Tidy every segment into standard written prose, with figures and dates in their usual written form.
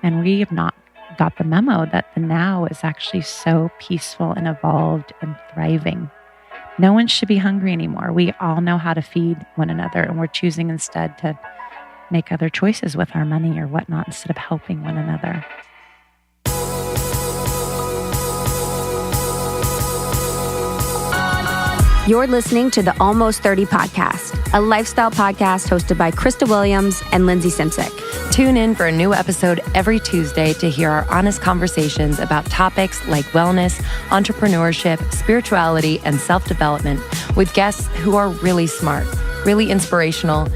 And we have not got the memo that the now is actually so peaceful and evolved and thriving. No one should be hungry anymore. We all know how to feed one another, and we're choosing instead to make other choices with our money or whatnot instead of helping one another. You're listening to the Almost 30 podcast, a lifestyle podcast hosted by Krista Williams and Lindsay Simsick. Tune in for a new episode every Tuesday to hear our honest conversations about topics like wellness, entrepreneurship, spirituality, and self-development with guests who are really smart, really inspirational,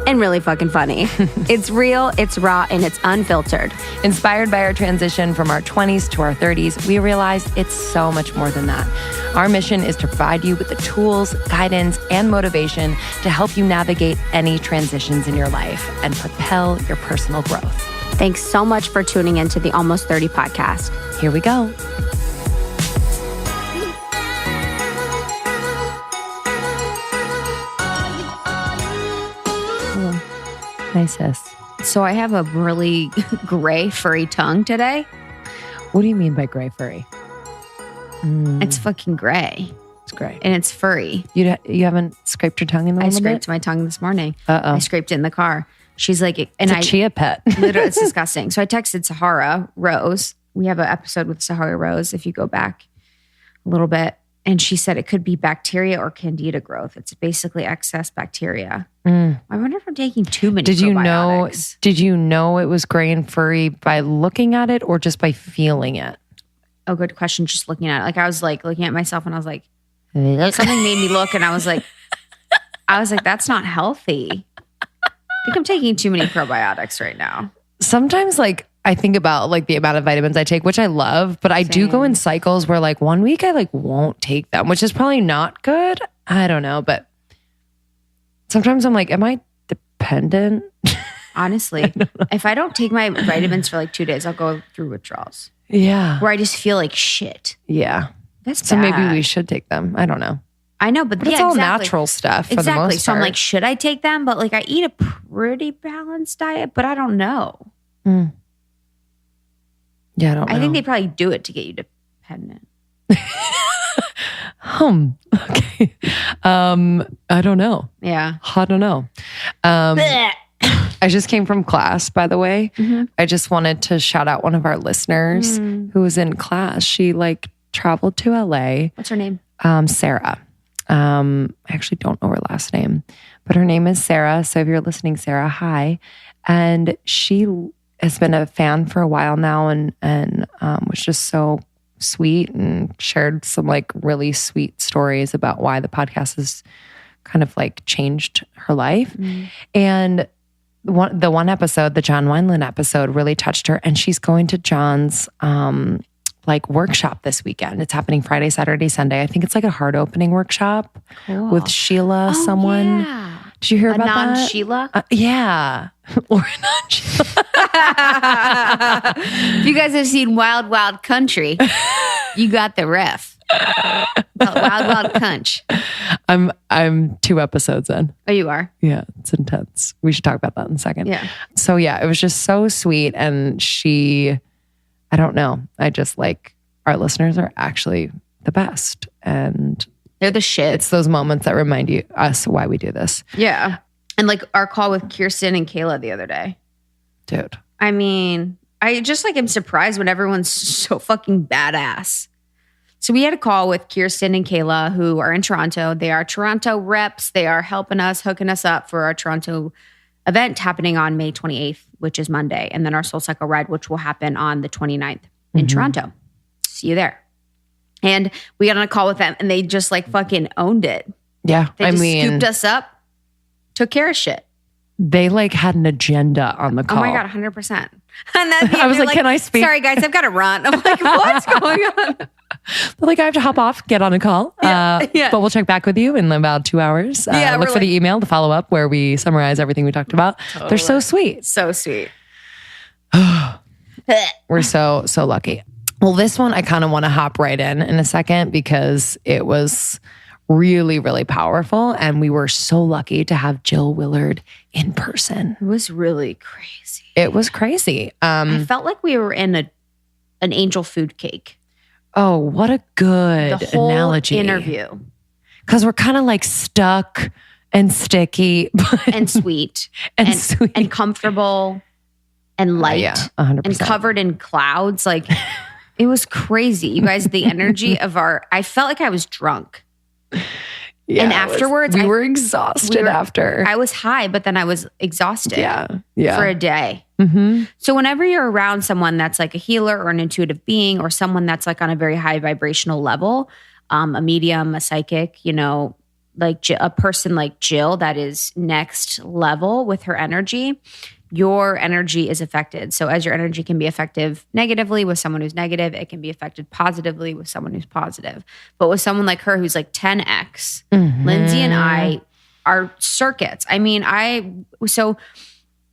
and really fucking funny. It's real, it's raw, and it's unfiltered. Inspired by our transition from our 20s to our 30s, we realized it's so much more than that. Our mission is to provide you with the tools, guidance, and motivation to help you navigate any transitions in your life and propel your personal growth. Thanks so much for tuning into the Almost 30 podcast. Here we go. Hi, sis. So I have a really gray, furry tongue today. What do you mean by gray furry? It's fucking gray. It's gray. And it's furry. You haven't scraped your tongue in a little bit? I scraped my tongue this morning. Uh-oh. I scraped it in the car. She's like... And it's a chia pet. Literally, it's disgusting. So I texted Sahara Rose. We have an episode with Sahara Rose, if you go back a little bit. And she said it could be bacteria or candida growth. It's basically excess bacteria. I wonder if I'm taking too many probiotics. Did you know it was gray and furry by looking at it or just by feeling it? Oh, good question. Just looking at it. Like I was like looking at myself and I was like, something made me look and I was like, that's not healthy. I think I'm taking too many probiotics right now. Sometimes like I think about like the amount of vitamins I take, which I love, but I do go in cycles where like 1 week I like won't take them, which is probably not good. I don't know, but sometimes I'm like, am I dependent? Honestly, if I don't take my vitamins for like 2 days, I'll go through withdrawals. Yeah. Where I just feel like shit. Yeah. That's bad. So maybe we should take them. I don't know. I know, but it's all natural stuff for the most part. So I'm like, should I take them? But like I eat a pretty balanced diet, but I don't know. Yeah, I don't know. I think they probably do it to get you dependent. Okay. I don't know. Yeah. I don't know. I just came from class, by the way. I just wanted to shout out one of our listeners who was in class. She like traveled to LA. What's her name? Sarah. I actually don't know her last name, but her name is Sarah. So if you're listening, Sarah, hi. And she has been a fan for a while now and was just so sweet and shared some like really sweet stories about why the podcast has kind of like changed her life. And the one episode, the John Wineland episode, really touched her. And she's going to John's like workshop this weekend. It's happening Friday, Saturday, Sunday. I think it's like a heart opening workshop with Sheila, someone. Yeah. Did you hear about that? Non-Sheila? Yeah. Or a non-Sheila. If you guys have seen Wild Wild Country, you got the ref. Wild Wild Cunch. I'm 2 episodes in. Oh, you are? Yeah, it's intense. We should talk about that in a second. Yeah. So yeah, it was just so sweet. And I don't know. I just like, our listeners are actually the best. And they're the shit. It's those moments that remind us why we do this. Yeah. And like our call with Kirsten and Kayla the other day. Dude. I mean, I just like am surprised when everyone's so fucking badass. So we had a call with Kirsten and Kayla who are in Toronto. They are Toronto reps. They are helping us, hooking us up for our Toronto event happening on May 28th, which is Monday. And then our Soul Cycle ride, which will happen on the 29th in Toronto. See you there. And we got on a call with them and they just like fucking owned it. Yeah. They just scooped us up, took care of shit. They like had an agenda on the call. Oh my God, 100%. And then I was like, can I speak? Sorry guys, I've got to run. I'm like, what's going on? They're like, I have to hop off, get on a call. But we'll check back with you in about 2 hours. Look for the email to follow up where we summarize everything we talked about. Totally. They're so sweet. So sweet. We're so lucky. Well, this one I kind of want to hop right in a second because it was really, really powerful. And we were so lucky to have Jill Willard in person. It was really crazy. It was crazy. I felt like we were in an angel food cake. Oh, what a good The whole analogy. interview. Because we're kind of like stuck and sticky. And sweet. and sweet. And comfortable and light. Yeah, 100%. And covered in clouds. Like, it was crazy. You guys, the energy of I felt like I was drunk. Yeah, and afterwards, we were exhausted after. I was high, but then I was exhausted. Yeah. For a day. Mm-hmm. So whenever you're around someone that's like a healer or an intuitive being, or someone that's like on a very high vibrational level, a medium, a psychic, like a person like Jill that is next level with her energy, your energy is affected. So as your energy can be effective negatively with someone who's negative, it can be affected positively with someone who's positive. But with someone like her who's like 10x, Lindsay and I are circuits. I mean, so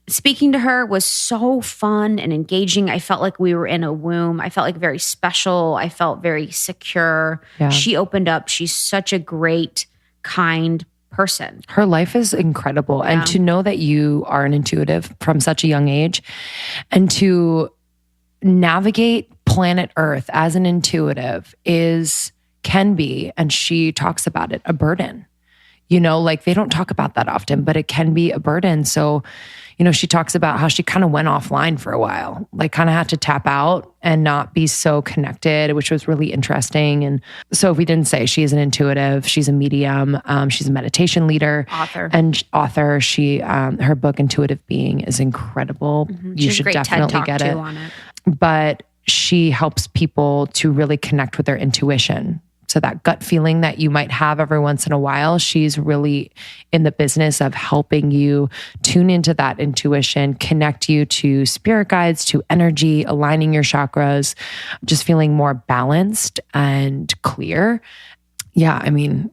speaking to her was so fun and engaging. I felt like we were in a womb. I felt like very special. I felt very secure. Yeah. She opened up. She's such a great, kind person. Her life is incredible. Yeah. And to know that you are an intuitive from such a young age and to navigate planet Earth as an intuitive can be, and she talks about it, a burden. Like they don't talk about that often, but it can be a burden. So, she talks about how she kind of went offline for a while, like kind of had to tap out and not be so connected, which was really interesting. And so if we didn't say, she is an intuitive, she's a medium, she's a meditation leader. Author. She, her book, Intuitive Being, is incredible. You should definitely get it. But she helps people to really connect with their intuition. So that gut feeling that you might have every once in a while, she's really in the business of helping you tune into that intuition, connect you to spirit guides, to energy, aligning your chakras, just feeling more balanced and clear. Yeah, I mean,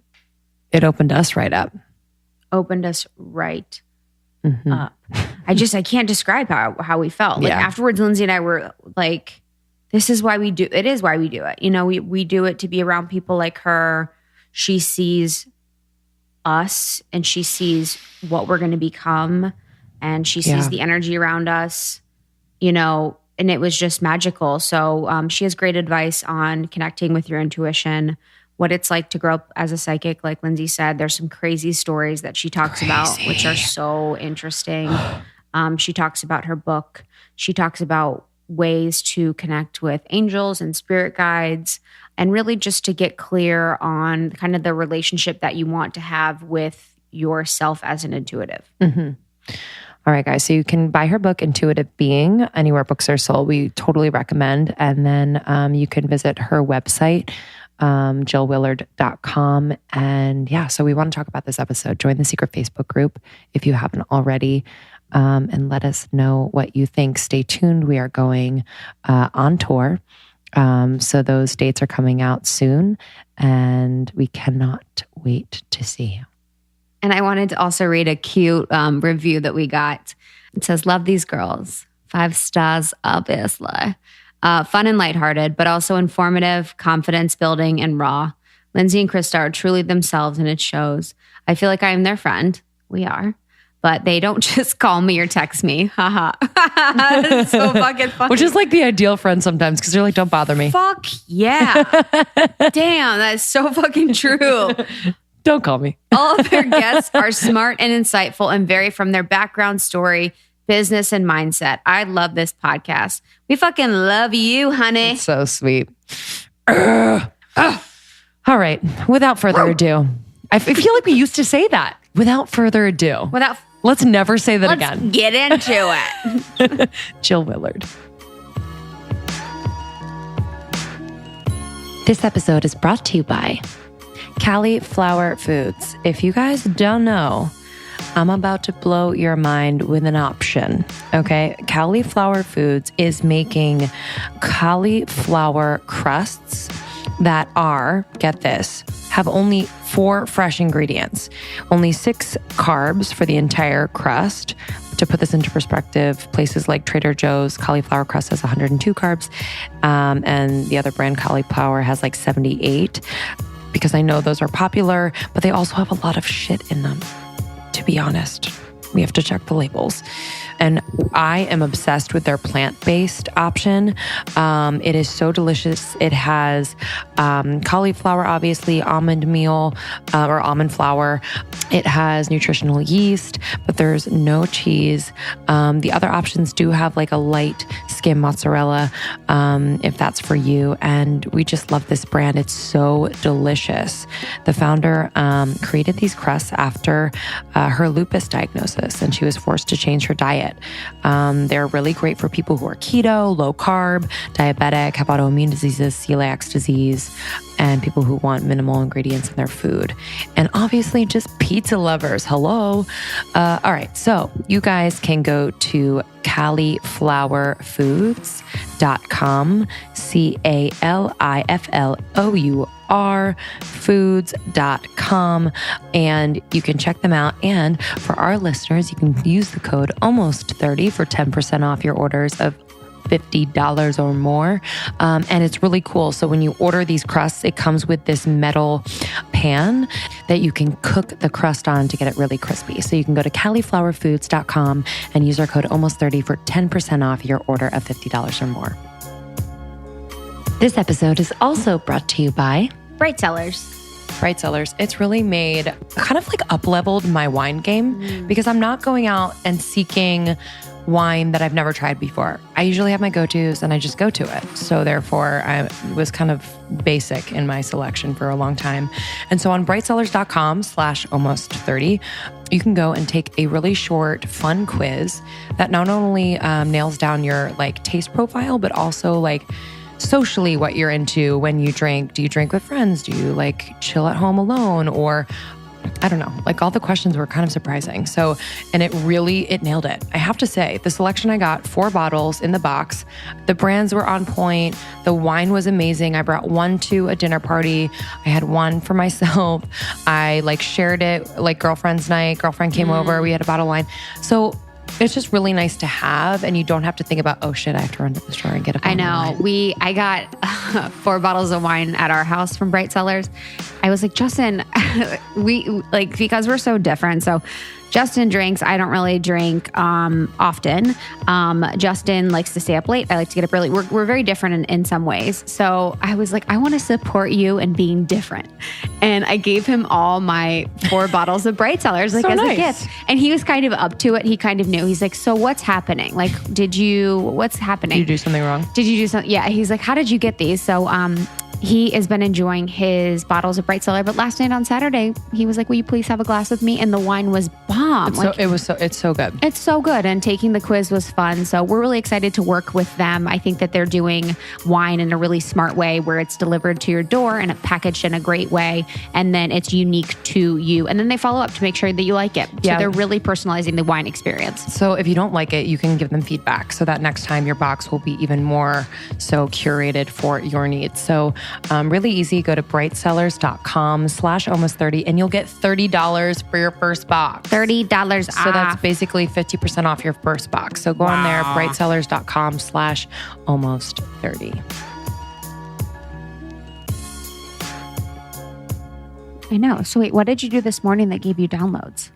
it opened us right up. Up. I can't describe how we felt. Like afterwards, Lindsay and I were like, this is why we do it. Is why we do it. We do it to be around people like her. She sees us and she sees what we're going to become, and she sees the energy around us, and it was just magical. So she has great advice on connecting with your intuition, what it's like to grow up as a psychic. Like Lindsay said, there's some crazy stories that she talks about, which are so interesting. She talks about her book. She talks about ways to connect with angels and spirit guides, and really just to get clear on kind of the relationship that you want to have with yourself as an intuitive. All right, guys. So you can buy her book, Intuitive Being, anywhere books are sold. We totally recommend. And then you can visit her website, jillwillard.com. And so we want to talk about this episode. Join the secret Facebook group if you haven't already. And let us know what you think. Stay tuned. We are going on tour. So those dates are coming out soon, and we cannot wait to see you. And I wanted to also read a cute review that we got. It says, "Love these girls. 5 stars, obviously. Fun and lighthearted, but also informative, confidence building, and raw. Lindsay and Krista are truly themselves, and it shows. I feel like I am their friend. We are. But they don't just call me or text me. Haha." That's so fucking funny. Which is like the ideal friend sometimes, because they're like, don't bother me. Fuck yeah. Damn, that's so fucking true. Don't call me. All of their guests are smart and insightful and vary from their background story, business, and mindset. I love this podcast. We fucking love you, honey. It's so sweet. All right. Without further ado, I feel like we used to say that. Without further ado. Let's never say that again. Let's get into it. Jill Willard. This episode is brought to you by Cauliflower Foods. If you guys don't know, I'm about to blow your mind with an option, okay? Cauliflower Foods is making cauliflower crusts that are, get this, have only 4 fresh ingredients, only 6 carbs for the entire crust. To put this into perspective, places like Trader Joe's cauliflower crust has 102 carbs, and the other brand, Cauliflower, has like 78. because I know those are popular, but they also have a lot of shit in them, to be honest. We have to check the labels. And I am obsessed with their plant-based option. It is so delicious. It has cauliflower, obviously, almond meal or almond flour. It has nutritional yeast, but there's no cheese. The other options do have like a light skim mozzarella, if that's for you. And we just love this brand. It's so delicious. The founder created these crusts after her lupus diagnosis, and she was forced to change her diet. They're really great for people who are keto, low carb, diabetic, have autoimmune diseases, celiac disease, and people who want minimal ingredients in their food. And obviously just pizza lovers. Hello. All right. So you guys can go to califlourfoods.com, CALIFLOUR foods.com, and you can check them out. And for our listeners, you can use the code almost30 for 10% off your orders of $50 or more. And it's really cool. So when you order these crusts, it comes with this metal pan that you can cook the crust on to get it really crispy. So you can go to califlourfoods.com and use our code almost30 for 10% off your order of $50 or more. This episode is also brought to you by Bright Cellars. Bright Cellars. It's really made kind of like up-leveled my wine game because I'm not going out and seeking wine that I've never tried before. I usually have my go-tos and I just go to it. So therefore, I was kind of basic in my selection for a long time. And so on brightcellars.com/almost30, you can go and take a really short, fun quiz that not only nails down your like taste profile, but also like socially what you're into when you drink. Do you drink with friends? Do you like chill at home alone? Or I don't know, like all the questions were kind of surprising. So, and it nailed it. I have to say, the selection I got, 4 bottles in the box, the brands were on point. The wine was amazing. I brought one to a dinner party. I had one for myself. I like shared it like girlfriend's night. Girlfriend came over. We had a bottle of wine. So it's just really nice to have, and you don't have to think about, oh shit, I have to run to the store and get a bottle. I know. of wine. I got 4 bottles of wine at our house from Bright Cellars. I was like, Justin, we like, because we're so different. So Justin drinks. I don't really drink often. Justin likes to stay up late. I like to get up early. We're very different in some ways. So I was like, I want to support you in being different. And I gave him all my 4 bottles of Bright Cellars like so as nice. A gift. And he was kind of up to it. He kind of knew. He's like, so what's happening? Like, what's happening? Did you do something wrong? Did you do something? Yeah. He's like, how did you get these? So he has been enjoying his bottles of Bright Cellar, but last night on Saturday, he was like, will you please have a glass with me? And the wine was bomb. It's so good. It's so good. And taking the quiz was fun. So we're really excited to work with them. I think that they're doing wine in a really smart way where it's delivered to your door and packaged in a great way. And then it's unique to you. And then they follow up to make sure that you like it. So they're really personalizing the wine experience. So if you don't like it, you can give them feedback so that next time your box will be even more so curated for your needs. So really easy. Go to brightcellars.com/almost30 and you'll get $30 for your first box. $30 off. So that's basically 50% off your first box. So go on there, brightcellars.com/almost30. I know. So wait, what did you do this morning that gave you downloads?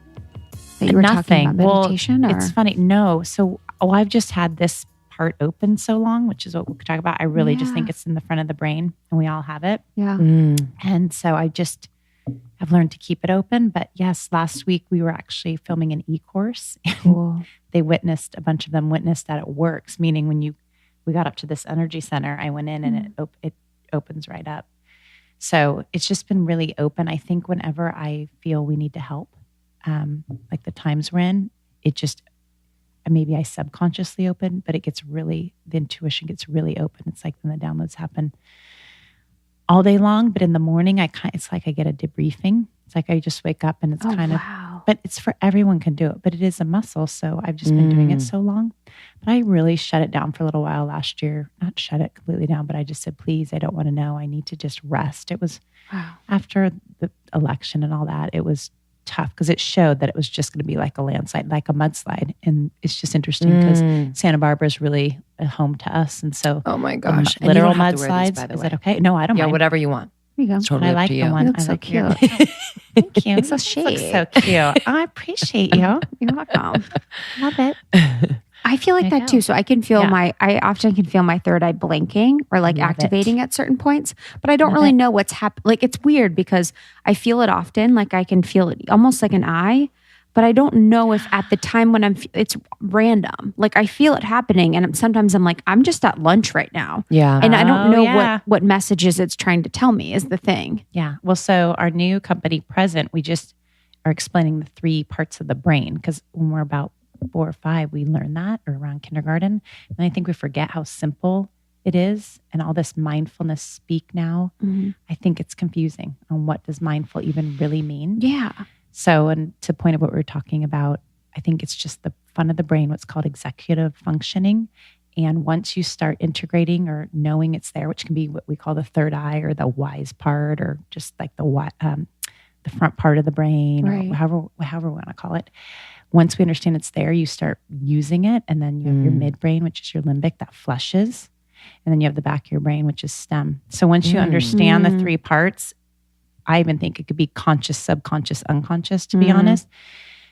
That you were Nothing. talking about meditation? Well, it's funny. No. So I've just had this part open so long, which is what we could talk about. I really just think it's in the front of the brain and we all have it. Yeah. And so I've learned to keep it open. But yes, last week we were actually filming an e-course. Cool. A bunch of them witnessed that it works, meaning when we got up to this energy center, I went in and it opens right up. So it's just been really open. I think whenever I feel we need to help, like the times we're in, maybe I subconsciously open, but the intuition gets really open. It's like then the downloads happen all day long. But in the morning, it's like I get a debriefing. It's like I just wake up and it's but it's for everyone can do it, but it is a muscle. So I've just been doing it so long, but I really shut it down for a little while last year, not shut it completely down, but I just said, please, I don't want to know. I need to just rest. It was after the election and all that, it was tough because it showed that it was just going to be like a landslide, like a mudslide. And it's just interesting because Santa Barbara is really a home to us. And so, oh my gosh, literal mudslides. Is that okay? No, I don't mind. Whatever you want. There you go. It's totally I up like to the you. one. You look I so like your- cute. Thank you. So You look chic. so cute. I appreciate you. You're welcome. Love it. I feel like There you that go. too. So I can feel I often can feel my third eye blinking or like Love activating it. at certain points, but I don't Love really it. know what's happening. Like it's weird because I feel it often. Like I can feel it almost like an eye, but I don't know if at the time when it's random. Like I feel it happening, and sometimes I'm like, I'm just at lunch right now, Yeah. and I don't Oh, know yeah. what messages it's trying to tell me is the thing. Yeah. Well, so our new company Present, we just are explaining the 3 parts of the brain because when we're about 4 or 5, we learn that, or around kindergarten. And I think we forget how simple it is. And all this mindfulness speak now, I think it's confusing on what does mindful even really mean. Yeah. So, and to point of what we were talking about, I think it's just the fun of the brain, what's called executive functioning. And once you start integrating or knowing it's there, which can be what we call the third eye or the wise part, or just like the front part of the brain, Right. or however we want to call it. Once we understand it's there, you start using it. And then you have your midbrain, which is your limbic, that flushes. And then you have the back of your brain, which is stem. So once you understand the 3 parts, I even think it could be conscious, subconscious, unconscious, to be honest.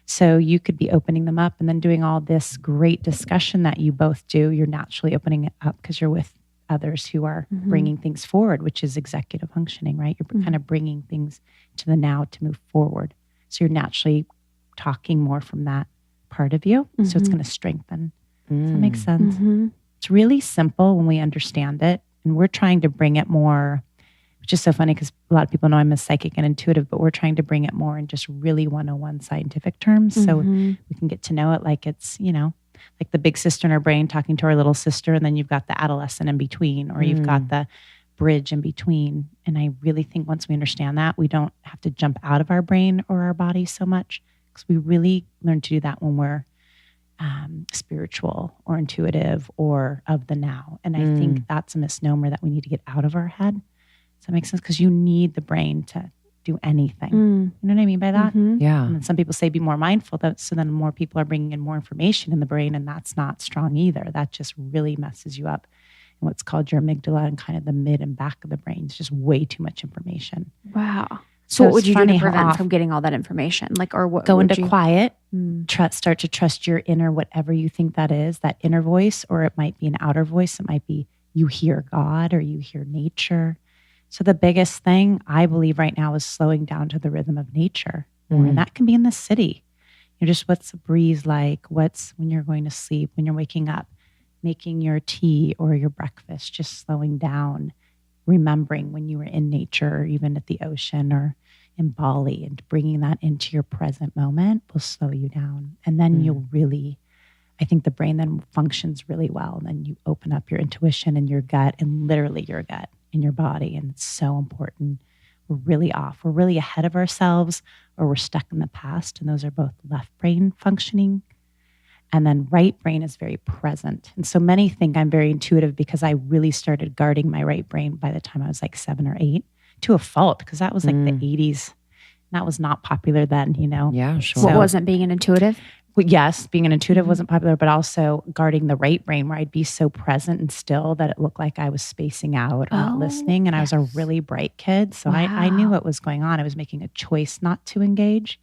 So you could be opening them up and then doing all this great discussion that you both do. You're naturally opening it up because you're with others who are bringing things forward, which is executive functioning, right? You're kind of bringing things to the now to move forward. So you're naturally talking more from that part of you. So it's going to strengthen. Does that make sense? It's really simple when we understand it. And we're trying to bring it more, which is so funny because a lot of people know I'm a psychic and intuitive, but we're trying to bring it more in just really 101 scientific terms. So we can get to know it like it's, like the big sister in our brain talking to our little sister. And then you've got the adolescent in between, or you've got the bridge in between. And I really think once we understand that, we don't have to jump out of our brain or our body so much, because we really learn to do that when we're spiritual or intuitive or of the now. And I think that's a misnomer that we need to get out of our head. Does that make sense? Because you need the brain to do anything. You know what I mean by that? Yeah. And then some people say be more mindful. So then more people are bringing in more information in the brain, and that's not strong either. That just really messes you up. And what's called your amygdala and kind of the mid and back of the brain. It's just way too much information. Wow. So what would it's you do funny to how prevent from getting all that information? Like, or what? Go would into you- quiet, start to trust your inner, whatever you think that is, that inner voice, or it might be an outer voice. It might be you hear God or you hear nature. So the biggest thing I believe right now is slowing down to the rhythm of nature. And that can be in the city. Just what's the breeze like? What's when you're going to sleep, when you're waking up, making your tea or your breakfast, just slowing down, remembering when you were in nature, or even at the ocean or in Bali, and bringing that into your present moment will slow you down. And then you'll really, I think the brain then functions really well. And then you open up your intuition and your gut, and literally your gut in your body. And it's so important. We're really off. We're really ahead of ourselves, or we're stuck in the past. And those are both left brain functioning. And then right brain is very present. And so many think I'm very intuitive because I really started guarding my right brain by the time I was like 7 or 8, to a fault, because that was like the 80s. That was not popular then, Yeah, sure. What wasn't being an intuitive? Well, yes, being an intuitive wasn't popular, but also guarding the right brain, where I'd be so present and still that it looked like I was spacing out or not listening. And I was a really bright kid. So I knew what was going on. I was making a choice not to engage.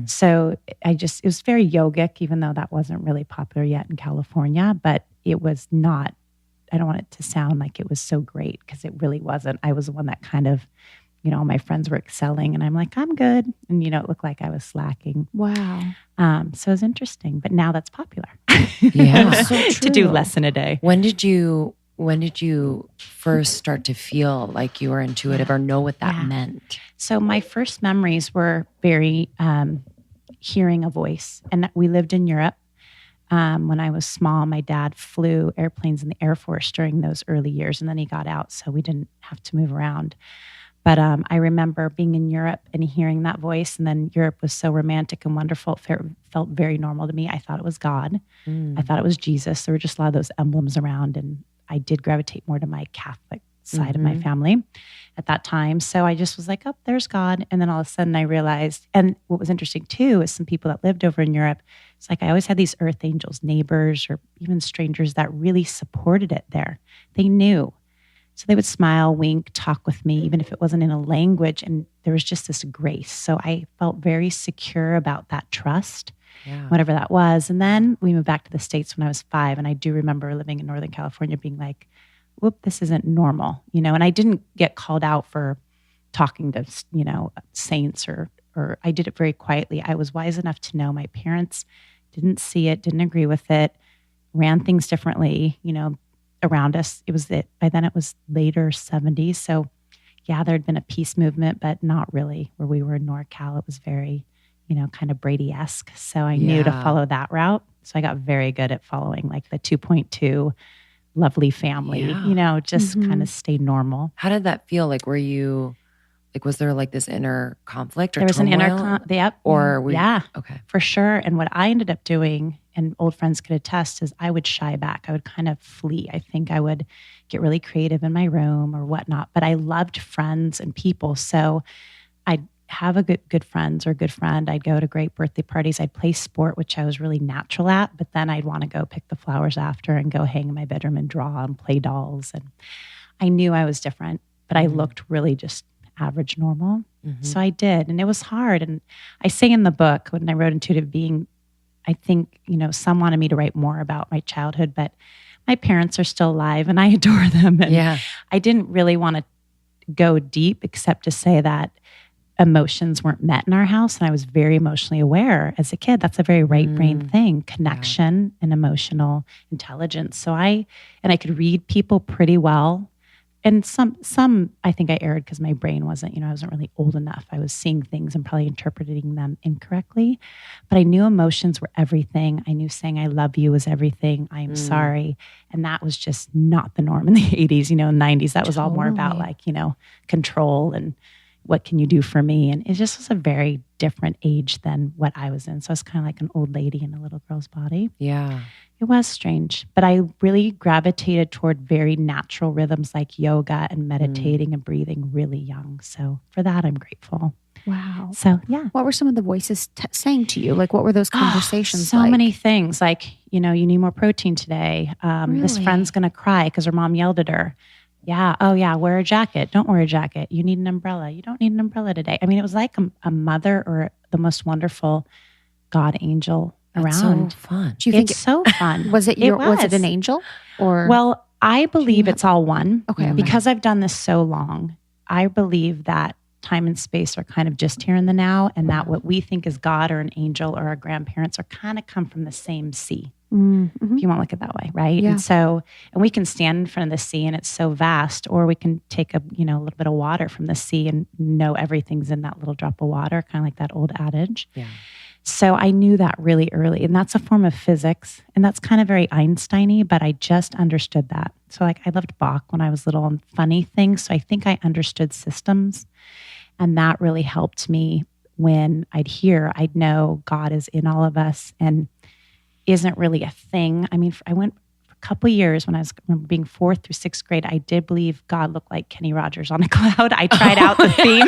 So it was very yogic, even though that wasn't really popular yet in California, but it was not, I don't want it to sound like it was so great, because it really wasn't. I was the one that kind of, my friends were excelling and I'm like, I'm good. And, it looked like I was slacking. Wow. So it was interesting, but now that's popular. Yeah. So to do true. less in a day. When did you first start to feel like you were intuitive or know what that meant? So my first memories were very hearing a voice. And we lived in Europe. When I was small, my dad flew airplanes in the Air Force during those early years, and then he got out, so we didn't have to move around. But I remember being in Europe and hearing that voice, and then Europe was so romantic and wonderful. It felt very normal to me. I thought it was God. I thought it was Jesus. There were just a lot of those emblems around, and I did gravitate more to my Catholic side of my family at that time. So I just was like, oh, there's God. And then all of a sudden I realized, and what was interesting too, is some people that lived over in Europe, it's like I always had these earth angels, neighbors, or even strangers that really supported it there. They knew. So they would smile, wink, talk with me, even if it wasn't in a language. And there was just this grace. So I felt very secure about that trust, whatever that was. And then we moved back to the States when I was 5. And I do remember living in Northern California being like, whoop, this isn't normal, and I didn't get called out for talking to, saints or I did it very quietly. I was wise enough to know my parents didn't see it, didn't agree with it, ran things differently, around us. By then it was later 70s. So yeah, there'd been a peace movement, but not really where we were in NorCal. It was very, kind of Brady-esque. So I knew to follow that route. So I got very good at following like the 2.2 lovely family, just kind of stay normal. How did that feel? Like, were you, like, was there like this inner conflict or there was turmoil? An inner, yep. Or okay. For sure. And what I ended up doing, and old friends could attest, is I would shy back. I would kind of flee. I think I would get really creative in my room or whatnot, but I loved friends and people. So I'd have a good friends or good friend. I'd go to great birthday parties. I'd play sport, which I was really natural at, but then I'd want to go pick the flowers after and go hang in my bedroom and draw and play dolls. And I knew I was different, but I looked really just average normal. So I did. And it was hard. And I say in the book, when I wrote Intuitive Being, I think, some wanted me to write more about my childhood, but my parents are still alive and I adore them. And I didn't really want to go deep except to say that emotions weren't met in our house. And I was very emotionally aware as a kid. That's a very right brain thing, connection and emotional intelligence. So I could read people pretty well. And some I think I erred because my brain wasn't, I wasn't really old enough. I was seeing things and probably interpreting them incorrectly. But I knew emotions were everything. I knew saying I love you was everything. I am sorry. And that was just not the norm in the 80s, 90s. That was all more about like, control and what can you do for me? And it just was a very different age than what I was in. So I was kind of like an old lady in a little girl's body. Yeah. It was strange, but I really gravitated toward very natural rhythms like yoga and meditating and breathing really young. So for that, I'm grateful. Wow. So yeah. What were some of the voices saying to you? Like, what were those conversations so many things like, you need more protein today. This friend's going to cry because her mom yelled at her. Yeah. Oh yeah. Wear a jacket. Don't wear a jacket. You need an umbrella. You don't need an umbrella today. I mean, it was like a mother or the most wonderful God angel around. That's so fun. Do you think it's so fun? Was it an angel or? Well, I believe it's all one. Okay. Because I've done this so long, I believe that time and space are kind of just here in the now, and that what we think is God or an angel or our grandparents are kind of come from the same sea. Mm-hmm. If you want to look at it that way, right? Yeah. And we can stand in front of the sea and it's so vast, or we can take a little bit of water from the sea and know everything's in that little drop of water, kind of like that old adage. Yeah. So I knew that really early, and that's a form of physics, and that's kind of very Einstein-y, but I just understood that. So like I loved Bach when I was little and funny things, so I think I understood systems, and that really helped me when I'd know God is in all of us and isn't really a thing. I mean, I went for a couple of years when I remember being 4th through 6th grade, I did believe God looked like Kenny Rogers on a cloud. I tried out the theme.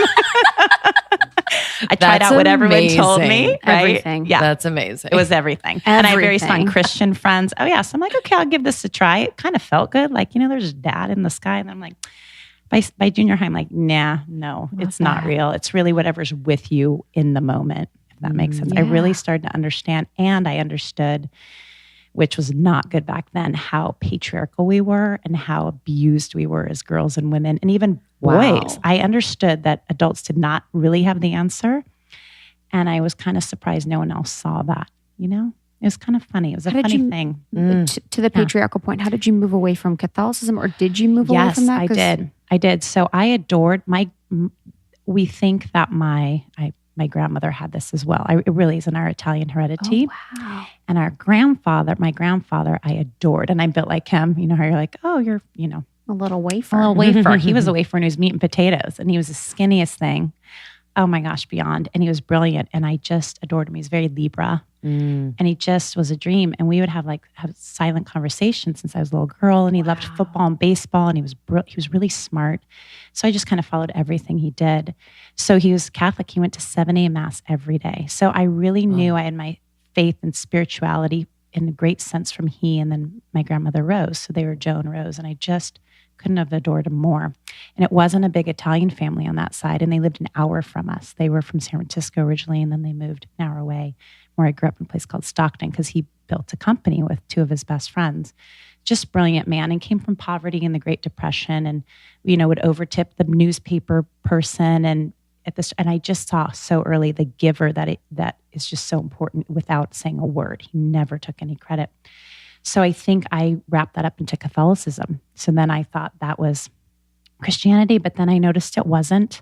I tried out what everyone told me. Right? Everything. Yeah. That's amazing. It was everything. And I have very strong Christian friends. Oh yeah. So I'm like, okay, I'll give this a try. It kind of felt good. Like, there's dad in the sky. And I'm like, by junior high, I'm like, nah, no, it's not real. It's really whatever's with you in the moment, if that makes sense. Yeah. I really started to understand, and I understood, which was not good back then, how patriarchal we were and how abused we were as girls and women and even boys. I understood that adults did not really have the answer. And I was kind of surprised no one else saw that, It was kind of funny. It was a funny thing. To the patriarchal point, how did you move away from Catholicism, or did you move away from that? Yes, I did. So I adored we think that my grandmother had this as well. It really is in our Italian heredity. Oh, wow. And my grandfather, I adored. And I built like him. You know how you're like, oh, you're, a little wafer. A little wafer. He was a wafer and he was meat and potatoes. And he was the skinniest thing. Oh my gosh, beyond. And he was brilliant. And I just adored him. He was very Libra. And he just was a dream. And we would have silent conversations since I was a little girl. And he loved football and baseball. And he was really smart. So I just kind of followed everything he did. So he was Catholic. He went to 7 a.m. Mass every day. So I really knew I had my faith and spirituality in a great sense from he and then my grandmother Rose. So they were Joe and Rose, and I just couldn't have adored him more. And it wasn't a big Italian family on that side, and they lived an hour from us. They were from San Francisco originally, and then they moved an hour away, where I grew up in a place called Stockton, because he built a company with two of his best friends. Just brilliant man, and came from poverty in the Great Depression, and would overtip the newspaper person, and I just saw so early the giver that is just so important without saying a word. He never took any credit. So I think I wrapped that up into Catholicism. So then I thought that was Christianity, but then I noticed it wasn't.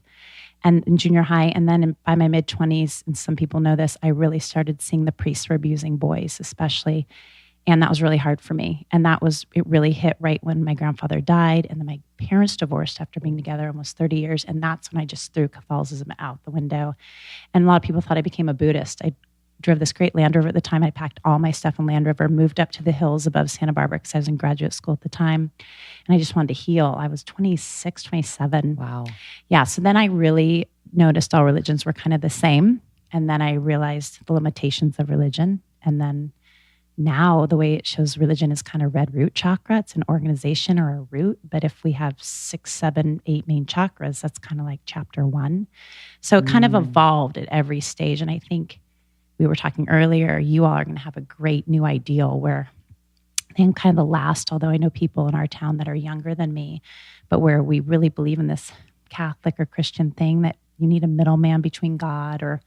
And in junior high, and then by my mid-20s, and some people know this, I really started seeing the priests were abusing boys, especially. And that was really hard for me. And it really hit right when my grandfather died, and then my parents divorced after being together almost 30 years. And that's when I just threw Catholicism out the window. And a lot of people thought I became a Buddhist. I drove this great Land Rover at the time. I packed all my stuff in Land Rover, moved up to the hills above Santa Barbara because I was in graduate school at the time. And I just wanted to heal. I was 26, 27. Wow. Yeah. So then I really noticed all religions were kind of the same. And then I realized the limitations of religion. And then now the way it shows religion is kind of red root chakra. It's an organization or a root. But if we have 6, 7, 8 main chakras, that's kind of like chapter 1. So it kind of evolved at every stage. And I think we were talking earlier, you all are going to have a great new ideal where I think kind of the last, although I know people in our town that are younger than me, but where we really believe in this Catholic or Christian thing that you need a middleman between God, or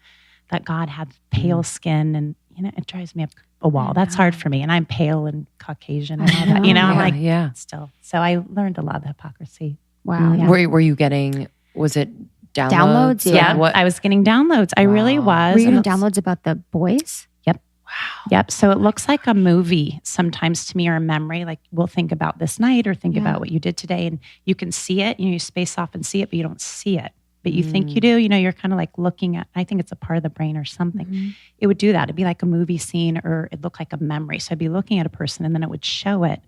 that God had pale skin, and it drives me up a wall. That's hard for me, and I'm pale and Caucasian and all that. I'm like, still. So I learned a lot of hypocrisy. Wow. Yeah. Were you getting? Was it downloads? Yeah. I was getting downloads. I really was. Were you getting downloads about the boys? Yep. Wow. Yep. So it looks like a movie sometimes to me, or a memory. Like we'll think about this night or think about what you did today, and you can see it. You space off and see it, but you don't see it. But you think you do. You're kind of like looking at, I think it's a part of the brain or something. Mm-hmm. It would do that. It'd be like a movie scene, or it'd look like a memory. So I'd be looking at a person and then it would show it.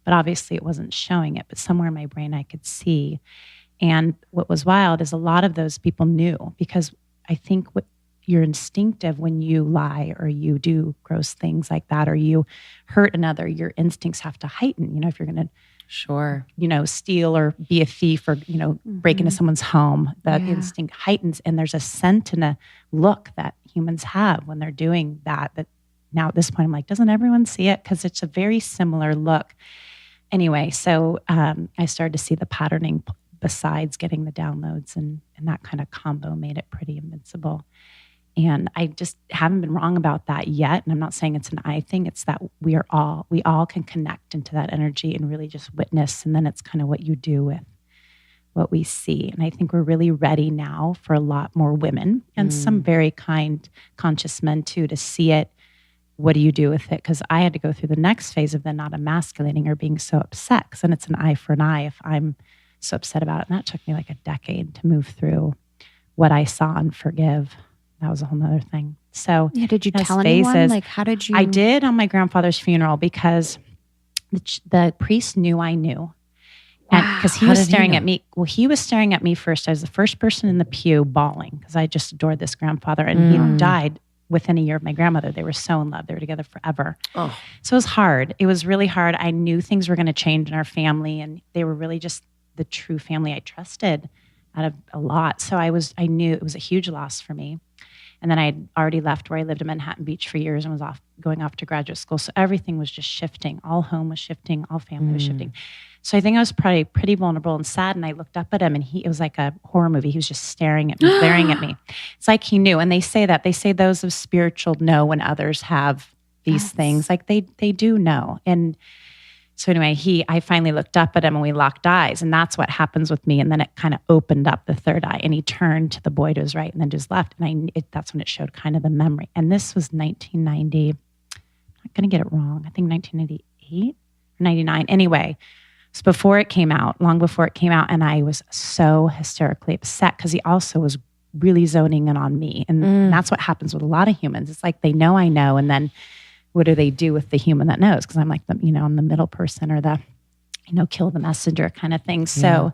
But obviously it wasn't showing it. But somewhere in my brain I could see. And what was wild is a lot of those people knew, because I think what you're instinctive when you lie or you do gross things like that, or you hurt another, your instincts have to heighten. If you're going to steal or be a thief, or, break into someone's home, that instinct heightens. And there's a scent and a look that humans have when they're doing that now at this point I'm like, doesn't everyone see it? Because it's a very similar look. Anyway, so I started to see the patterning besides getting the downloads, and that kind of combo made it pretty invincible. And I just haven't been wrong about that yet. And I'm not saying it's an I thing. It's that we all can connect into that energy and really just witness. And then it's kind of what you do with what we see. And I think we're really ready now for a lot more women, and some very kind, conscious men too, to see it. What do you do with it? Because I had to go through the next phase of then not emasculating or being so upset. Because then it's an eye for an eye if I'm so upset about it. And that took me like a decade to move through what I saw and forgive. That was a whole nother thing. So did you tell anyone? Like, how did you? I did on my grandfather's funeral, because the priest knew I knew. And because he was staring at me. Well, he was staring at me first. I was the first person in the pew bawling because I just adored this grandfather. And he died within a year of my grandmother. They were so in love. They were together forever. Oh. So it was hard. It was really hard. I knew things were going to change in our family, and they were really just the true family I trusted out of a lot. So I knew it was a huge loss for me. And then I had already left where I lived in Manhattan Beach for years and was going off to graduate school. So everything was just shifting. All home was shifting. All family was shifting. So I think I was probably pretty vulnerable and sad. And I looked up at him, and it was like a horror movie. He was just staring at me, glaring at me. It's like he knew. And they say that. They say those of spiritual know when others have these things. Like they do know. And so anyway, I finally looked up at him and we locked eyes, and that's what happens with me. And then it kind of opened up the third eye, and he turned to the boy to his right and then to his left. And that's when it showed kind of the memory. And this was 1990. I'm not going to get it wrong. I think 1998 or 99. Anyway, it's before it came out, long before it came out. And I was so hysterically upset because he also was really zoning in on me. And that's what happens with a lot of humans. It's like they know I know, and then what do they do with the human that knows? Because I'm like, I'm the middle person, or the, kill the messenger kind of thing. So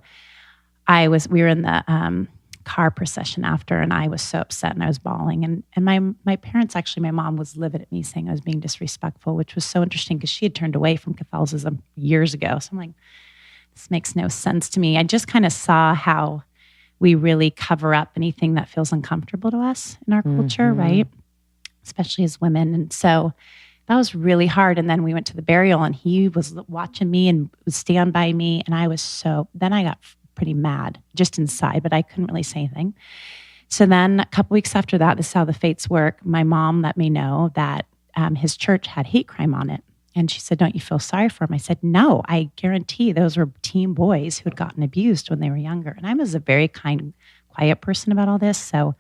we were in the car procession after, and I was so upset and I was bawling. And my parents, actually, my mom was livid at me saying I was being disrespectful, which was so interesting because she had turned away from Catholicism years ago. So I'm like, this makes no sense to me. I just kind of saw how we really cover up anything that feels uncomfortable to us in our culture, right? Especially as women. And so that was really hard. And then we went to the burial and he was watching me and would stand by me. And I was then I got pretty mad just inside, but I couldn't really say anything. So then a couple weeks after that, this is how the fates work. My mom let me know that his church had hate crime on it. And she said, don't you feel sorry for him? I said, no, I guarantee those were teen boys who had gotten abused when they were younger. And I was a very kind, quiet person about all this. So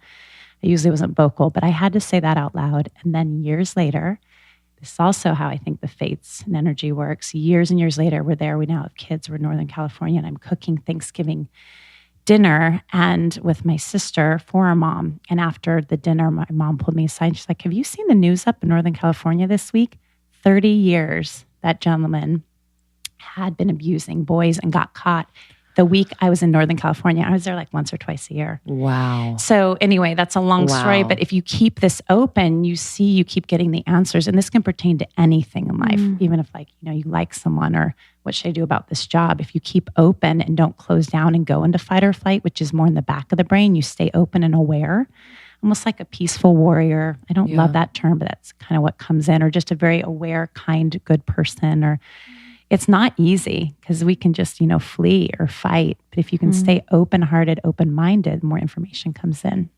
I usually wasn't vocal, but I had to say that out loud. And then years later, this is also how I think the fates and energy works. Years and years later, we're there. We now have kids. We're in Northern California, and I'm cooking Thanksgiving dinner and with my sister for our mom. And after the dinner, my mom pulled me aside. She's like, have you seen the news up in Northern California this week? 30 years that gentleman had been abusing boys and got caught the week I was in Northern California. I was there like once or twice a year. Wow. So anyway, that's a long story, but if you keep this open, you keep getting the answers. And this can pertain to anything in life, even if you like someone or what should I do about this job? If you keep open and don't close down and go into fight or flight, which is more in the back of the brain, you stay open and aware, almost like a peaceful warrior. I don't love that term, but that's kind of what comes in, or just a very aware, kind, good person. Or it's not easy because we can just, flee or fight. But if you can stay open-hearted, open-minded, more information comes in.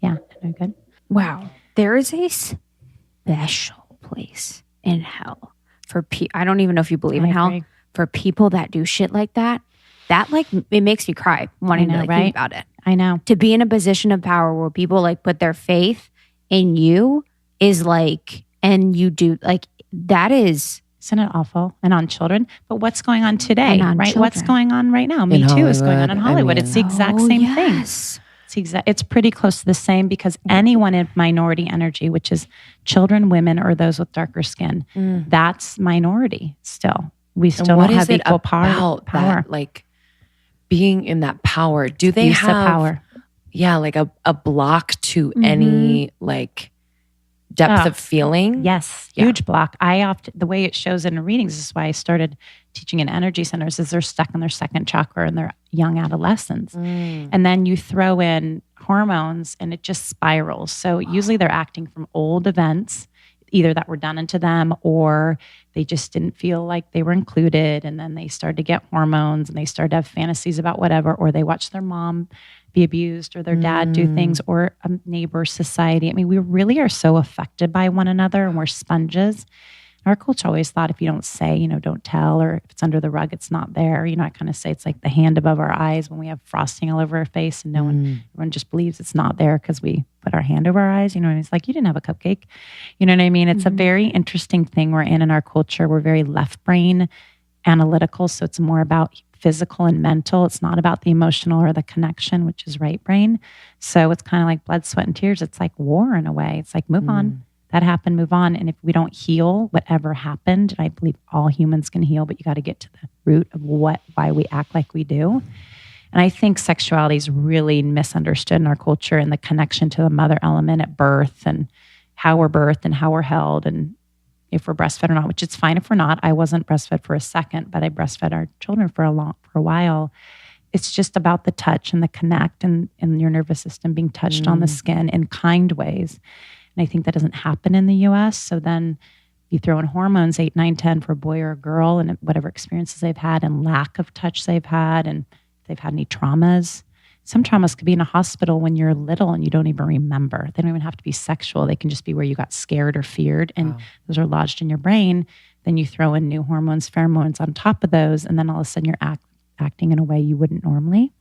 Yeah, good. Wow. There is a special place in hell for I don't even know if you believe in hell, for people that do shit like that. That it makes me cry wanting to think about it. I know. To be in a position of power where people put their faith in you is and you do that is. Isn't it awful? And on children. But what's going on today, right? Children. What's going on right now? Me Too is going on in Hollywood. It's the exact same thing. It's pretty close to the same because anyone in minority energy, which is children, women, or those with darker skin, that's minority still. We still don't have equal power. That, being in that power, do they use have power? Yeah, a block to any depth of feeling? Yes, huge block. The way it shows in readings, this is why I started teaching in energy centers, is they're stuck in their second chakra and they're young adolescents. And then you throw in hormones and it just spirals. So usually they're acting from old events, either that were done into them or they just didn't feel like they were included. And then they started to get hormones and they started to have fantasies about whatever, or they watched their mom be abused or their dad do things, or a neighbor, society. I mean, we really are so affected by one another and we're sponges. Our culture always thought if you don't say, don't tell, or if it's under the rug, it's not there. I kind of say it's like the hand above our eyes when we have frosting all over our face and everyone just believes it's not there because we put our hand over our eyes. And it's like, you didn't have a cupcake. You know what I mean? It's a very interesting thing we're in our culture. We're very left brain analytical. So it's more about physical and mental. It's not about the emotional or the connection, which is right brain. So it's kind of like blood, sweat, and tears. It's like war in a way. It's like, move on. That happened, move on. And if we don't heal whatever happened, and I believe all humans can heal, but you got to get to the root of why we act like we do. And I think sexuality is really misunderstood in our culture, and the connection to the mother element at birth and how we're birthed and how we're held and if we're breastfed or not, which it's fine if we're not. I wasn't breastfed for a second, but I breastfed our children for a while. It's just about the touch and the connect and your nervous system being touched on the skin in kind ways. And I think that doesn't happen in the US. So then you throw in hormones, 8, 9, 10 for a boy or a girl, and whatever experiences they've had and lack of touch they've had, and if they've had any traumas. Some traumas could be in a hospital when you're little and you don't even remember. They don't even have to be sexual. They can just be where you got scared or feared, and those are lodged in your brain. Then you throw in new hormones, pheromones on top of those, and then all of a sudden you're acting in a way you wouldn't normally.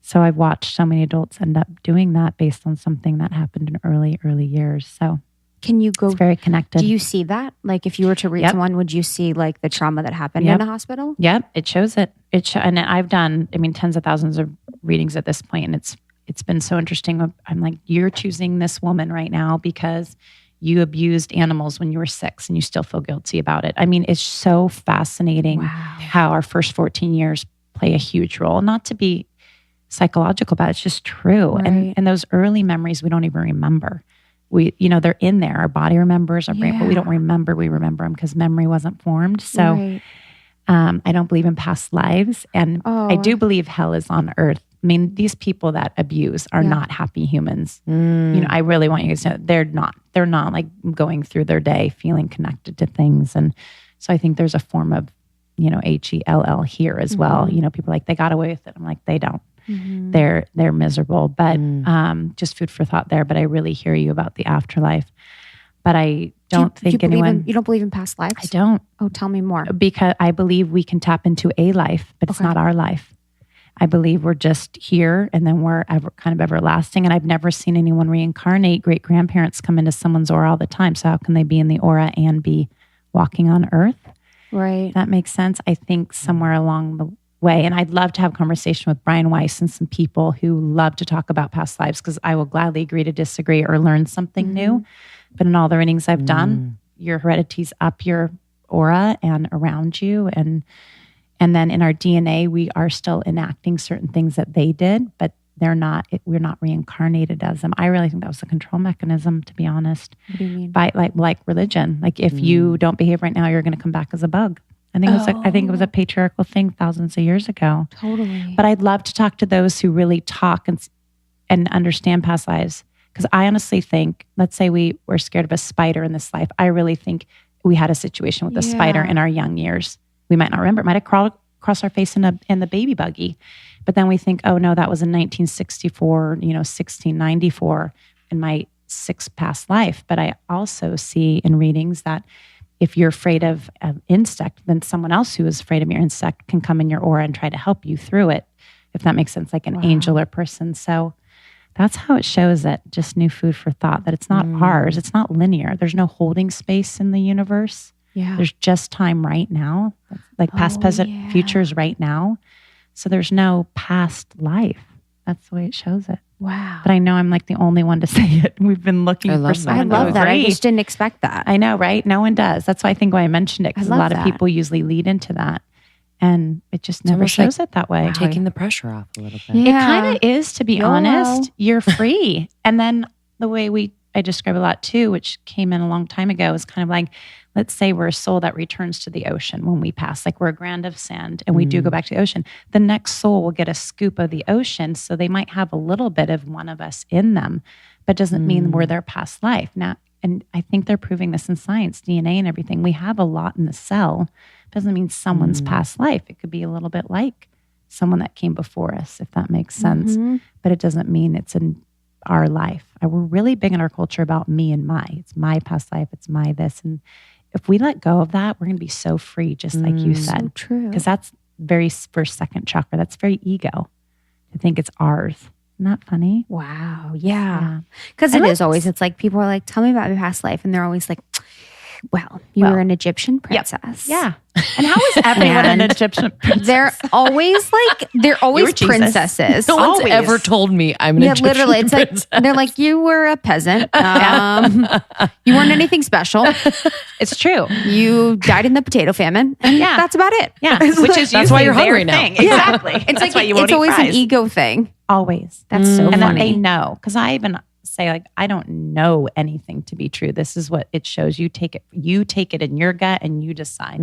So I've watched so many adults end up doing that based on something that happened in early years. So can you go? It's very connected. Do you see that? If you were to read someone, would you see the trauma that happened in the hospital? Yep, it shows it. And I've done, tens of thousands of readings at this point, and it's been so interesting. I'm like, you're choosing this woman right now because you abused animals when you were 6 and you still feel guilty about it. It's so fascinating how our first 14 years play a huge role. Not to be psychological about it. It's just true. Right. And those early memories, we don't even remember. They're in there. Our body remembers, our brain, but we don't remember. We remember them because memory wasn't formed. So I don't believe in past lives. And I do believe hell is on earth. I mean, these people that abuse are not happy humans. I really want you guys to know they're not like going through their day feeling connected to things. And so I think there's a form of, HELL here as well. People are like, they got away with it. I'm like, they don't. They're miserable, but just food for thought there. But I really hear you about the afterlife. But I don't think anyone... You don't believe in past lives? I don't. Oh, tell me more. Because I believe we can tap into a life, but it's not our life. I believe we're just here and then we're kind of everlasting. And I've never seen anyone reincarnate. Great-grandparents come into someone's aura all the time. So how can they be in the aura and be walking on earth? Right. That makes sense. I think somewhere along the way, and I'd love to have a conversation with Brian Weiss and some people who love to talk about past lives because I will gladly agree to disagree or learn something new. But in all the readings I've done, your heredity's up your aura and around you. And then in our DNA, we are still enacting certain things that they did, but we're not reincarnated as them. I really think that was a control mechanism, to be honest. What do you mean? By like religion. Like if you don't behave right now, you're going to come back as a bug. I think it was a patriarchal thing thousands of years ago. Totally. But I'd love to talk to those who really talk and understand past lives. Because I honestly think, let's say we were scared of a spider in this life. I really think we had a situation with a spider in our young years. We might not remember. It might have crawled across our face in the baby buggy. But then we think, oh no, that was in 1964, 1694 in my sixth past life. But I also see in readings that if you're afraid of an insect, then someone else who is afraid of your insect can come in your aura and try to help you through it, if that makes sense, like an angel or person. So that's how it shows that just new food for thought, that it's not ours. It's not linear. There's no holding space in the universe. Yeah. There's just time right now, like past, present, futures right now. So there's no past life. That's the way it shows it. Wow. But I know I'm like the only one to say it. We've been looking for someone to agree. I love that. I just didn't expect that. I know, right? No one does. That's why I think why I mentioned it, because a lot of people usually lead into that. And it just never shows it that way. Taking the pressure off a little bit. It kind of is, to be honest. You're free. And then the way I describe a lot too, which came in a long time ago, is kind of like, let's say we're a soul that returns to the ocean when we pass, like we're a grain of sand and we do go back to the ocean. The next soul will get a scoop of the ocean. So they might have a little bit of one of us in them, but doesn't mean we're their past life. Now, and I think they're proving this in science, DNA and everything. We have a lot in the cell. Doesn't mean someone's past life. It could be a little bit like someone that came before us, if that makes sense. But it doesn't mean it's in our life. We're really big in our culture about me and my. It's my past life. It's my this. And if we let go of that, we're going to be so free, just like you said. So true. Because that's very first, second chakra. That's very ego to think it's ours. Isn't that funny? Wow. Yeah. Because it is always, it's like people are like, tell me about your past life. And they're always like, well, you were an Egyptian princess. Yeah. And how is everyone an Egyptian princess? They're always princesses. No one's ever told me I'm an Egyptian literally, it's princess. like, they're like, you were a peasant. You weren't anything special. It's true. You died in the potato famine. And that's about it. Yeah. That's why you're hungry now. Exactly. It's like, it's always an ego thing. Always. That's so funny. And then they know. Because I even say, like, I don't know anything to be true. This is what it shows. You take it in your gut and you decide.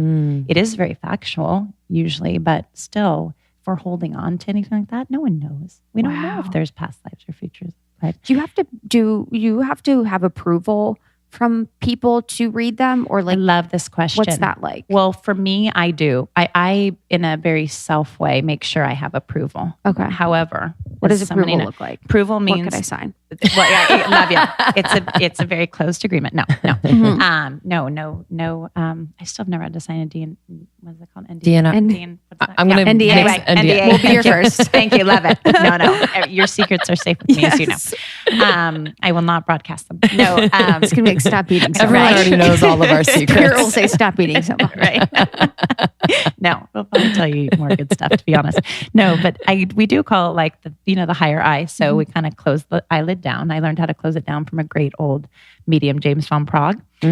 It is very factual usually, but still, if we're holding on to anything like that, no one knows. We don't know if there's past lives or futures lives. Do you have to have approval from people to read them, or like? I love this question. What's that like? Well, for me, I do. I in a very self way, make sure I have approval. Okay. What what does approval look like? Approval means, what could I sign? Well, yeah, I love you. It's a very closed agreement. No. No. I still have never had to sign a what is it called? DNI. I'm going to NDA. NDA. We'll be your first. Thank you. Love it. No. Your secrets are safe with me, as you know. I will not broadcast them. No. It's going to be like, stop eating so Everyone much. already knows all of our secrets. Spirit will say, stop eating so much. Right. No, we'll probably tell you more good stuff, to be honest. No, but we do call it like the higher eye. So we kind of close the eyelid down. I learned how to close it down from a great old medium, James von Prague. It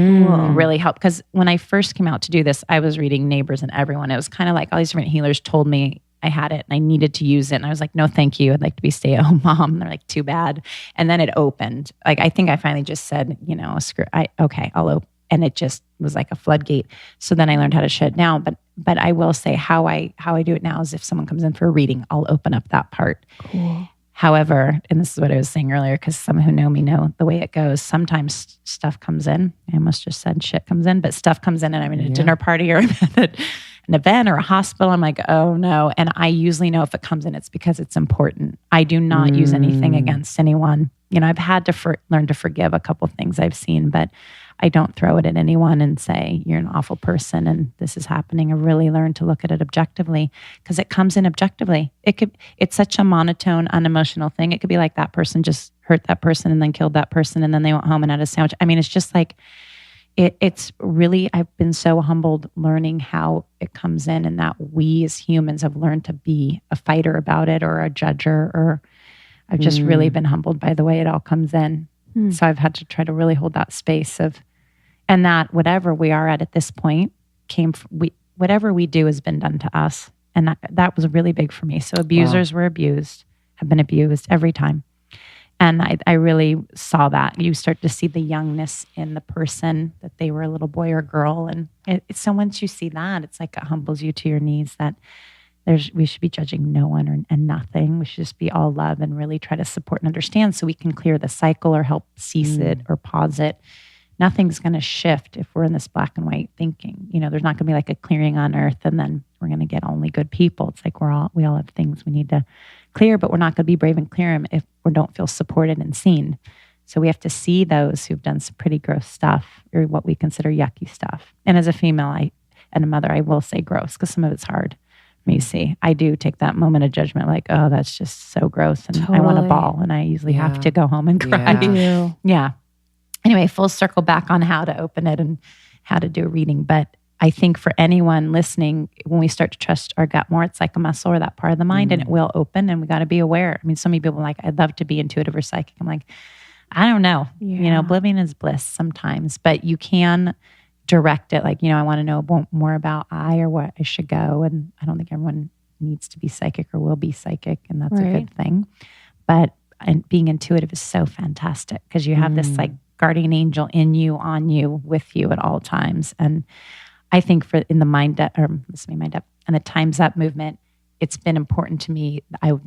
really helped, because when I first came out to do this, I was reading Neighbors and everyone. It was kind of like all these different healers told me I had it and I needed to use it. And I was like, no, thank you. I'd like to be stay-at-home mom. And they're like, too bad. And then it opened. Like, I think I finally just said, I'll open. And it just was like a floodgate. So then I learned how to shut it down. But I will say how I do it now is if someone comes in for a reading, I'll open up that part. Cool. However, and this is what I was saying earlier, because some who know me know the way it goes. Sometimes stuff comes in. I almost just said shit comes in, but stuff comes in and I'm in a dinner party or I'm at an event or a hospital. I'm like, oh no. And I usually know if it comes in, it's because it's important. I do not use anything against anyone. I've had to learn to forgive a couple things I've seen, but I don't throw it at anyone and say, you're an awful person and this is happening. I really learned to look at it objectively because it comes in objectively. It's such a monotone, unemotional thing. It could be like that person just hurt that person and then killed that person and then they went home and had a sandwich. I mean, it's just like, it's really, I've been so humbled learning how it comes in and that we as humans have learned to be a fighter about it or a judger, or I've just really been humbled by the way it all comes in. So I've had to try to really hold that space and that whatever we are at this point whatever we do has been done to us. And that was really big for me. So abusers were abused, have been abused every time. And I really saw that. You start to see the youngness in the person, that they were a little boy or girl. And so once you see that, it's like it humbles you to your knees that we should be judging no one and nothing. We should just be all love and really try to support and understand so we can clear the cycle or help cease it or pause it. Nothing's going to shift if we're in this black and white thinking. There's not going to be like a clearing on earth and then we're going to get only good people. It's like we all have things we need to clear, but we're not going to be brave and clear them if we don't feel supported and seen. So we have to see those who've done some pretty gross stuff or what we consider yucky stuff. And as a female and a mother, I will say gross because some of it's hard. Me see, I do take that moment of judgment like, oh, that's just so gross. And I want to bawl and I usually have to go home and cry. Yeah. Anyway, full circle back on how to open it and how to do a reading. But I think for anyone listening, when we start to trust our gut more, it's like a muscle or that part of the mind and it will open and we got to be aware. I mean, so many people are like, I'd love to be intuitive or psychic. I'm like, I don't know. Oblivion is bliss sometimes, but you can direct it. Like, I want to know more about or what I should go. And I don't think everyone needs to be psychic or will be psychic. And that's a good thing. But being intuitive is so fantastic because you have this like guardian angel in you, on you, with you at all times. And I think in the Mind Up and the Time's Up movement, it's been important to me. I've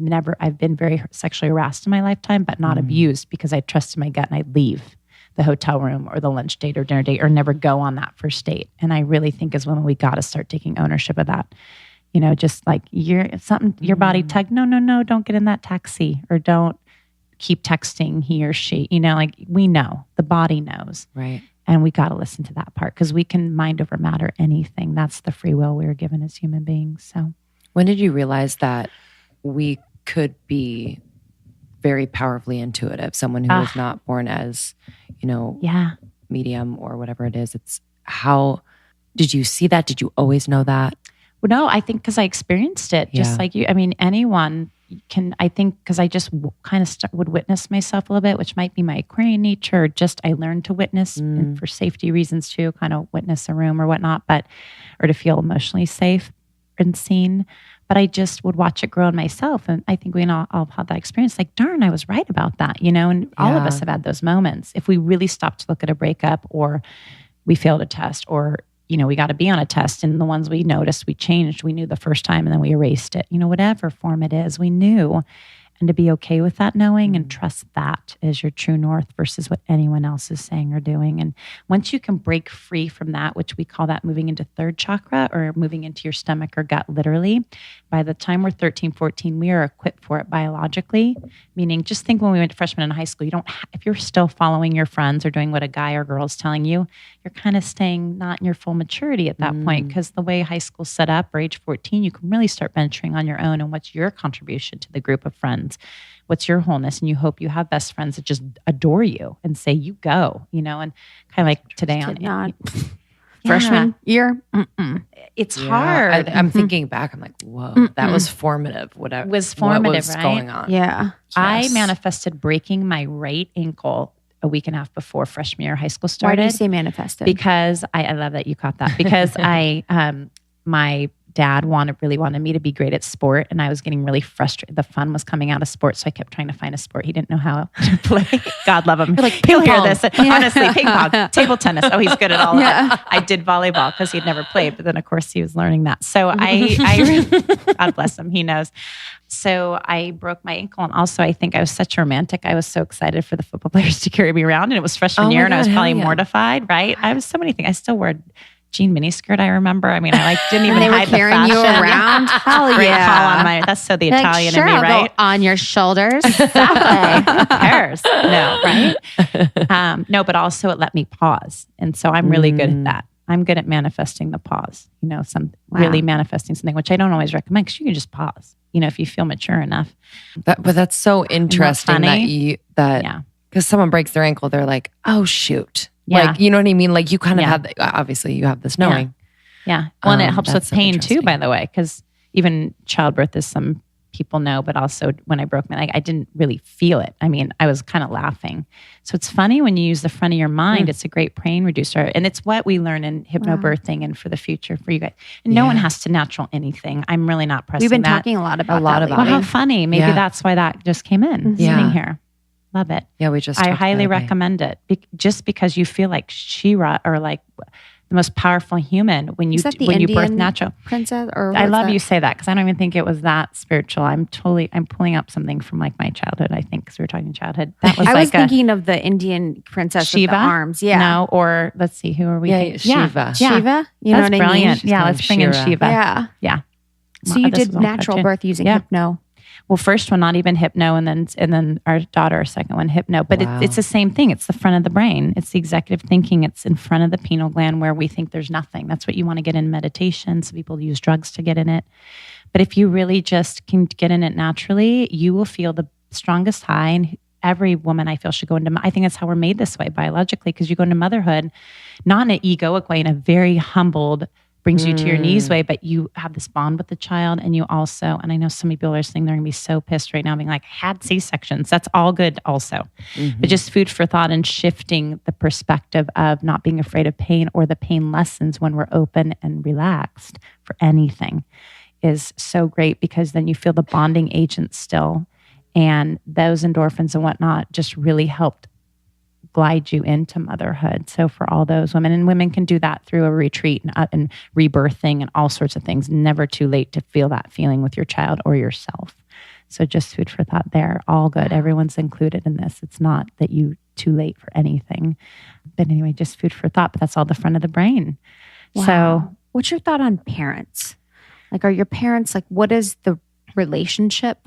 been very sexually harassed in my lifetime, but not abused because I trusted my gut and I'd leave the hotel room or the lunch date or dinner date or never go on that first date. And I really think as women, we got to start taking ownership of that. Just like your body tugged, no, don't get in that taxi or don't keep texting he or she, like we know, the body knows. Right. And we got to listen to that part because we can mind over matter anything. That's the free will we were given as human beings. So when did you realize that we could be very powerfully intuitive? Someone who was not born as, medium or whatever it is. How did you see that? Did you always know that? Well, no, I think because I experienced it just like you. I mean, anyone can, I think, because I just kind of would witness myself a little bit, which might be my Aquarian nature. Just I learned to witness and for safety reasons too, kind of witness a room or whatnot, or to feel emotionally safe and seen. But I just would watch it grow in myself. And I think we all had that experience. Like, darn, I was right about that, and all of us have had those moments. If we really stop to look at a breakup or we failed a test or, we got to be on a test and the ones we noticed, we changed, we knew the first time and then we erased it, whatever form it is, we knew. And to be okay with that knowing and trust that as your true north versus what anyone else is saying or doing. And once you can break free from that, which we call that moving into third chakra or moving into your stomach or gut literally, by the time we're 13, 14, we are equipped for it biologically. Meaning just think when we went to freshman in high school, if you're still following your friends or doing what a guy or girl is telling you, you're kind of staying not in your full maturity at that point because the way high school's set up or age 14, you can really start venturing on your own and what's your contribution to the group of friends. What's your wholeness? And you hope you have best friends that just adore you and say, you go, and kind of like today on freshman year. It's hard. I'm thinking back. I'm like, whoa, that was formative. Whatever was formative, right? Going on. Yeah. I manifested breaking my right ankle a week and a half before freshman year of high school started. Why do you say manifested? Because I love that you caught that. Because dad really wanted me to be great at sport, and I was getting really frustrated. The fun was coming out of sports, so I kept trying to find a sport he didn't know how to play. God love him. You're like, he'll ping hear pong. this. Honestly, ping pong, table tennis. Oh, he's good at all of it. I did volleyball because he'd never played, but then of course he was learning that. So God bless him, he knows. So I broke my ankle, and also I think I was such a romantic. I was so excited for the football players to carry me around, and it was freshman year, and I was probably mortified. Right? I was so many things. I still wore jean miniskirt, I remember. I mean, I didn't even hide the fashion. They were carrying you around. Hell Great yeah. call on my, that's so the Italian sure, in me, I'll right? go on your shoulders. Exactly. Who cares? No, right? No, but also it let me pause. And so I'm really good at that. I'm good at manifesting the pause, really manifesting something, which I don't always recommend because you can just pause, if you feel mature enough. But that's so interesting because someone breaks their ankle, they're like, oh, shoot. Yeah. Like, you know what I mean? Like you kind of have, obviously you have this knowing. Yeah. Well, and it helps with pain too, by the way, because even childbirth, as some people know, but also when I broke my leg, I didn't really feel it. I mean, I was kind of laughing. So it's funny when you use the front of your mind, it's a great pain reducer. And it's what we learn in hypnobirthing and for the future for you guys. And no one has to natural anything. I'm really not pressing We've been that. talking a lot about Well, how funny. Maybe that's why that just came in, sitting here. Love it. Yeah, I highly recommend it. Just because you feel like She-Ra or like the most powerful human when you birth natural. Princess, or I love you say that because I don't even think it was that spiritual. I'm pulling up something from like my childhood. I think because we were talking childhood. That was I was thinking of the Indian princess Shiva? with the arms. Yeah. No, or let's see, who are we? Shiva. Yeah. Shiva. You know That's what brilliant. I mean? Yeah, let's bring in Shiva. Yeah. Yeah. So you did natural birth using hypno. Well, first one, not even hypno, and then our daughter, our second one, hypno. But it's the same thing. It's the front of the brain. It's the executive thinking. It's in front of the pineal gland where we think there's nothing. That's what you want to get in meditation. So people use drugs to get in it. But if you really just can get in it naturally, you will feel the strongest high. And every woman I feel should go into, I think that's how we're made this way biologically, because you go into motherhood, not in an egoic way, in a very humbled, brings you to your knees way, but you have this bond with the child. And you also, and I know so many people are listening, they're going to be so pissed right now being like, had C-sections. That's all good also. But just food for thought and shifting the perspective of not being afraid of pain, or the pain lessens when we're open and relaxed for anything, is so great, because then you feel the bonding agent still. And those endorphins and whatnot just really helped glide you into motherhood. So for all those women, and women can do that through a retreat and rebirthing and all sorts of things. Never too late to feel that feeling with your child or yourself. So just food for thought there. All good. Everyone's included in this. It's not that you too late for anything. But anyway, just food for thought. But that's all the front of the brain. Wow. So what's your thought on parents? Like, are your parents, like, what is the relationship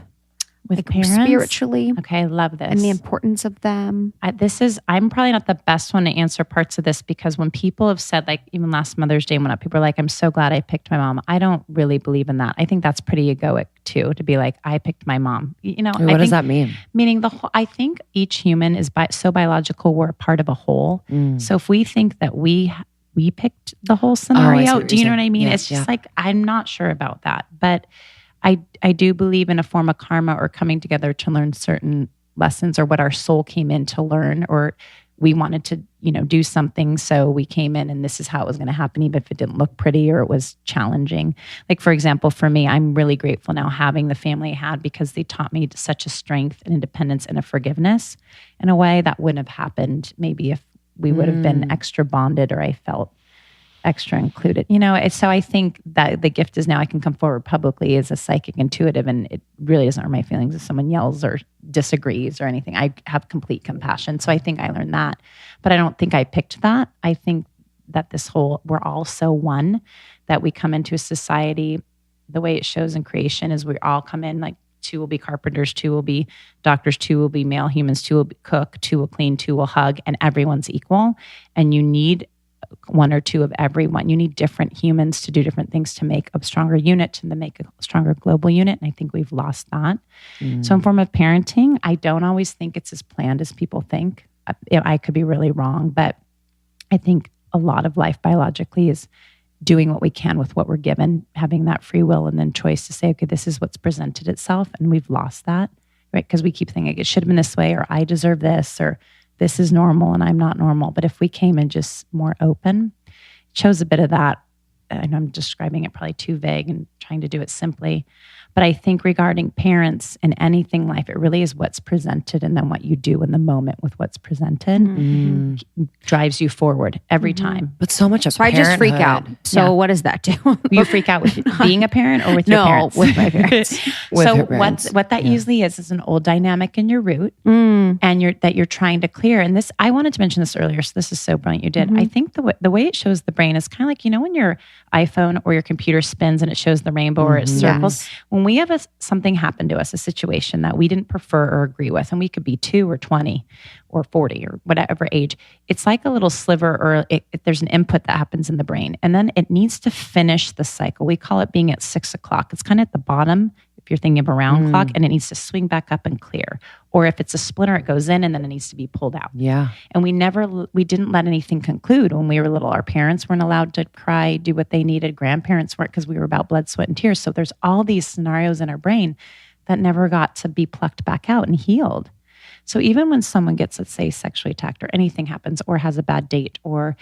with parents spiritually? Okay, I love this. And the importance of them. I'm probably not the best one to answer parts of this, because when people have said, like even last Mother's Day, when people are like, I'm so glad I picked my mom. I don't really believe in that. I think that's pretty egoic too, to be like, I picked my mom. What does that mean? Meaning I think each human is so biological, we're a part of a whole. So if we think that we picked the whole scenario, do you know what I mean? It's just like, I'm not sure about that. But I do believe in a form of karma, or coming together to learn certain lessons, or what our soul came in to learn, or we wanted to, do something. So we came in and this is how it was going to happen, even if it didn't look pretty or it was challenging. Like, for example, for me, I'm really grateful now having the family I had, because they taught me such a strength and independence and a forgiveness in a way that wouldn't have happened maybe if we would have been extra bonded, or I felt extra included. So I think that the gift is now I can come forward publicly as a psychic intuitive, and it really doesn't hurt my feelings if someone yells or disagrees or anything. I have complete compassion. So I think I learned that, but I don't think I picked that. I think that we're all so one, that we come into a society, the way it shows in creation is we all come in, like 2 will be carpenters, 2 will be doctors, 2 will be male humans, 2 will cook, 2 will clean, 2 will hug, and everyone's equal. And you need 1 or 2 of everyone. You need different humans to do different things to make a stronger unit, to make a stronger global unit. And I think we've lost that. So in form of parenting, I don't always think it's as planned as people think. I could be really wrong, but I think a lot of life biologically is doing what we can with what we're given, having that free will and then choice to say, okay, this is what's presented itself. And we've lost that, right? Because we keep thinking it should have been this way, or I deserve this, or this is normal and I'm not normal. But if we came in just more open, it shows a bit of that I know I'm describing it probably too vague and trying to do it simply. But I think regarding parents in anything life, it really is what's presented and then what you do in the moment with what's presented drives you forward every time. But so much of So I just freak out. So what does that do? You freak out with being a parent or with your parents? with my parents. So what that usually is an old dynamic in your root and you're trying to clear. And this, I wanted to mention this earlier, so this is so brilliant you did. I think the way it shows the brain is kind of like, when your iPhone or your computer spins and it shows the rainbow or it circles. Yes. When we have something happen to us, a situation that we didn't prefer or agree with, and we could be 2 or 20 or 40 or whatever age, it's like a little sliver or there's an input that happens in the brain. And then it needs to finish the cycle. We call it being at 6 o'clock. It's kind of at the bottom if you're thinking of a round clock, and it needs to swing back up and clear. Or if it's a splinter, it goes in and then it needs to be pulled out. Yeah. And we didn't let anything conclude when we were little. Our parents weren't allowed to cry, do what they needed. Grandparents weren't, because we were about blood, sweat, and tears. So there's all these scenarios in our brain that never got to be plucked back out and healed. So even when someone gets, let's say, sexually attacked or anything happens or has a bad date or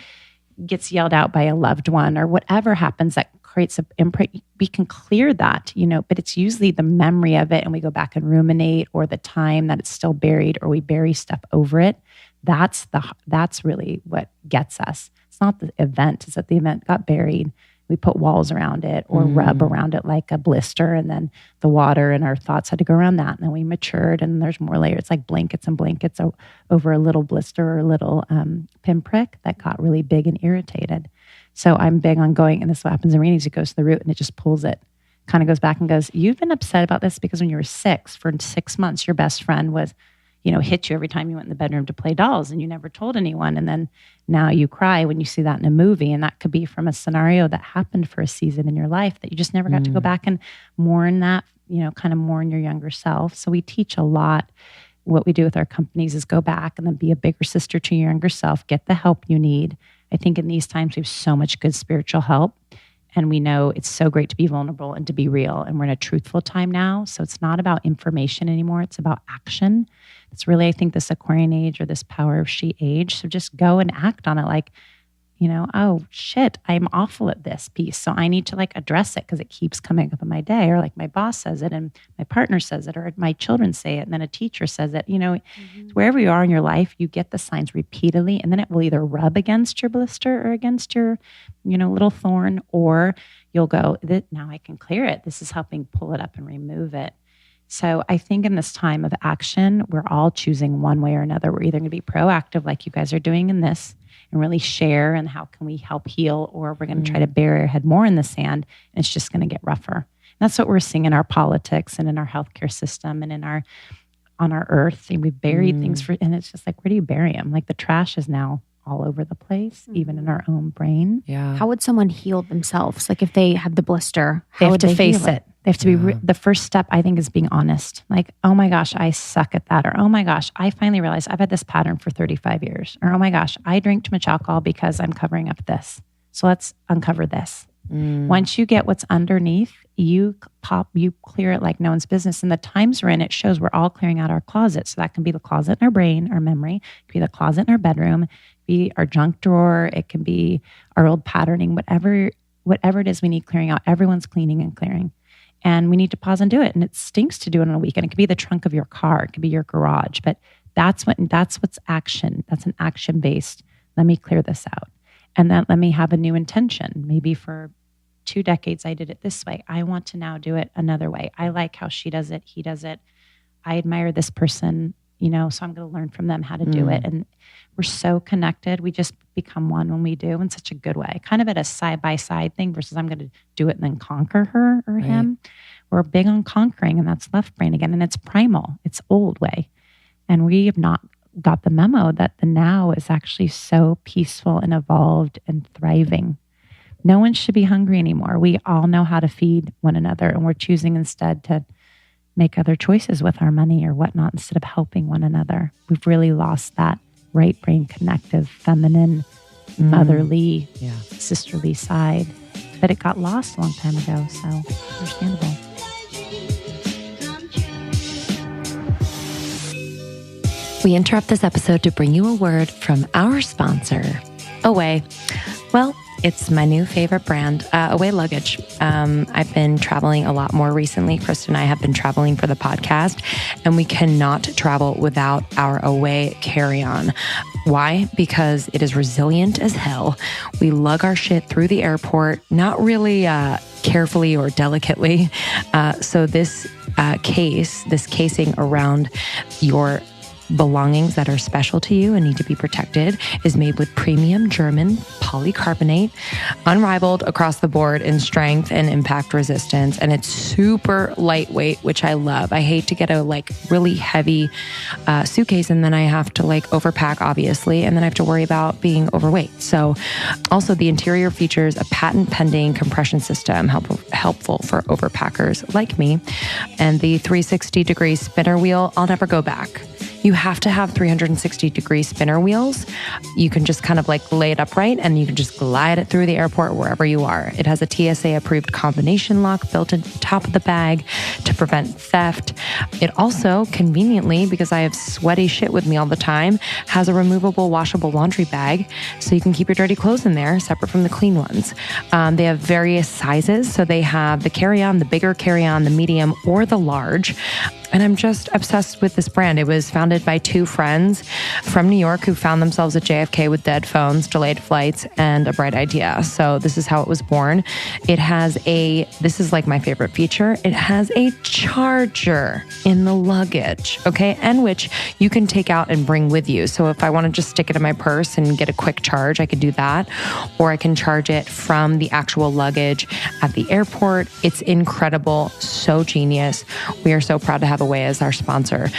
gets yelled out by a loved one or whatever happens that creates an imprint, we can clear that, but it's usually the memory of it and we go back and ruminate, or the time that it's still buried, or we bury stuff over it. That's really what gets us. It's not the event, it's that the event got buried. We put walls around it or rub around it like a blister, and then the water and our thoughts had to go around that. And then we matured, and there's more layers. It's like blankets and blankets over a little blister or a little pinprick that got really big and irritated. So I'm big on going, and this is what happens in readings. It goes to the root and it just pulls it, kind of goes back and goes, you've been upset about this because when you were 6, for 6 months, your best friend was, hit you every time you went in the bedroom to play dolls and you never told anyone. And then now you cry when you see that in a movie. And that could be from a scenario that happened for a season in your life that you just never got to go back and mourn that, kind of mourn your younger self. So we teach a lot. What we do with our companies is go back and then be a bigger sister to your younger self, get the help you need. I think in these times, we have so much good spiritual help. And we know it's so great to be vulnerable and to be real. And we're in a truthful time now. So it's not about information anymore. It's about action. It's really, I think, this Aquarian age or this power of she age. So just go and act on it like, oh shit, I'm awful at this piece. So I need to address it because it keeps coming up in my day. Or like my boss says it and my partner says it or my children say it and then a teacher says it. Wherever you are in your life, you get the signs repeatedly and then it will either rub against your blister or against your, little thorn, or you'll go, now I can clear it. This is helping pull it up and remove it. So I think in this time of action, we're all choosing one way or another. We're either going to be proactive like you guys are doing in this and really share and how can we help heal, or we're going to try to bury our head more in the sand and it's just going to get rougher. And that's what we're seeing in our politics and in our healthcare system and on our earth. And we've buried things and it's just like, where do you bury them? Like the trash is now all over the place, even in our own brain. Yeah. How would someone heal themselves? Like if they had the blister, They how have would to they face heal it. They have to be, the first step, I think, is being honest. Like, oh my gosh, I suck at that. Or, oh my gosh, I finally realized I've had this pattern for 35 years. Or, oh my gosh, I drink too much alcohol because I'm covering up this. So let's uncover this. Once you get what's underneath, you clear it like no one's business. And the times we're in, it shows we're all clearing out our closet. So that can be the closet in our brain, our memory. It can be the closet in our bedroom. It can be our junk drawer. It can be our old patterning. Whatever it is we need clearing out, everyone's cleaning and clearing. And we need to pause and do it. And it stinks to do it on a weekend. It could be the trunk of your car. It could be your garage. But that's what's action. That's an action-based, let me clear this out. And then let me have a new intention. Maybe for 2 decades, I did it this way. I want to now do it another way. I like how she does it. He does it. I admire this person, so I'm going to learn from them how to do it. And we're so connected. We just become one when we do in such a good way, kind of at a side-by-side thing versus I'm going to do it and then conquer her or him. We're big on conquering, and that's left brain again. And it's primal. It's old way. And we have not got the memo that the now is actually so peaceful and evolved and thriving. No one should be hungry anymore. We all know how to feed one another, and we're choosing instead to make other choices with our money or whatnot instead of helping one another. We've really lost that right brain connective, feminine, motherly, sisterly side. But it got lost a long time ago, so understandable. We interrupt this episode to bring you a word from our sponsor, Away. Well, It's my new favorite brand, Away Luggage. I've been traveling a lot more recently. Krista and I have been traveling for the podcast, and we cannot travel without our Away carry-on. Why? Because it is resilient as hell. We lug our shit through the airport, not really carefully or delicately. So this casing around your belongings that are special to you and need to be protected is made with premium German polycarbonate, unrivaled across the board in strength and impact resistance. And it's super lightweight, which I love. I hate to get a really heavy suitcase and then I have to overpack, obviously, and then I have to worry about being overweight. So also the interior features a patent pending compression system helpful for overpackers like me. And the 360-degree spinner wheel, I'll never go back. You have to have 360-degree spinner wheels. You can just kind of lay it upright and you can just glide it through the airport wherever you are. It has a TSA-approved combination lock built into the top of the bag to prevent theft. It also, conveniently, because I have sweaty shit with me all the time, has a removable washable laundry bag so you can keep your dirty clothes in there separate from the clean ones. They have various sizes. So they have the carry-on, the bigger carry-on, the medium, or the large. And I'm just obsessed with this brand. It was founded by two friends from New York who found themselves at JFK with dead phones, delayed flights, and a bright idea. So this is how it was born. It has this is my favorite feature. It has a charger in the luggage, okay? And which you can take out and bring with you. So if I want to just stick it in my purse and get a quick charge, I could do that. Or I can charge it from the actual luggage at the airport. It's incredible, so genius. We are so proud to have Away as our sponsor.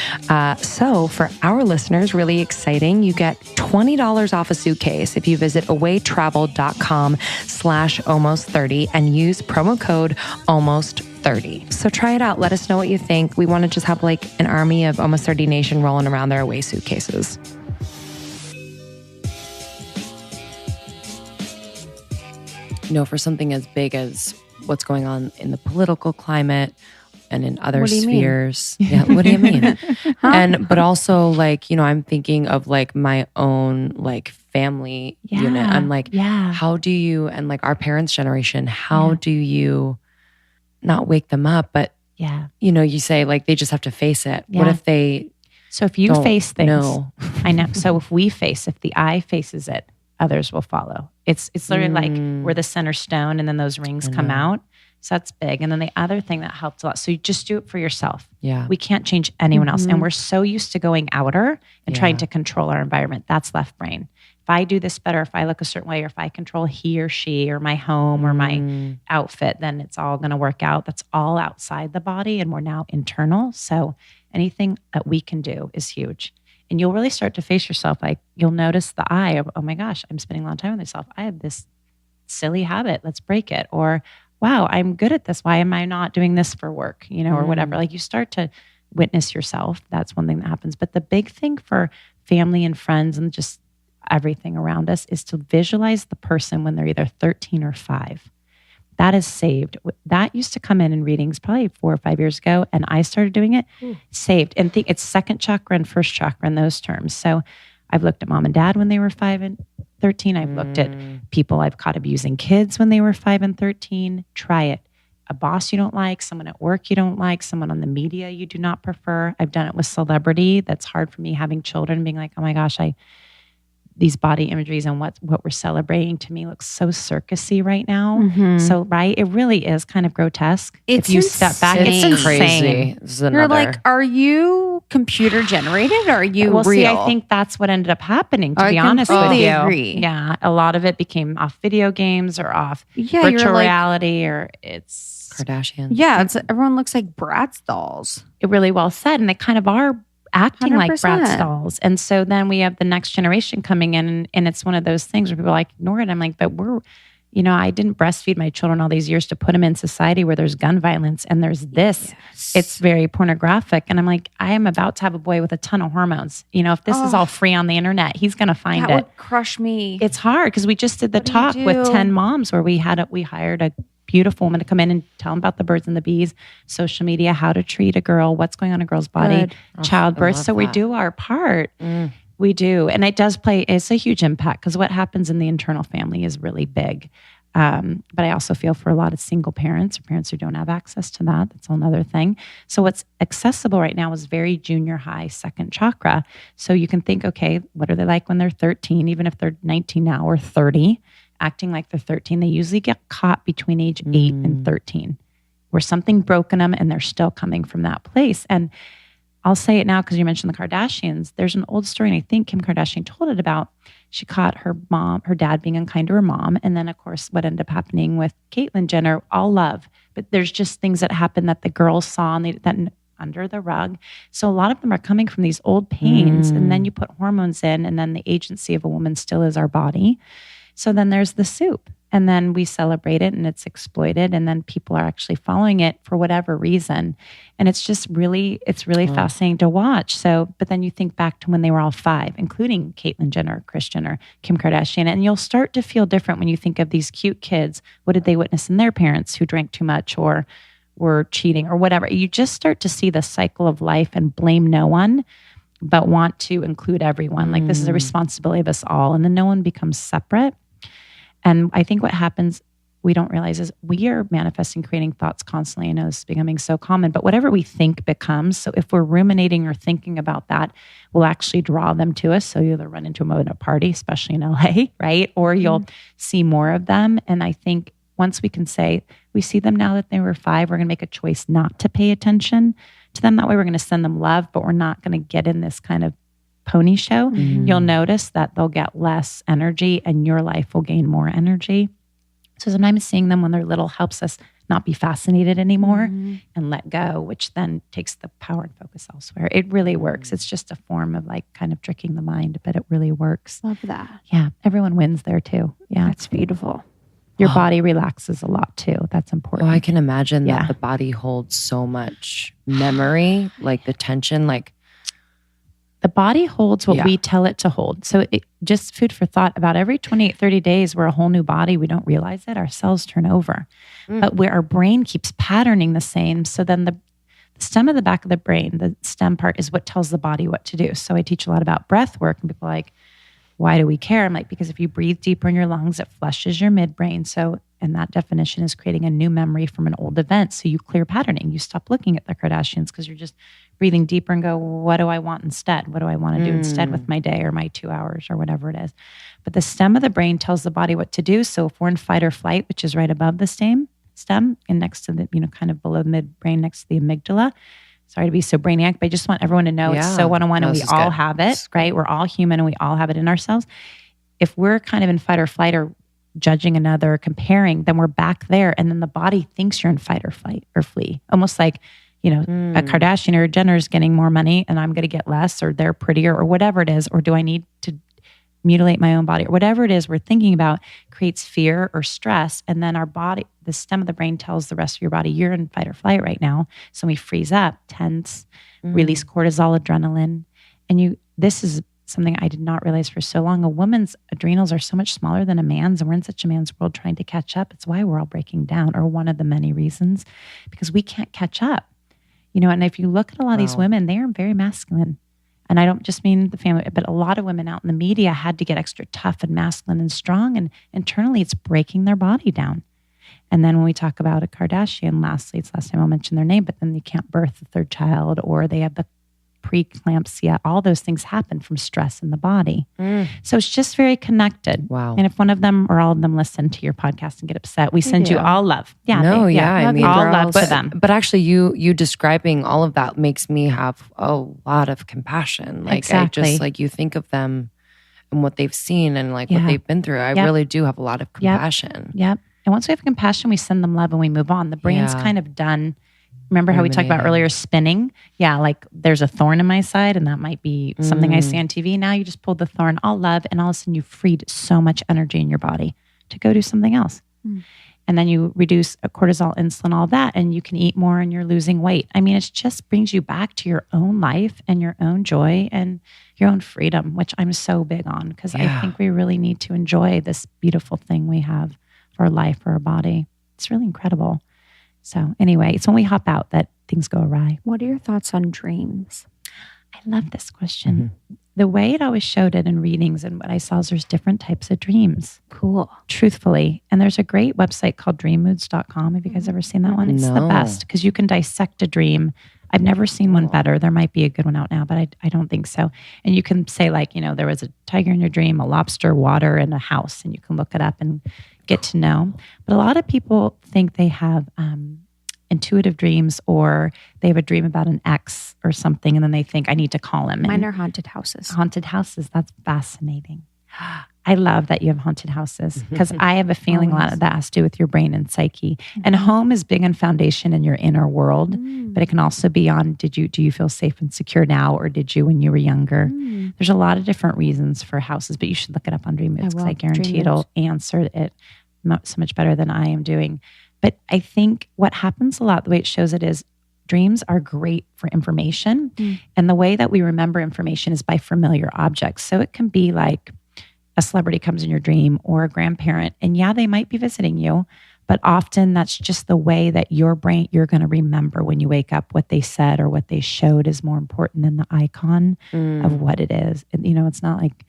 So for our listeners, really exciting, you get $20 off a suitcase if you visit awaytravel.com/almost30 and use promo code almost30. So try it out. Let us know what you think. We want to just have an army of Almost 30 Nation rolling around their Away suitcases. For something as big as what's going on in the political climate and in other spheres. Yeah, what do you mean? But also I'm thinking of my own family unit. I'm how do you, and our parents' generation, how do you not wake them up? But you say they just have to face it. What if they So if you face things, I know. So if the I faces it, others will follow. It's literally we're the center stone and then those rings come out. So that's big. And then the other thing that helped a lot. So you just do it for yourself. Yeah. We can't change anyone else. And we're so used to going outer and trying to control our environment. That's left brain. If I do this better, if I look a certain way, or if I control he or she or my home or my outfit, then it's all going to work out. That's all outside the body and we're now internal. So anything that we can do is huge. And you'll really start to face yourself. You'll notice the I of, oh my gosh, I'm spending a lot of time with myself. I have this silly habit. Let's break it. Or wow, I'm good at this. Why am I not doing this for work? Or whatever. You start to witness yourself. That's one thing that happens. But the big thing for family and friends and just everything around us is to visualize the person when they're either 13 or 5. That is saved. That used to come in readings probably 4 or 5 years ago. And I started doing it, saved. And think it's second chakra and first chakra in those terms. So I've looked at mom and dad when they were 5 and 13. I've looked at people I've caught abusing kids when they were 5 and 13. Try it. A boss you don't like, someone at work you don't like, someone on the media you do not prefer. I've done it with celebrity. That's hard for me having children, being like, oh my gosh, these body imageries and what we're celebrating to me looks so circusy right now. So, right, it really is kind of grotesque. If you step back, it's insane. You're are you computer generated or are you real? See, I think that's what ended up happening, to be honest with you. Agree. Yeah, a lot of it became off video games or off virtual reality or it's... Kardashians. Yeah, everyone looks like Bratz dolls. It really well said, and they kind of are acting 100%. like Bratz dolls. And so then we have the next generation coming in and it's one of those things where people ignore it. I'm like, but I didn't breastfeed my children all these years to put them in society where there's gun violence and there's this. Yes. It's very pornographic. And I'm like, I am about to have a boy with a ton of hormones. If this is all free on the internet, he's going to find it. That would crush me. It's hard because we just did the talk with 10 moms where we hired a beautiful woman to come in and tell them about the birds and the bees, social media, how to treat a girl, what's going on in a girl's body, childbirth. So we do our part. We do. And it does it's a huge impact because what happens in the internal family is really big. But I also feel for a lot of single parents or parents who don't have access to that. That's another thing. So what's accessible right now is very junior high, second chakra. So you can think, okay, what are they like when they're 13? Even if they're 19 now or 30, acting like they're 13, they usually get caught between age 8 and 13, where something broke in them and they're still coming from that place. And I'll say it now because you mentioned the Kardashians. There's an old story, and I think Kim Kardashian told it about. She caught her dad being unkind to her mom. And then, of course, what ended up happening with Caitlyn Jenner, all love. But there's just things that happen that the girls saw and that under the rug. So a lot of them are coming from these old pains. And then you put hormones in, and then the agency of a woman still is our body. So then there's the soup. And then we celebrate it and it's exploited. And then people are actually following it for whatever reason. And it's just really fascinating to watch. So, but then you think back to when they were all 5, including Caitlyn Jenner, Kris Jenner, Kim Kardashian. And you'll start to feel different when you think of these cute kids. What did they witness in their parents who drank too much or were cheating or whatever? You just start to see the cycle of life and blame no one, but want to include everyone. Like this is a responsibility of us all. And then no one becomes separate. And I think what happens, we don't realize is we are manifesting, creating thoughts constantly. I know this is becoming so common, but whatever we think becomes. So if we're ruminating or thinking about that, we'll actually draw them to us. So you'll either run into them at a party, especially in LA, right? Or you'll see more of them. And I think once we can say, we see them now that they were 5, we're going to make a choice not to pay attention to them. That way we're going to send them love, but we're not going to get in this kind of pony show. You'll notice that they'll get less energy and your life will gain more energy. So sometimes seeing them when they're little helps us not be fascinated anymore and let go, which then takes the power and focus elsewhere. It really works. It's just a form of like kind of tricking the mind, but it really works. Love that. Yeah. Everyone wins there too. Yeah. That's beautiful. Your body relaxes a lot too. That's important. Oh, I can imagine that the body holds so much memory, like the tension, like the body holds what we tell it to hold. So just food for thought, about every 28, 30 days, we're a whole new body. We don't realize it. Our cells turn over. But where our brain keeps patterning the same. So then the stem of the back of the brain, the stem part is what tells the body what to do. So I teach a lot about breath work and people are like, why do we care? I'm like, because if you breathe deeper in your lungs, it flushes your midbrain. So, and that definition is creating a new memory from an old event. So you clear patterning. You stop looking at the Kardashians because you're just breathing deeper and go, what do I want instead? What do I want to do instead with my day or my 2 hours or whatever it is? But the stem of the brain tells the body what to do. So if we're in fight or flight, which is right above the stem and next to the, kind of below the midbrain, next to the amygdala. Sorry to be so brainiac, but I just want everyone to know it's so one-on-one and we all have it, right? We're all human and we all have it in ourselves. If we're kind of in fight or flight or judging another or comparing, then we're back there. And then the body thinks you're in fight or flight or flee. Almost like, a Kardashian or a Jenner is getting more money and I'm going to get less, or they're prettier or whatever it is. Or do I need to mutilate my own body or whatever it is we're thinking about creates fear or stress. And then our body, the stem of the brain tells the rest of your body, you're in fight or flight right now. So we freeze up, tense, release cortisol, adrenaline. And this is something I did not realize for so long. A woman's adrenals are so much smaller than a man's, and we're in such a man's world trying to catch up. It's why we're all breaking down, or one of the many reasons, because we can't catch up. And if you look at a lot of these women, they are very masculine. And I don't just mean the family, but a lot of women out in the media had to get extra tough and masculine and strong. And internally, it's breaking their body down. And then when we talk about a Kardashian, lastly, it's the last time I'll mention their name, but then they can't birth the 3rd child, or they have the preeclampsia. All those things happen from stress in the body. So it's just very connected. Wow. And if one of them or all of them listen to your podcast and get upset, we send you all love. Yeah. I mean, all love to them. But actually, you describing all of that makes me have a lot of compassion. Like exactly. I just like you think of them and what they've seen and like what they've been through. I really do have a lot of compassion. Yep. And once we have compassion, we send them love and we move on. The brain's kind of done. Remember how we talked about earlier spinning? Yeah, like there's a thorn in my side and that might be something I see on TV. Now you just pulled the thorn, all love, and all of a sudden you freed so much energy in your body to go do something else. And then you reduce cortisol, insulin, all that, and you can eat more and you're losing weight. I mean, it just brings you back to your own life and your own joy and your own freedom, which I'm so big on because I think we really need to enjoy this beautiful thing we have for our life, for our body. It's really incredible. So anyway, it's when we hop out that things go awry. What are your thoughts on dreams? I love this question. the way it always showed it in readings and what I saw is there's different types of dreams. Cool. Truthfully. And there's a great website called dreammoods.com. Have you guys ever seen that one? It's the No. best because you can dissect a dream. I've never seen one better. There might be a good one out now, but I don't think so. And you can say like, there was a tiger in your dream, a lobster, water, and a house. And you can look it up and get to know. But a lot of people think they have intuitive dreams or they have a dream about an ex or something. And then they think, I need to call him. Mine are haunted houses. Haunted houses. That's fascinating. I love that you have haunted houses because I have a feeling a lot of that has to do with your brain and psyche. And home is big on foundation in your inner world, but it can also be on, do you feel safe and secure now or did you when you were younger? There's a lot of different reasons for houses, but you should look it up on Dream Moods because I guarantee it'll answer it so much better than I am doing. But I think what happens a lot, the way it shows it is dreams are great for information. And the way that we remember information is by familiar objects. So it can be like, a celebrity comes in your dream or a grandparent, and yeah, they might be visiting you, but often that's just the way that your brain, you're going to remember when you wake up what they said or what they showed is more important than the icon of what it is. And, it's not like,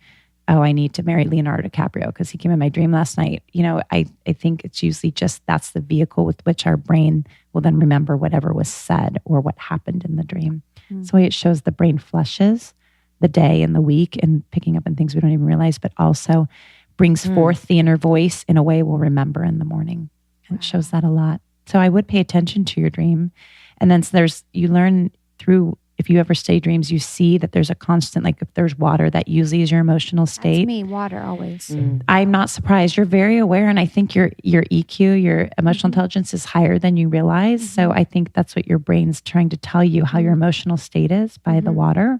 oh, I need to marry Leonardo DiCaprio because he came in my dream last night. I think it's usually just that's the vehicle with which our brain will then remember whatever was said or what happened in the dream. So the way it shows the brain flushes the day and the week and picking up on things we don't even realize, but also brings forth the inner voice in a way we'll remember in the morning. And it shows that a lot. So I would pay attention to your dream. And then you learn through, if you ever study dreams, you see that there's a constant, like if there's water, that usually is your emotional state. That's me, water always. I'm not surprised. You're very aware. And I think your EQ, your emotional intelligence is higher than you realize. So I think that's what your brain's trying to tell you how your emotional state is by the water.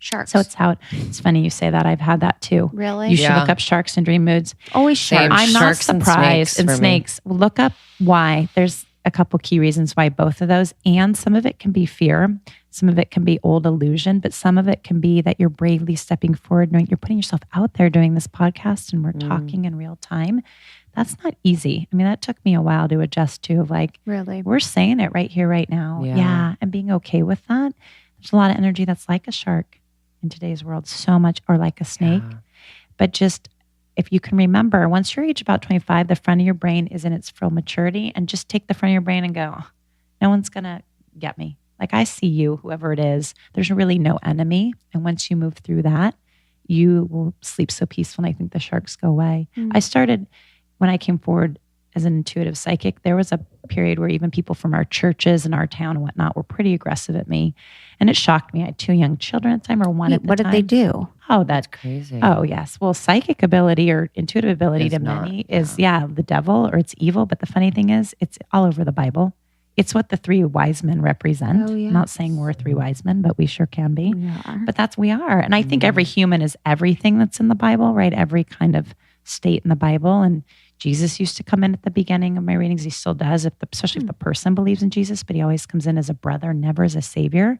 Sharks. So it's funny you say that. I've had that too. Really? You should look up sharks and dream moods. Always sharks. I'm not Sharks and surprised. And snakes for snakes. Look up why. There's a couple key reasons why both of those. And some of it can be fear. Some of it can be old illusion. But some of it can be that you're bravely stepping forward, knowing you're putting yourself out there doing this podcast and we're talking in real time. That's not easy. I mean, that took me a while to adjust to of like, really? We're saying it right here, right now. Yeah. And being okay with that. There's a lot of energy that's like a shark in today's world, so much, or like a snake. But just if you can remember, once you're age about 25, the front of your brain is in its full maturity, and just take the front of your brain and go, no one's going to get me. Like I see you, whoever it is, there's really no enemy. And once you move through that, you will sleep so peaceful. And I think the sharks go away. I started, when I came forward as an intuitive psychic, there was a period where even people from our churches and our town and whatnot were pretty aggressive at me. And it shocked me. I had 2 young children at the time, or one at the time. What did they do? Oh, that's crazy. Oh, yes. Well, psychic ability or intuitive ability to many is, the devil or it's evil. But the funny thing is, it's all over the Bible. It's what the 3 wise men represent. Oh, yes. I'm not saying we're 3 wise men, but we sure can be. We are. But we are. And I think every human is everything that's in the Bible, right? Every kind of state in the Bible. And Jesus used to come in at the beginning of my readings. He still does, especially if the person believes in Jesus, but he always comes in as a brother, never as a savior.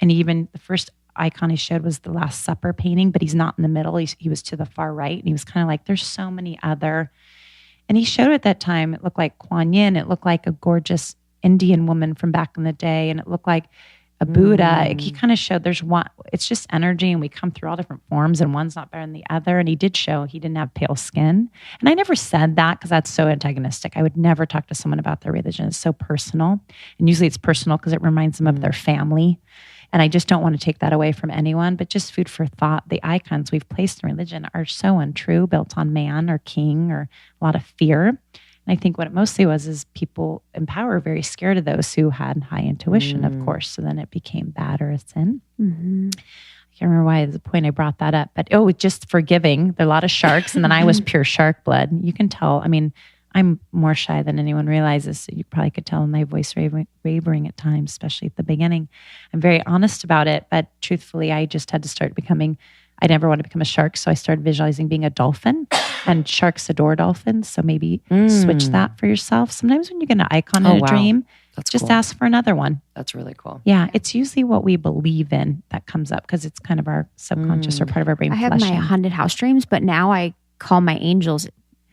And even the first icon he showed was the Last Supper painting, but he's not in the middle. He was to the far right. And he was kind of like, there's so many other. And he showed at that time, it looked like Kuan Yin. It looked like a gorgeous Indian woman from back in the day. And it looked like a Buddha. He kind of showed there's one, it's just energy and we come through all different forms and one's not better than the other. And he did show he didn't have pale skin. And I never said that because that's so antagonistic. I would never talk to someone about their religion. It's so personal. And usually it's personal because it reminds them of their family. And I just don't want to take that away from anyone, but just food for thought. The icons we've placed in religion are so untrue, built on man or king or a lot of fear. And I think what it mostly was is people in power were very scared of those who had high intuition, of course. So then it became bad or a sin. I can't remember why the point I brought that up, but just forgiving. There are a lot of sharks, and then I was pure shark blood. You can tell. I mean, I'm more shy than anyone realizes. So you probably could tell in my voice wavering at times, especially at the beginning. I'm very honest about it, but truthfully, I just had to start becoming. I never wanted to become a shark, so I started visualizing being a dolphin, and sharks adore dolphins. So maybe switch that for yourself. Sometimes when you get an icon in a dream, just cool. Ask for another one. That's really cool. Yeah, it's usually what we believe in that comes up because it's kind of our subconscious or part of our brain. I have my haunted house dreams, but now I call my angels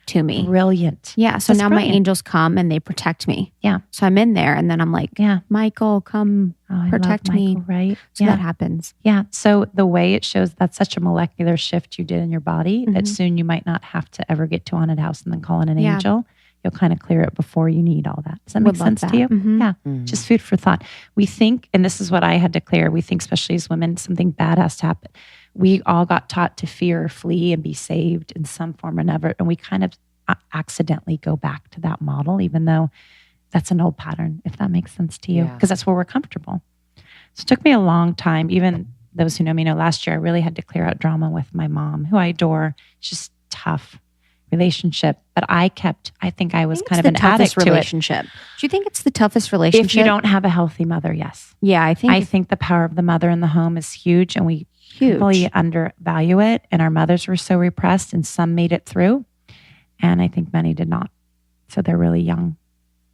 to me. Brilliant. Yeah. So That's now brilliant. my angels come and they protect me. Yeah. So I'm in there and then I'm like, Yeah. Michael, come I protect love me. Michael, right? So yeah. that happens. Yeah. So the way it shows, that's such a molecular shift you did in your body that Mhm. soon you might not have to ever get to haunted house and then call in an Yeah. angel. You'll kind of clear it before you need all that. Does that make Would love sense that. to you? Mhm. Yeah. Mhm. Just food for thought. We think, and this is what I had to clear, we think, especially as women, something bad has to happen. We all got taught to fear or flee and be saved in some form or another. And we kind of accidentally go back to that model, even though that's an old pattern, if that makes sense to you, Yeah. because that's where we're comfortable. So it took me a long time. Even those who know me know last year, I really had to clear out drama with my mom, who I adore. It's just tough relationship. But I think I was kind of an addict to it. relationship. Do you think it's the toughest relationship? If you don't have a healthy mother, yes. Yeah, I think the power of the mother in the home is huge, and we huge. really undervalue it. And our mothers were so repressed, and some made it through. And I think many did not. So they're really young,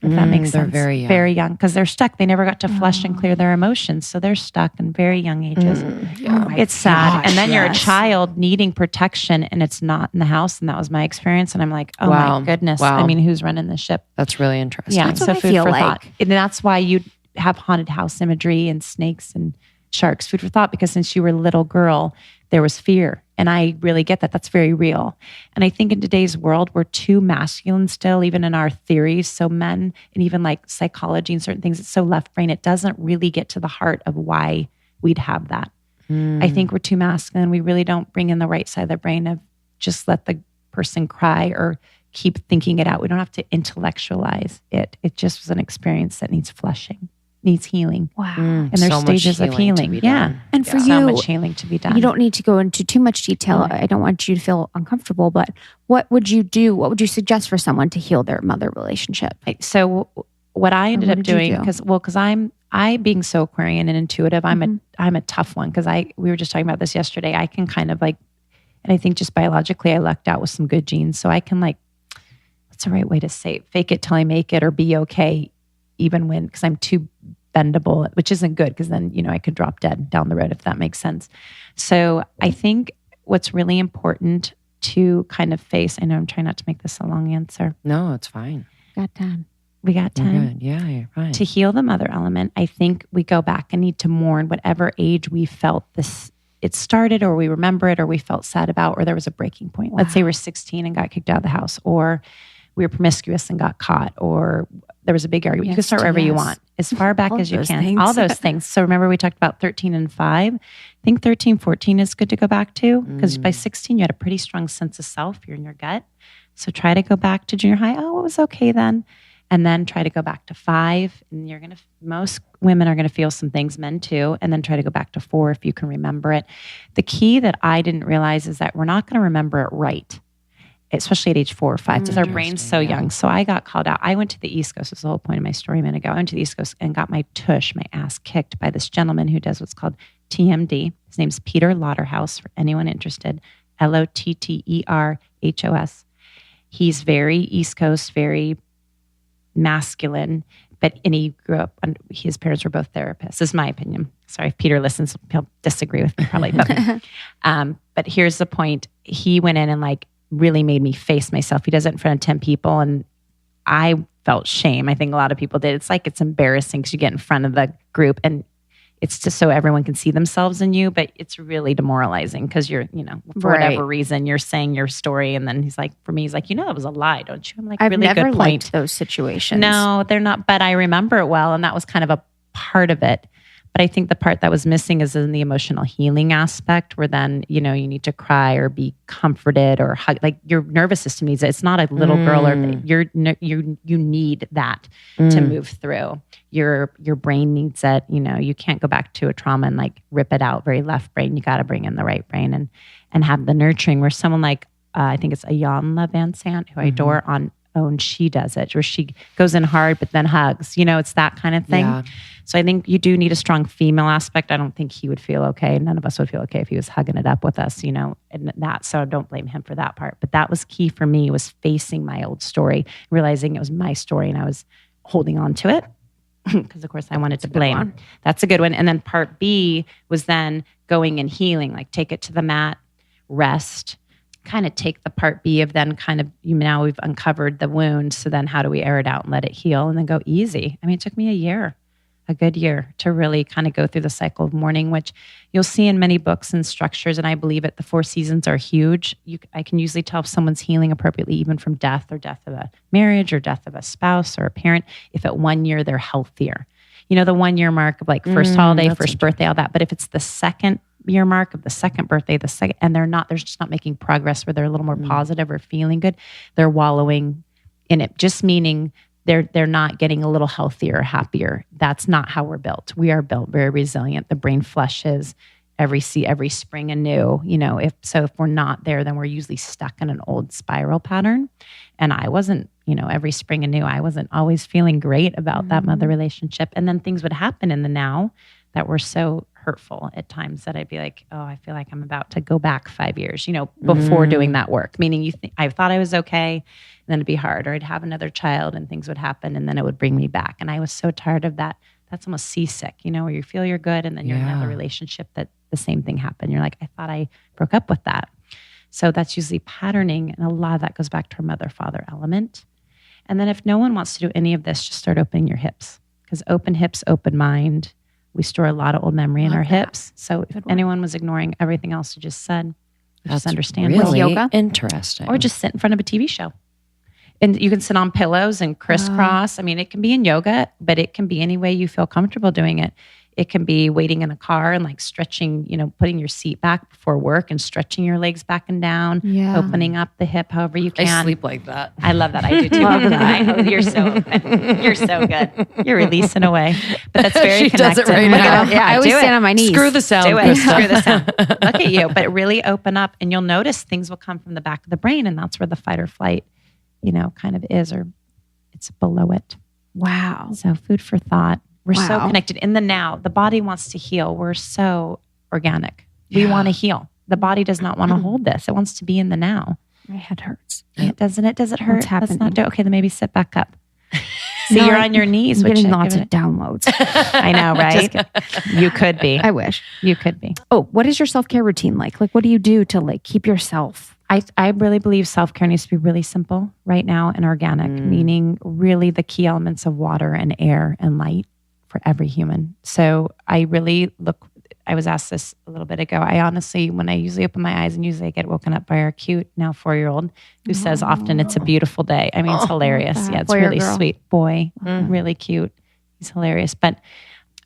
if that makes They're sense. very young. Very young, because they're stuck. They never got to flush and clear their emotions. So they're stuck in very young ages. Oh my It's sad. gosh, And then you're a yes. child needing protection and it's not in the house. And that was my experience. And I'm like, oh Wow. my goodness. Wow. I mean, who's running the ship? That's really interesting. Yeah. That's So what I food feel for like. thought. And that's why you have haunted house imagery and snakes and sharks, food for thought, because since you were a little girl, there was fear. And I really get that. That's very real. And I think in today's world, we're too masculine still, even in our theories. So men and even like psychology and certain things, it's so left brain. It doesn't really get to the heart of why we'd have that. I think we're too masculine. We really don't bring in the right side of the brain of just let the person cry or keep thinking it out. We don't have to intellectualize it. It just was an experience that needs flushing, needs healing. Wow. And there's So much stages of healing to healing. be Yeah. done. And for So you, much healing to be done. you don't need to go into too much detail. Okay. I don't want you to feel uncomfortable, but what would you do? What would you suggest for someone to heal their mother relationship? So what I ended what up did you doing, do? because I being so Aquarian and intuitive, I'm a tough one, because we were just talking about this yesterday. I can kind of like, and I think just biologically I lucked out with some good genes. So I can like, what's the right way to say it? Fake it till I make it, or be okay even when, because I'm too bendable, which isn't good, because then, I could drop dead down the road, if that makes sense. So I think what's really important to kind of face, I know I'm trying not to make this a long answer. No, it's fine. Got time. We got You're time. good. Yeah, you're fine. To heal the mother element, I think we go back and need to mourn whatever age we felt it started, or we remember it, or we felt sad about, or there was a breaking point. Let's say we're 16 and got kicked out of the house, or we were promiscuous and got caught, or there was a big argument. You can Yes start to wherever you yes. want, as far back All as you those can. things. All those things. So remember we talked about 13 and 5. I think 13, 14 is good to go back to, because by 16 you had a pretty strong sense of self. You're in your gut. So try to go back to junior high. Oh, it was okay then. And then try to go back to 5. And most women are going to feel some things, men too. And then try to go back to 4 if you can remember it. The key that I didn't realize is that we're not going to remember it right, especially at age 4 or 5, because our brain's so young. So I got called out. I went to the East Coast. This is the whole point of my story a minute ago. I went to the East Coast and got my ass kicked by this gentleman who does what's called TMD. His name's Peter Lauterhouse, for anyone interested. Lotterhos. He's very East Coast, very masculine, and he grew up, his parents were both therapists. This is my opinion. Sorry, if Peter listens, he'll disagree with me probably. But here's the point. He went in and like really made me face myself. He does it in front of 10 people. And I felt shame. I think a lot of people did. It's embarrassing because you get in front of the group and it's just so everyone can see themselves in you, but it's really demoralizing because you're, for whatever reason, you're saying your story. And then he's like, for me, he's like, that was a lie, don't you? I'm like, I've really never good liked point. those situations. No, they're not, but I remember it well. And that was kind of a part of it. But I think the part that was missing is in the emotional healing aspect, where then, you need to cry or be comforted or hug. Like your nervous system needs it. It's not a little girl, or you need that to move through. Your brain needs it. You can't go back to a trauma and like rip it out, very left brain. You got to bring in the right brain and have the nurturing, where someone like, I think it's Ayanla Van Sant, who I adore, on OWN, she does it, where she goes in hard, but then hugs, it's that kind of thing. Yeah. So I think you do need a strong female aspect. I don't think he would feel okay. None of us would feel okay if he was hugging it up with us, and that. So don't blame him for that part. But that was key for me, was facing my old story, realizing it was my story and I was holding on to it because of course I wanted to blame. That's a good one. And then part B was then going and healing, like take it to the mat, rest, kind of take the part B of then kind of, now we've uncovered the wound. So then how do we air it out and let it heal and then go easy? I mean, it took me a good year to really kind of go through the cycle of mourning, which you'll see in many books and structures. And I believe it, the 4 seasons are huge. I can usually tell if someone's healing appropriately, even from death or death of a marriage or death of a spouse or a parent, if at 1 year they're healthier. The 1 year mark of like first holiday, first birthday, all that. But if it's the second year mark of the second birthday, and they're just not making progress where they're a little more positive or feeling good, they're wallowing in it, just meaning they're not getting a little healthier or happier. That's not how we're built. We are built very resilient. The brain flushes every spring anew. If we're not there, then we're usually stuck in an old spiral pattern. And I wasn't, every spring anew, I wasn't always feeling great about that mother relationship. And then things would happen in the now that were so hurtful at times that I'd be like, oh, I feel like I'm about to go back 5 years, before doing that work. Meaning I thought I was okay, and then it'd be hard, or I'd have another child and things would happen and then it would bring me back. And I was so tired of that. That's almost seasick, where you feel you're good and then you're in another relationship that the same thing happened. You're like, I thought I broke up with that. So that's usually patterning. And a lot of that goes back to our mother-father element. And then if no one wants to do any of this, just start opening your hips, because open hips, open mind. We store a lot of old memory in our hips. So if anyone was ignoring everything else you just said, just understand really yoga. Interesting. Or just sit in front of a TV show. And you can sit on pillows and crisscross. I mean, it can be in yoga, but it can be any way you feel comfortable doing it. It can be waiting in a car and like stretching, putting your seat back before work and stretching your legs back and down, opening up the hip however you can. I sleep like that. I love that. I do too. You're so open. You're so good. You're releasing away. But that's very connected. Does it right now. Yeah, I always stand on my knees. Screw the sound. Do it. Screw the sound. Look at you. But really open up and you'll notice things will come from the back of the brain. And that's where the fight or flight, kind of is, or it's below it. Wow. So food for thought. We're so connected in the now. The body wants to heal. We're so organic. We want to heal. The body does not want to hold this. It wants to be in the now. My head hurts. Doesn't it? Does it hurt? What's happening? Let's not do. Okay, then maybe sit back up. See, you're on your knees. I'm getting lots of downloads. I know, right? You could be. I wish. You could be. Oh, what is your self-care routine like? Like, what do you do to like keep yourself? I really believe self-care needs to be really simple right now and organic, meaning really the key elements of water and air and light for every human. So I was asked this a little bit ago. I honestly, when I usually open my eyes and usually I get woken up by our cute, now 4-year-old who says often it's a beautiful day. I mean, it's hilarious. Yeah, it's really sweet. Boy, really cute. He's hilarious, but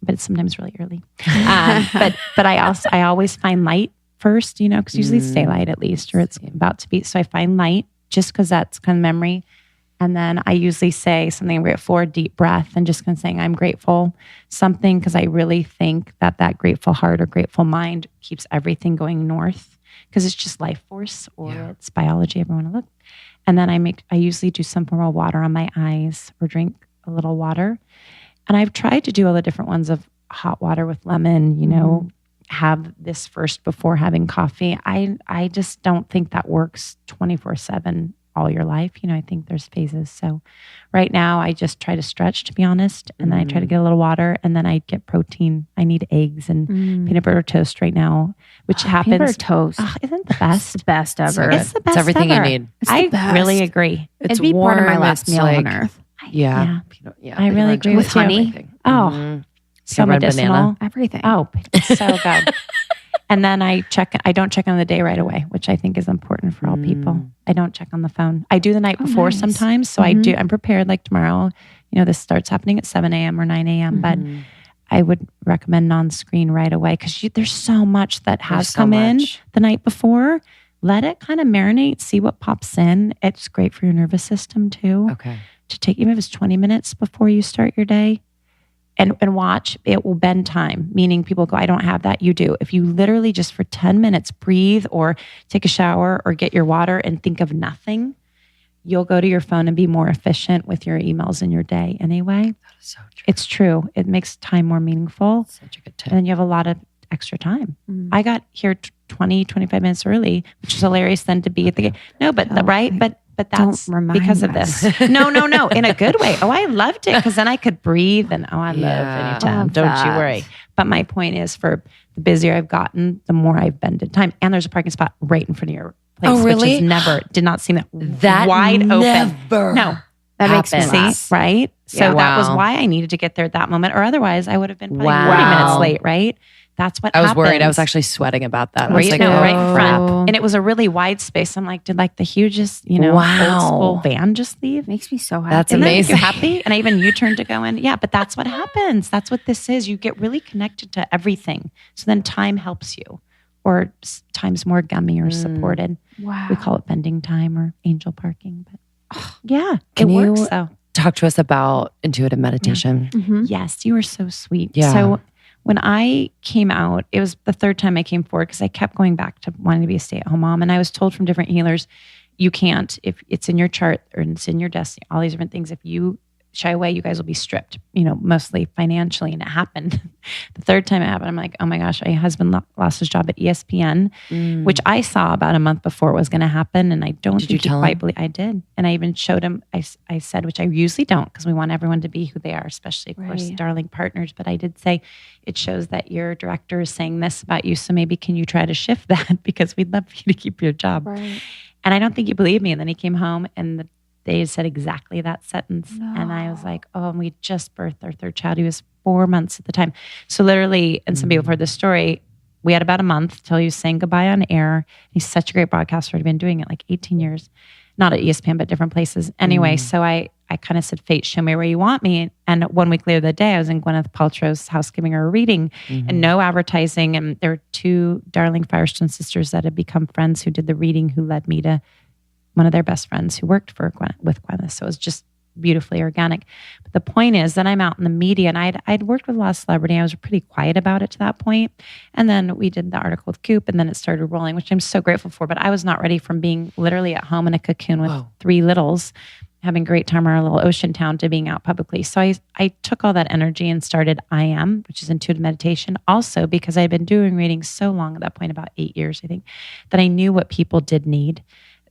it's sometimes really early. But I always find light first, because usually it's daylight at least, or it's about to be. So I find light just because that's kind of memory. And then I usually say something I'm grateful for, deep breath, and just kind of saying I'm grateful something, because I really think that grateful heart or grateful mind keeps everything going north, because it's just life force or it's biology, everyone look. And then I usually do some form of water on my eyes or drink a little water. And I've tried to do all the different ones of hot water with lemon, have this first before having coffee. I just don't think that works 24/7 all your life. I think there's phases. So right now I just try to stretch, to be honest. And then I try to get a little water, and then I get protein. I need eggs and peanut butter toast right now, which happens. Peanut butter toast. Isn't the best? It's the best ever. It's the best It's everything ever. you need. I really agree. It'd be warm, part of my last it's meal like, on earth. Yeah. I really agree with honey. Oh, so red medicinal. banana. Everything. Oh, it's so good. And then I don't check on the day right away, which I think is important for all people. I don't check on the phone. I do the night before sometimes. So I'm prepared, like tomorrow, this starts happening at 7 a.m. or 9 a.m. But I would recommend non-screen right away, because there's so much that has come in the night before. Let it kind of marinate, see what pops in. It's great for your nervous system too. Okay. To take, even if it's 20 minutes before you start your day. And watch, it will bend time, meaning people go, I don't have that. You do. If you literally just for 10 minutes breathe or take a shower or get your water and think of nothing, you'll go to your phone and be more efficient with your emails in your day anyway. That is so true. It's true. It makes time more meaningful. Such a good tip. And then you have a lot of extra time. I got here 20, 25 minutes early, which is hilarious then to be at the gate. No, but But that's because of this. No, in a good way. Oh, I loved it, because then I could breathe and I love anytime. Don't you worry. But my point is, for the busier I've gotten, the more I've bended time. And there's a parking spot right in front of your place, Oh, really? which is did not seem That wide open. never No. That makes me laugh. Right? So Yeah. that was Wow. why I needed to get there at that moment, or otherwise I would have been probably 40 Wow. minutes late, right? That's what I was happens. worried. I was actually sweating about that. I was Right, like, no, oh, right in crap. front. And it was a really wide space. I'm like, did like the hugest, Wow. old school van just leave? Makes me so happy. That's Isn't that make you amazing. happy? And I even U-turned to go in. Yeah, but that's what happens. That's what this is. You get really connected to everything. So then time helps you, or time's more gummy or supported. Wow. We call it bending time or angel parking. But yeah, Can it works you- though. Talk to us about intuitive meditation. Mm-hmm. Yes, you were so sweet. Yeah. So when I came out, it was the third time I came forward because I kept going back to wanting to be a stay-at-home mom. And I was told from different healers, you can't, if it's in your chart or it's in your destiny, all these different things, if you shy away, you guys will be stripped, mostly financially. And it happened. The third time it happened, I'm like, oh my gosh, my husband lost his job at ESPN, which I saw about a month before it was going to happen. And I don't Did you think he tell quite him? believe I did. And I even showed him, I said, which I usually don't, because we want everyone to be who they are, especially, of course, Right. darling partners. But I did say, it shows that your director is saying this about you. So maybe can you try to shift that? Because we'd love for you to keep your job. Right. And I don't think he believed me. And then he came home and they said exactly that sentence. And I was like, oh, and we just birthed our third child. He was 4 months at the time. So literally, and some people have heard this story, we had about a month till he was saying goodbye on air. He's such a great broadcaster. He'd been doing it like 18 years, not at ESPN, but different places. Anyway, so I kind of said, fate, show me where you want me. And 1 week later that day, I was in Gwyneth Paltrow's house giving her a reading and no advertising. And there were 2 darling Firestone sisters that had become friends who did the reading, who led me to one of their best friends who worked with Gwyneth. So it was just beautifully organic. But the point is that I'm out in the media, and I'd worked with a lot of celebrity. I was pretty quiet about it to that point. And then we did the article with Goop, and then it started rolling, which I'm so grateful for. But I was not ready from being literally at home in a cocoon with 3 littles, having a great time in our little ocean town, to being out publicly. So I took all that energy and started I Am, which is intuitive meditation. Also, because I'd been doing readings so long at that point, about 8 years, I think, that I knew what people did need.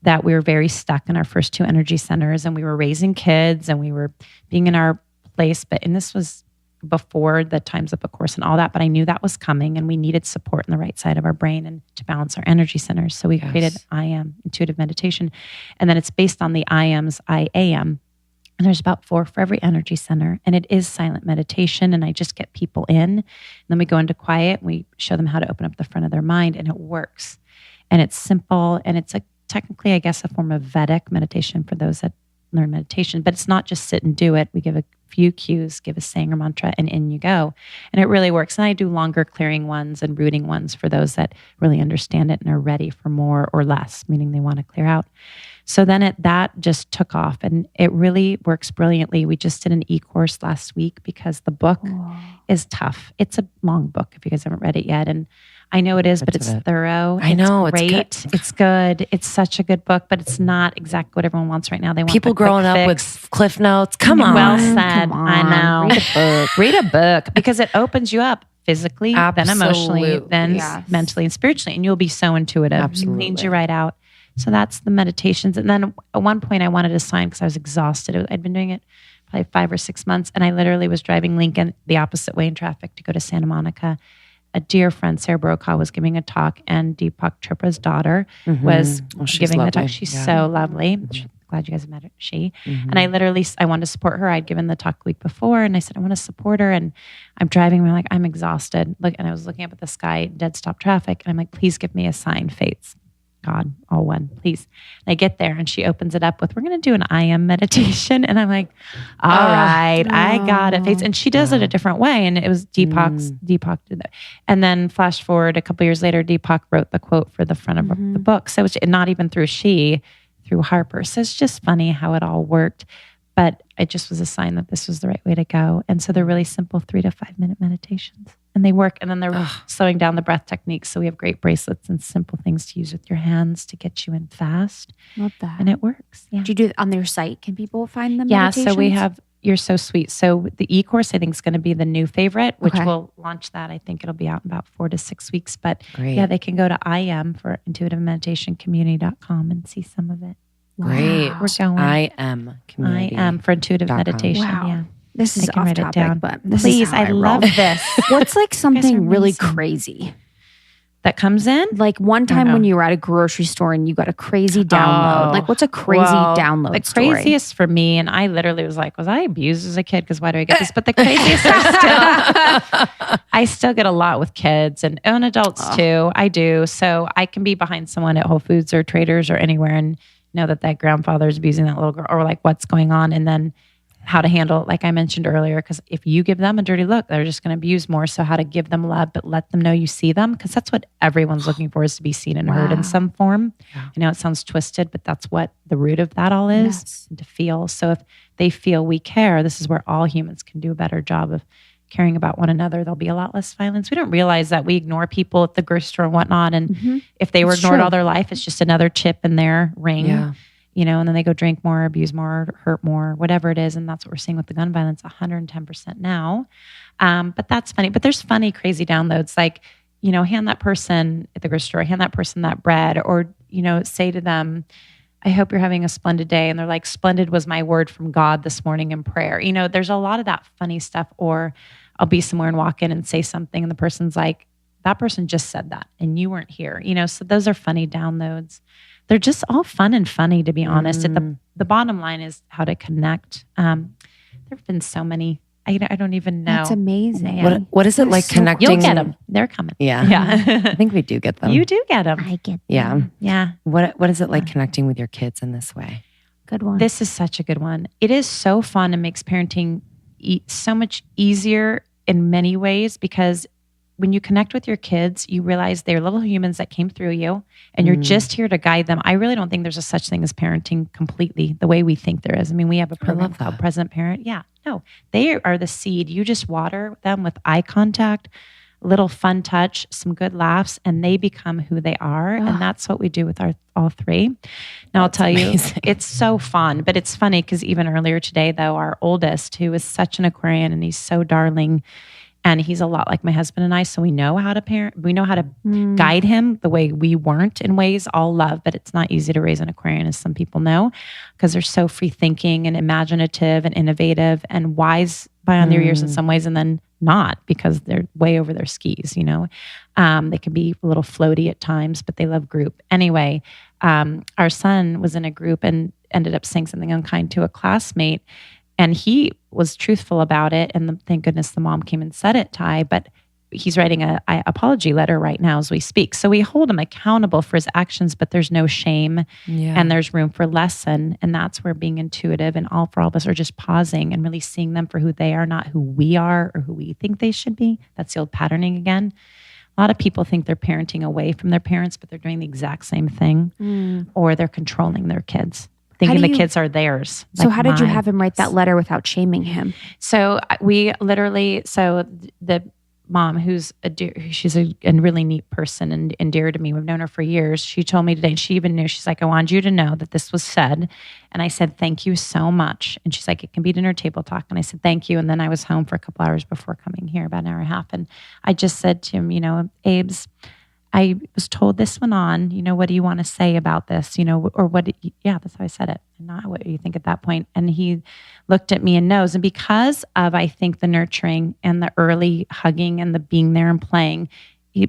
That we were very stuck in our first 2 energy centers, and we were raising kids and we were being in our place. And this was before the Time's Up, of course, and all that. But I knew that was coming, and we needed support in the right side of our brain and to balance our energy centers. So we created I Am, intuitive meditation. And then it's based on the I Am's I Am. And there's about 4 for every energy center. And it is silent meditation. And I just get people in. And then we go into quiet. And we show them how to open up the front of their mind. And it works. And it's simple. And it's technically, I guess, a form of Vedic meditation for those that learn meditation. But it's not just sit and do it. We give a few cues, give a saying or mantra, and in you go. And it really works. And I do longer clearing ones and rooting ones for those that really understand it and are ready for more or less, meaning they want to clear out. So then that just took off, and it really works brilliantly. We just did an e-course last week because the book is tough. It's a long book if you guys haven't read it yet. And I know it is, but it's thorough. I know. It's great. It's good. It's good. It's such a good book, but it's not exactly what everyone wants right now. They want People the quick growing up fix. with Cliff Notes. Come on. Well said. Come on. I know. Read a book. Read a book because it opens you up physically, then emotionally, Absolutely. then Yes. mentally and spiritually, and you'll be so intuitive. Absolutely. It cleans you right out. So that's the meditations. And then at one point I wanted to sign because I was exhausted. I'd been doing it probably 5 or 6 months, and I literally was driving Lincoln the opposite way in traffic to go to Santa Monica. A dear friend, Sarah Brokaw, was giving a talk, and Deepak Chopra's daughter was she's giving the lovely. talk. She's so lovely. Glad you guys have met her. And I literally, I wanted to support her. I'd given the talk the week before, and I said, I want to support her. And I'm driving, and I'm like, I'm exhausted. And I was looking up at the sky, dead stop traffic. And I'm like, please give me a sign, fates. God, all one, please. And I get there, and she opens it up with, we're going to do an I Am meditation. And I'm like, all right, I got it. Fates. And she does it a different way. And it was Deepak did that. And then flash forward a couple years later, Deepak wrote the quote for the front of the book. So it's not even through through Harper. So it's just funny how it all worked. But it just was a sign that this was the right way to go. And so they're really simple 3 to 5 minute meditations. And they work. And then they're slowing down the breath techniques. So we have great bracelets and simple things to use with your hands to get you in fast. Love that. And it works. Yeah. Do you do it on their site? Can people find them? Yeah. So we have, you're so sweet. So the e-course, I think, is going to be the new favorite, which we'll launch that. I think it'll be out in about 4 to 6 weeks. But yeah, they can go to IM for intuitivemeditationcommunity.com and see some of it. Great. We're going. I Am community. I Am for intuitive meditation. Wow. Yeah. This is I can off write it topic, down. but this Please, is how I love roll. this. What's like are something really amazing. crazy that comes in? Like one time when you were at a grocery store and you got a crazy download. Like what's a crazy download The story? craziest for me, and I literally was like, was I abused as a kid? Because why do I get this? But the craziest I still get a lot with kids and adults too. I do. So I can be behind someone at Whole Foods or Traders or anywhere and know that grandfather is abusing that little girl, or like what's going on, and then how to handle it, like I mentioned earlier, because if you give them a dirty look, they're just going to abuse more. So how to give them love, but let them know you see them, because that's what everyone's looking for, is to be seen and heard in some form. Yeah. I know it sounds twisted, but that's what the root of that all is, to feel. So if they feel we care, this is where all humans can do a better job of caring about one another. There'll be a lot less violence. We don't realize that we ignore people at the grocery store and whatnot. And if they were ignored all their life, it's just another chip in their ring. Yeah. And then they go drink more, abuse more, hurt more, whatever it is. And that's what we're seeing with the gun violence, 110% now. But that's funny. But there's funny, crazy downloads. Like, hand that person at the grocery store, hand that person that bread, or, say to them, I hope you're having a splendid day. And they're like, splendid was my word from God this morning in prayer. There's a lot of that funny stuff. Or I'll be somewhere and walk in and say something, and the person's like, that person just said that and you weren't here. So those are funny downloads. They're just all fun and funny, to be honest. The bottom line is how to connect. There have been so many. I don't even know. That's amazing. What is it like connecting? You'll get them. They're coming. Yeah. I think we do get them. You do get them. I get them. Yeah. Yeah. What is it like connecting with your kids in this way? Good one. This is such a good one. It is so fun and makes parenting so much easier in many ways, because when you connect with your kids, you realize they're little humans that came through you, and you're just here to guide them. I really don't think there's a such thing as parenting completely the way we think there is. I mean, we have a program called Present Parent. Yeah, no, they are the seed. You just water them with eye contact, little fun touch, some good laughs, and they become who they are. And that's what we do with all three. Now, I'll tell you, it's so fun, but it's funny because even earlier today, though, our oldest, who is such an Aquarian and he's so darling, and he's a lot like my husband and I, so we know how to parent. We know how to guide him the way we weren't, in ways, all love, but it's not easy to raise an Aquarian, as some people know, because they're so free thinking and imaginative and innovative and wise beyond their years in some ways, and then not, because they're way over their skis, They can be a little floaty at times, but they love group. Anyway, our son was in a group and ended up saying something unkind to a classmate. And he was truthful about it. And thank goodness the mom came and said it, Ty. But he's writing an apology letter right now as we speak. So we hold him accountable for his actions, but there's no shame and there's room for lesson. And that's where being intuitive and for all of us are just pausing and really seeing them for who they are, not who we are or who we think they should be. That's the old patterning again. A lot of people think they're parenting away from their parents, but they're doing the exact same thing, or they're controlling their kids, thinking the kids are theirs. So how did you have him write that letter without shaming him? So we literally, the mom, who's she's a really neat person and dear to me. We've known her for years. She told me today, and she even knew, she's like, I wanted you to know that this was said. And I said, thank you so much. And she's like, it can be dinner table talk. And I said, thank you. And then I was home for a couple hours before coming here, about an hour and a half. And I just said to him, Abe's, I was told this went on, what do you want to say about this? Or what, that's how I said it. And not what you think at that point. And he looked at me and knows. And because of, I think, the nurturing and the early hugging and the being there and playing,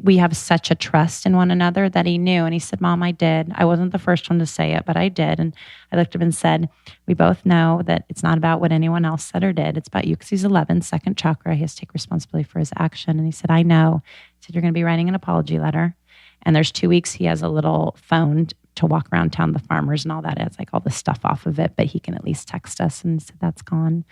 we have such a trust in one another that he knew. And he said, Mom, I did. I wasn't the first one to say it, but I did. And I looked at him and said, we both know that it's not about what anyone else said or did. It's about you, because he's 11, second chakra. He has to take responsibility for his action. And he said, I know. He said, you're going to be writing an apology letter. And there's 2 weeks he has a little phone to walk around town, the farmers and all that. It's like all the stuff off of it, but he can at least text us. And he said, that's gone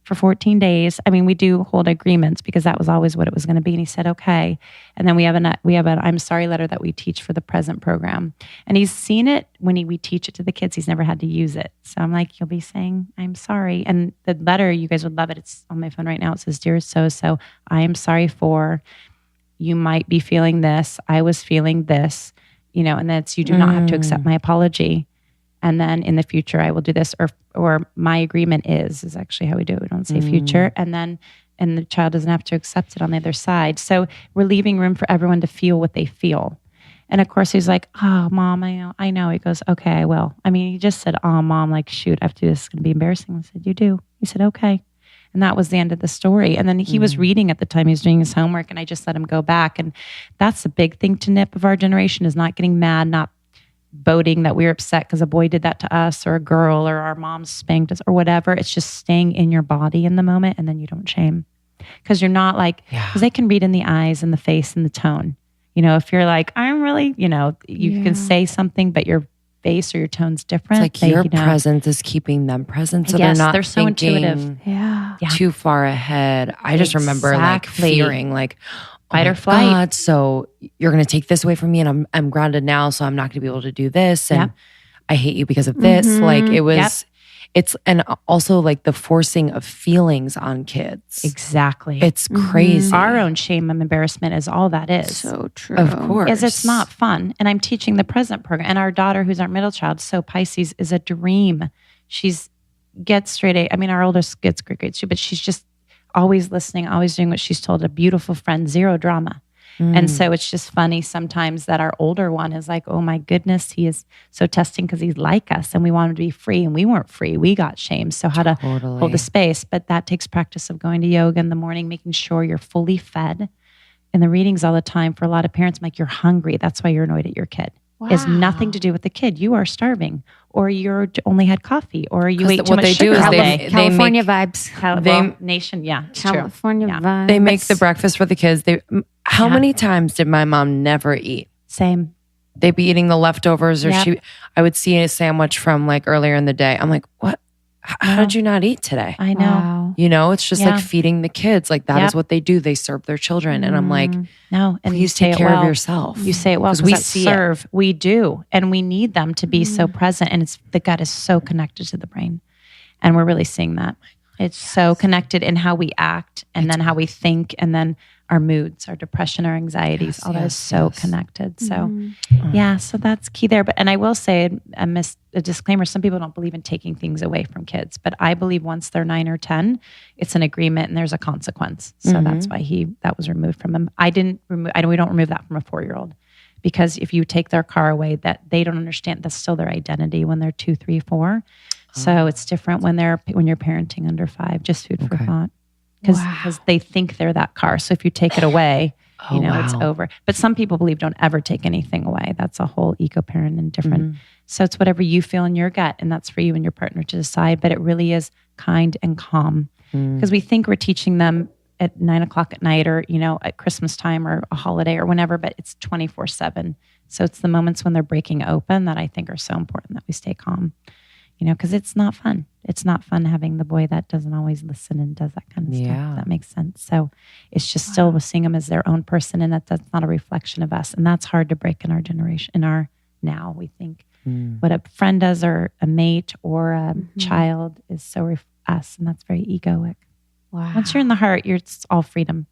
for 14 days. I mean, we do hold agreements because that was always what it was going to be. And he said, okay. And then we have an I'm sorry letter that we teach for the present program. And he's seen it when we teach it to the kids. He's never had to use it. So I'm like, you'll be saying, I'm sorry. And the letter, you guys would love it. It's on my phone right now. It says, dear so-so, I am sorry for, you might be feeling this. I was feeling this, and that's, you do not have to accept my apology. And then in the future, I will do this, or my agreement is actually how we do it. We don't say future. And the child doesn't have to accept it on the other side. So we're leaving room for everyone to feel what they feel. And of course, he's like, oh, Mom, I know. He goes, okay, I will. I mean, he just said, oh, Mom, like, shoot, I have to do this. It's going to be embarrassing. I said, you do. He said, okay. And that was the end of the story. And then he was reading at the time he was doing his homework, and I just let him go back. And that's a big thing to nip of our generation, is not getting mad, not boating that we're upset because a boy did that to us, or a girl, or our mom spanked us, or whatever. It's just staying in your body in the moment, and then you don't shame. Because you're not like, because they can read in the eyes and the face and the tone. You know, if you're like, I'm really, you know, you can say something, but your face or your tone's different. It's like your presence is keeping them present. So yes, they're not they're so intuitive. too far ahead. I just remember like fearing like, fight or flight. God, so you're going to take this away from me, and I'm grounded now, so I'm not going to be able to do this. And I hate you because of this. Like it was, it's, and also like the forcing of feelings on kids. Exactly. It's crazy. Our own shame and embarrassment is all that is. So true. Of course. Is it's not fun. And I'm teaching the present program. And our daughter, who's our middle child, so Pisces, is a dream. She's gets straight A. I mean, our oldest gets great grades too, but she's just always listening, always doing what she's told. A beautiful friend, zero drama. And so it's just funny sometimes that our older one is like, oh my goodness, he is so testing because he's like us and we want him to be free, and we weren't free. We got shamed. So how to hold the space. But that takes practice of going to yoga in the morning, making sure you're fully fed. In the readings all the time for a lot of parents, I'm like, you're hungry. That's why you're annoyed at your kid. Wow. It has nothing to do with the kid. You are starving, or you only had coffee, or you ate too much sugar all day. California vibes. Nation, yeah. California vibes. They make the breakfast for the kids. How many times did my mom never eat? Same. They'd be eating the leftovers, or I would see a sandwich from like earlier in the day. I'm like, what? How did you not eat today? I know. Wow. You know, it's just like feeding the kids. Like that is what they do. They serve their children. And I'm like, no, and please take care of yourself. You say it well, because we serve. We do. And we need them to be so present. And the gut is so connected to the brain. And we're really seeing that. It's so connected in how we act, and then how we think, and then our moods, our depression, our anxieties, all that is so connected. So so that's key there. But, and I will say a disclaimer, some people don't believe in taking things away from kids, but I believe once they're 9 or 10, it's an agreement and there's a consequence. So that's why that was removed from him. We don't remove that from a 4-year-old, because if you take their car away, that they don't understand, that's still their identity when they're 2, 3, 4. So it's different when you're parenting under 5, just food for thought. Because they think they're that car. So if you take it away, it's over. But some people believe don't ever take anything away. That's a whole eco-parent and different. So it's whatever you feel in your gut, and that's for you and your partner to decide. But it really is kind and calm. Because we think we're teaching them at 9 o'clock at night, or, at Christmas time or a holiday or whenever, but it's 24/7. So it's the moments when they're breaking open that I think are so important that we stay calm. Because it's not fun. It's not fun having the boy that doesn't always listen and does that kind of stuff. That makes sense. So it's just still seeing them as their own person, and that's not a reflection of us. And that's hard to break in our generation. In our now, we think what a friend does, or a mate, or a child is so us, and that's very egoic. Wow. Once you're in the heart, it's all freedom.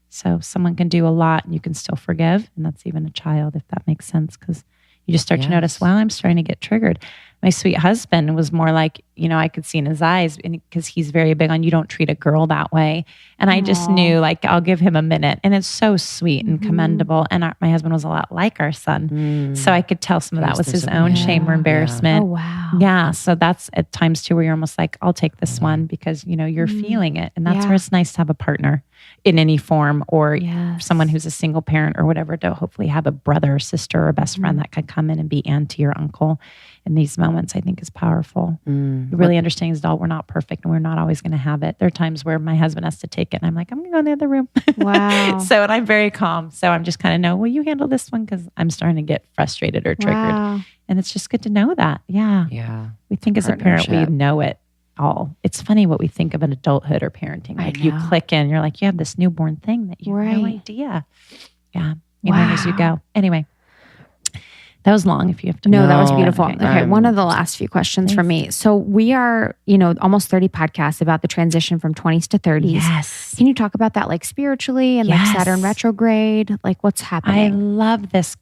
So someone can do a lot, and you can still forgive, and that's even a child, if that makes sense, because you just start to notice, wow, I'm starting to get triggered. My sweet husband was more like, I could see in his eyes, because he's very big on, you don't treat a girl that way. And I just knew, like, I'll give him a minute. And it's so sweet and commendable. And my husband was a lot like our son. So I could tell some of that was his own shame or embarrassment. Oh, wow. Yeah. So that's at times too where you're almost like, I'll take this one, because, you're feeling it. And that's where it's nice to have a partner in any form, or someone who's a single parent or whatever, to hopefully have a brother or sister or a best friend that could come in and be auntie or uncle in these moments, I think is powerful. Really understanding as adult, we're not perfect and we're not always going to have it. There are times where my husband has to take it and I'm like, I'm going to go in the other room. Wow. And I'm very calm. So I'm just kind of will you handle this one? Because I'm starting to get frustrated or triggered. Wow. And it's just good to know that. Yeah. We think as a parent, we know it all. It's funny what we think of an adulthood or parenting. Like you click in, you're like, you have this newborn thing that you have no idea. Yeah. You learn as you go. Anyway. That was long if you have to. No, that was beautiful. Okay. One of the last few questions from me. So we are, almost 30 podcasts about the transition from 20s to 30s. Yes. Can you talk about that, like spiritually and like Saturn retrograde? Like what's happening? I love this.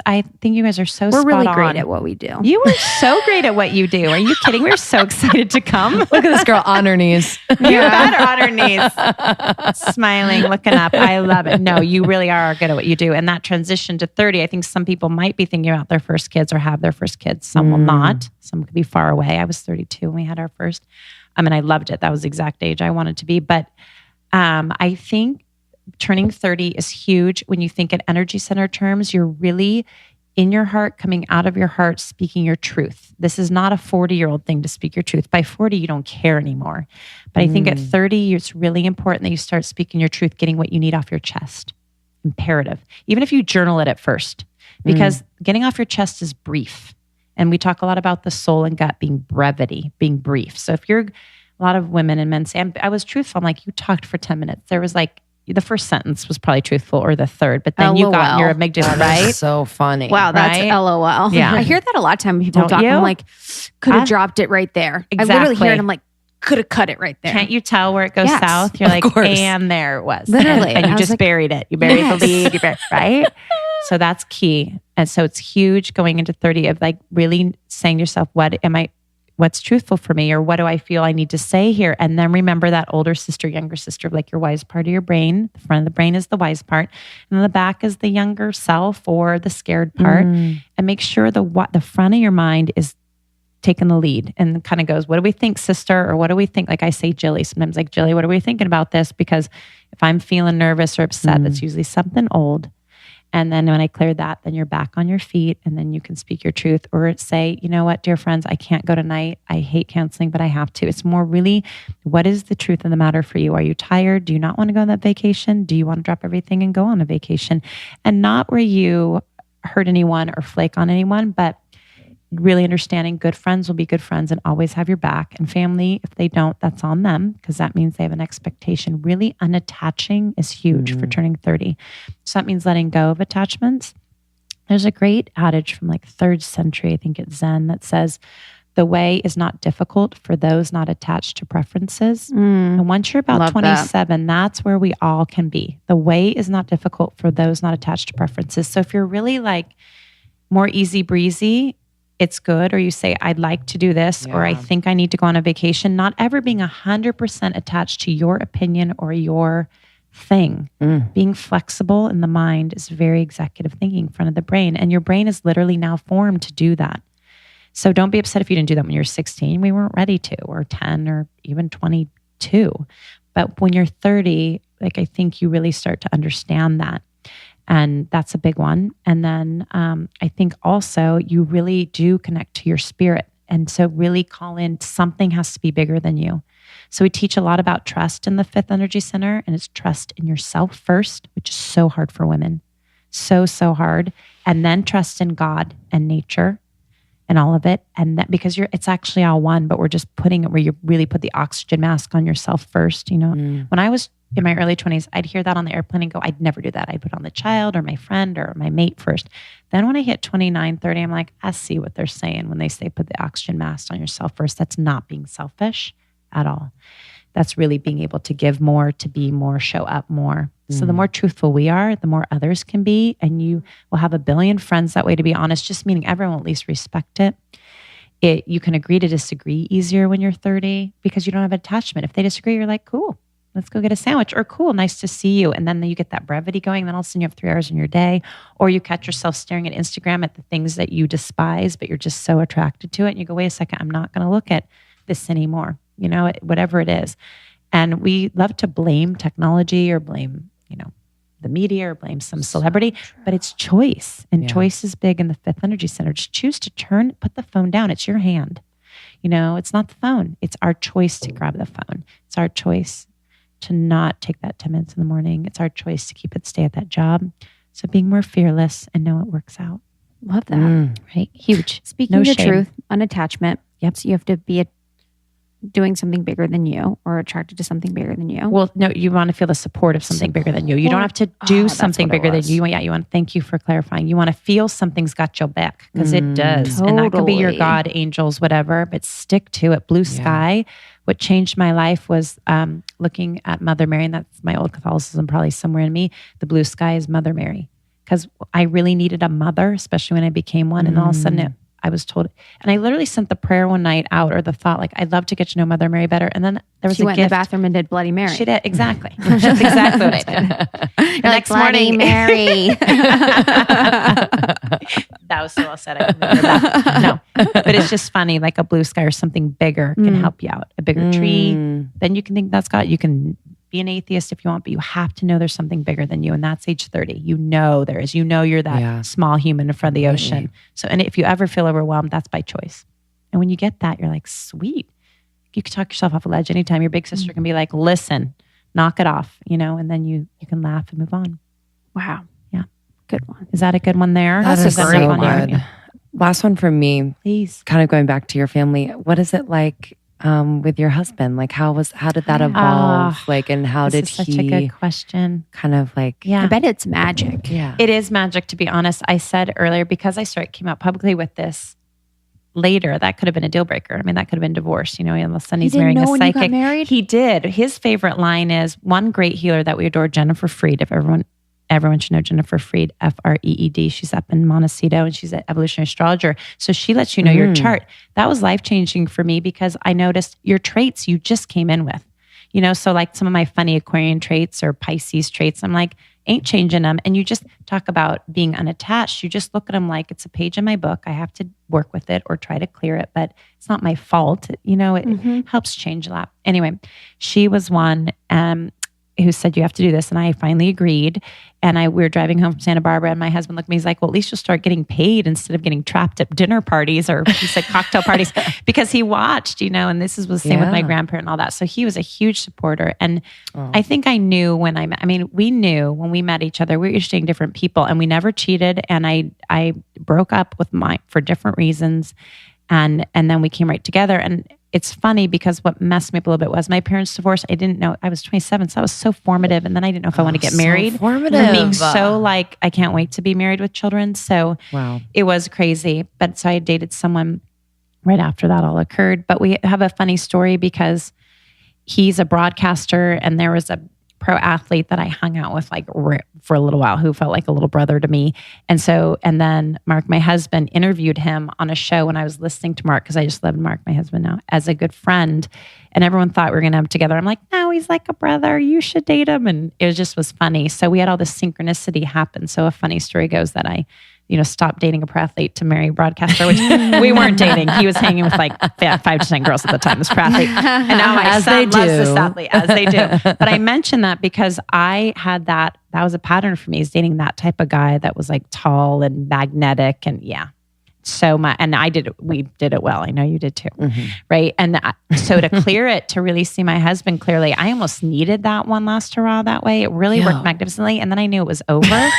I think you guys are so We're spot really on. great at what we do. You are so great at what you do. Are you kidding? We're so excited to come. Look at this girl on her knees. You better on her knees. Smiling, looking up. I love it. No, you really are good at what you do. And that transition to 30, I think some people might be thinking about their first kids or have their first kids. Some will not. Some could be far away. I was 32 when we had our first. I mean, I loved it. That was the exact age I wanted to be. But I think turning 30 is huge. When you think in energy center terms, you're really in your heart, coming out of your heart, speaking your truth. This is not a 40-year-old thing to speak your truth. By 40, you don't care anymore. But I think at 30, it's really important that you start speaking your truth, getting what you need off your chest. Imperative. Even if you journal it at first, because getting off your chest is brief. And we talk a lot about the soul and gut being brevity, being brief. So if you're, a lot of women and men say, I was truthful. I'm like, you talked for 10 minutes. There was like, the first sentence was probably truthful or the third, but then you got your amygdala, right? So funny. Wow, that's right? LOL. Yeah. I hear that a lot of time when people talk. I'm like, could have dropped it right there. Exactly. I literally hear it. I'm like, could have cut it right there. Can't you tell where it goes south? You're like, course. and there it was. Literally. And you just like, buried it. You buried the lead, you buried, right? So that's key. And so it's huge going into 30 of like really saying to yourself, what's truthful for me? Or what do I feel I need to say here? And then remember that older sister, younger sister, like your wise part of your brain. The front of the brain is the wise part. And the back is the younger self or the scared part. And make sure the front of your mind is taking the lead and kind of goes, what do we think, sister? Or what do we think? Like I say, Jilly, sometimes like, Jilly, what are we thinking about this? Because if I'm feeling nervous or upset, that's usually something old. And then when I clear that, then you're back on your feet and then you can speak your truth or say, you know what, dear friends, I can't go tonight. I hate counseling, but I have to. It's more really, what is the truth of the matter for you? Are you tired? Do you not want to go on that vacation? Do you want to drop everything and go on a vacation? And not where you hurt anyone or flake on anyone, but really understanding good friends will be good friends and always have your back. And family, if they don't, that's on them because that means they have an expectation. Really unattaching is huge for turning 30. So that means letting go of attachments. There's a great adage from like 3rd century, I think it's Zen, that says, the way is not difficult for those not attached to preferences. And once you're about 27, that's where we all can be. The way is not difficult for those not attached to preferences. So if you're really like more easy breezy, it's good. Or you say, I'd like to do this, or I think I need to go on a vacation, not ever being 100% attached to your opinion or your thing. Being flexible in the mind is very executive thinking in front of the brain. And your brain is literally now formed to do that. So don't be upset if you didn't do that when you were 16. We weren't ready to, or 10, or even 22. But when you're 30, like I think you really start to understand that. And that's a big one. And then I think also you really do connect to your spirit. And so really call in, something has to be bigger than you. So we teach a lot about trust in the 5th energy center, and it's trust in yourself first, which is so hard for women. So hard. And then trust in God and nature and all of it. And that because it's actually all one, but we're just putting it where you really put the oxygen mask on yourself first. You know, when I was in my early 20s, I'd hear that on the airplane and go, I'd never do that. I'd put on the child or my friend or my mate first. Then when I hit 29, 30, I'm like, I see what they're saying when they say put the oxygen mask on yourself first. That's not being selfish at all. That's really being able to give more, to be more, show up more. So the more truthful we are, the more others can be. And you will have a billion friends that way, to be honest, just meaning everyone will at least respect it. You can agree to disagree easier when you're 30 because you don't have attachment. If they disagree, you're like, cool, let's go get a sandwich, or cool, nice to see you. And then you get that brevity going. Then all of a sudden you have 3 hours in your day, or you catch yourself staring at Instagram at the things that you despise, but you're just so attracted to it. And you go, wait a second, I'm not going to look at this anymore. You know, whatever it is. And we love to blame technology or blame, the media or blame some celebrity, but it's choice. And choice is big in the 5th energy center. Just choose to put the phone down. It's your hand. It's not the phone. It's our choice to grab the phone. It's our choice to not take that 10 minutes in the morning. It's our choice to stay at that job. So being more fearless and know it works out. Love that. Right? Huge. Speaking the truth, unattachment. Yep. So you have to be doing something bigger than you or attracted to something bigger than you. Well, no, you want to feel the support of something bigger than you. You don't have to do something bigger than you. Yeah, you want. Thank you for clarifying. You want to feel something's got your back because it does. Totally. And that could be your God, angels, whatever, but stick to it. Blue sky. What changed my life was looking at Mother Mary, and that's my old Catholicism probably somewhere in me. The blue sky is Mother Mary because I really needed a mother, especially when I became one. And all of a sudden I was told, and I literally sent the prayer one night out, or the thought, like, I'd love to get to know Mother Mary better. And then there was she a went gift. in the bathroom and did Bloody Mary. She did, exactly. That's exactly what I did. The next Bloody morning, Mary. that was so well said. I remember that. No, but it's just funny. Like a blue sky or something bigger can help you out. A bigger tree. Then you can think that's God. You can be an atheist if you want, but you have to know there's something bigger than you. And that's age 30. You know there is. You know you're that small human in front of the ocean. So, and if you ever feel overwhelmed, that's by choice. And when you get that, you're like, sweet. You can talk yourself off a ledge anytime. Your big sister can be like, listen, knock it off, and then you can laugh and move on. Wow. Yeah. Good one. Is that a good one there? That is so good. good. Last one from me. Please. Kind of going back to your family. What is it like with your husband? Like how did that evolve? And how did he? Such a good question. Kind of like, I bet it's magic. Yeah. It is magic, to be honest. I said earlier, because I came out publicly with this later, that could have been a deal breaker. I mean, that could have been divorce, and all of a sudden he's marrying a psychic. When you got married? He did. His favorite line is, one great healer that we adore, Jennifer Freed. If everyone should know Jennifer Freed, Freed. She's up in Montecito, and she's an evolutionary astrologer. So she lets you know your chart. That was life-changing for me, because I noticed your traits you just came in with. So like some of my funny Aquarian traits or Pisces traits, I'm like, ain't changing them. And you just talk about being unattached. You just look at them like it's a page in my book. I have to work with it or try to clear it, but it's not my fault. It helps change a lot. Anyway, she was one who said, you have to do this. And I finally agreed. And we were driving home from Santa Barbara, and my husband looked at me, he's like, well, at least you'll start getting paid instead of getting trapped at dinner parties, or he said cocktail parties, because he watched, and this was the same with my grandparent and all that. So he was a huge supporter. And I think I knew we knew when we met each other, we were dating different people, and we never cheated. And I broke up with mine for different reasons. And then we came right together. And it's funny, because what messed me up a little bit was my parents' divorce. I didn't know. I was 27, so that was so formative. And then I didn't know if I want to get married. Formative. And being so like, I can't wait to be married with children. So It was crazy. But so I dated someone right after that all occurred. But we have a funny story, because he's a broadcaster, and there was a pro athlete that I hung out with for a little while, who felt like a little brother to me. And then Mark, my husband, interviewed him on a show when I was listening to Mark, because I just love Mark, my husband now, as a good friend. And everyone thought we were going to have together. I'm like, no, he's like a brother. You should date him. And it was funny. So we had all this synchronicity happen. So a funny story goes that I stopped dating a pro athlete to marry a broadcaster, which we weren't dating. He was hanging with 5 to 10 girls at the time, this pro athlete. And now my son loves this athlete, as they do. But I mentioned that because I had that was a pattern for me, is dating that type of guy that was like tall and magnetic, and so much. And we did it well. I know you did too. Right. And so to clear it, to really see my husband clearly, I almost needed that one last hurrah that way. It really worked magnificently. And then I knew it was over.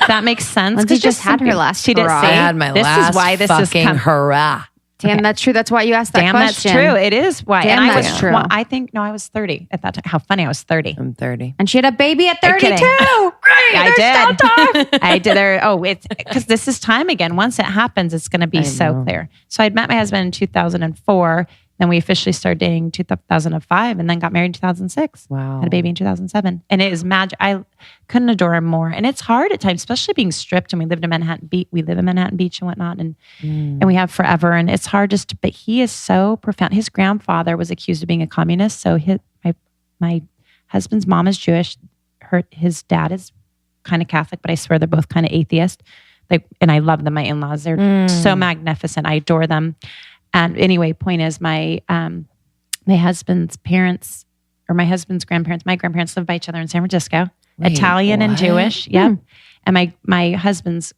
That makes sense. Lindsay just had her last hurrah. I had my last fucking hurrah. Damn, that's true. That's why you asked that question. That's true. It is why. Damn, and that's true. Well, I think, no, I was 30 at that time. How funny, I was 30. I'm 30. And she had a baby at 32. Great. I did. I did. It's because this is time again. Once it happens, it's going to be so clear. So I'd met my husband in 2004. Then we officially started dating in 2005, and then got married in 2006. Wow. Had a baby in 2007. And it is magic. I couldn't adore him more. And it's hard at times, especially being stripped. And we live in Manhattan Beach and whatnot. And we have forever. And it's hard but he is so profound. His grandfather was accused of being a communist. So my husband's mom is Jewish. His dad is kind of Catholic, but I swear they're both kind of atheist. And I love them. My in-laws, they're so magnificent. I adore them. And anyway, point is my husband's parents, or my husband's grandparents, my grandparents lived by each other in San Francisco, Italian and Jewish. Yep. And my husband's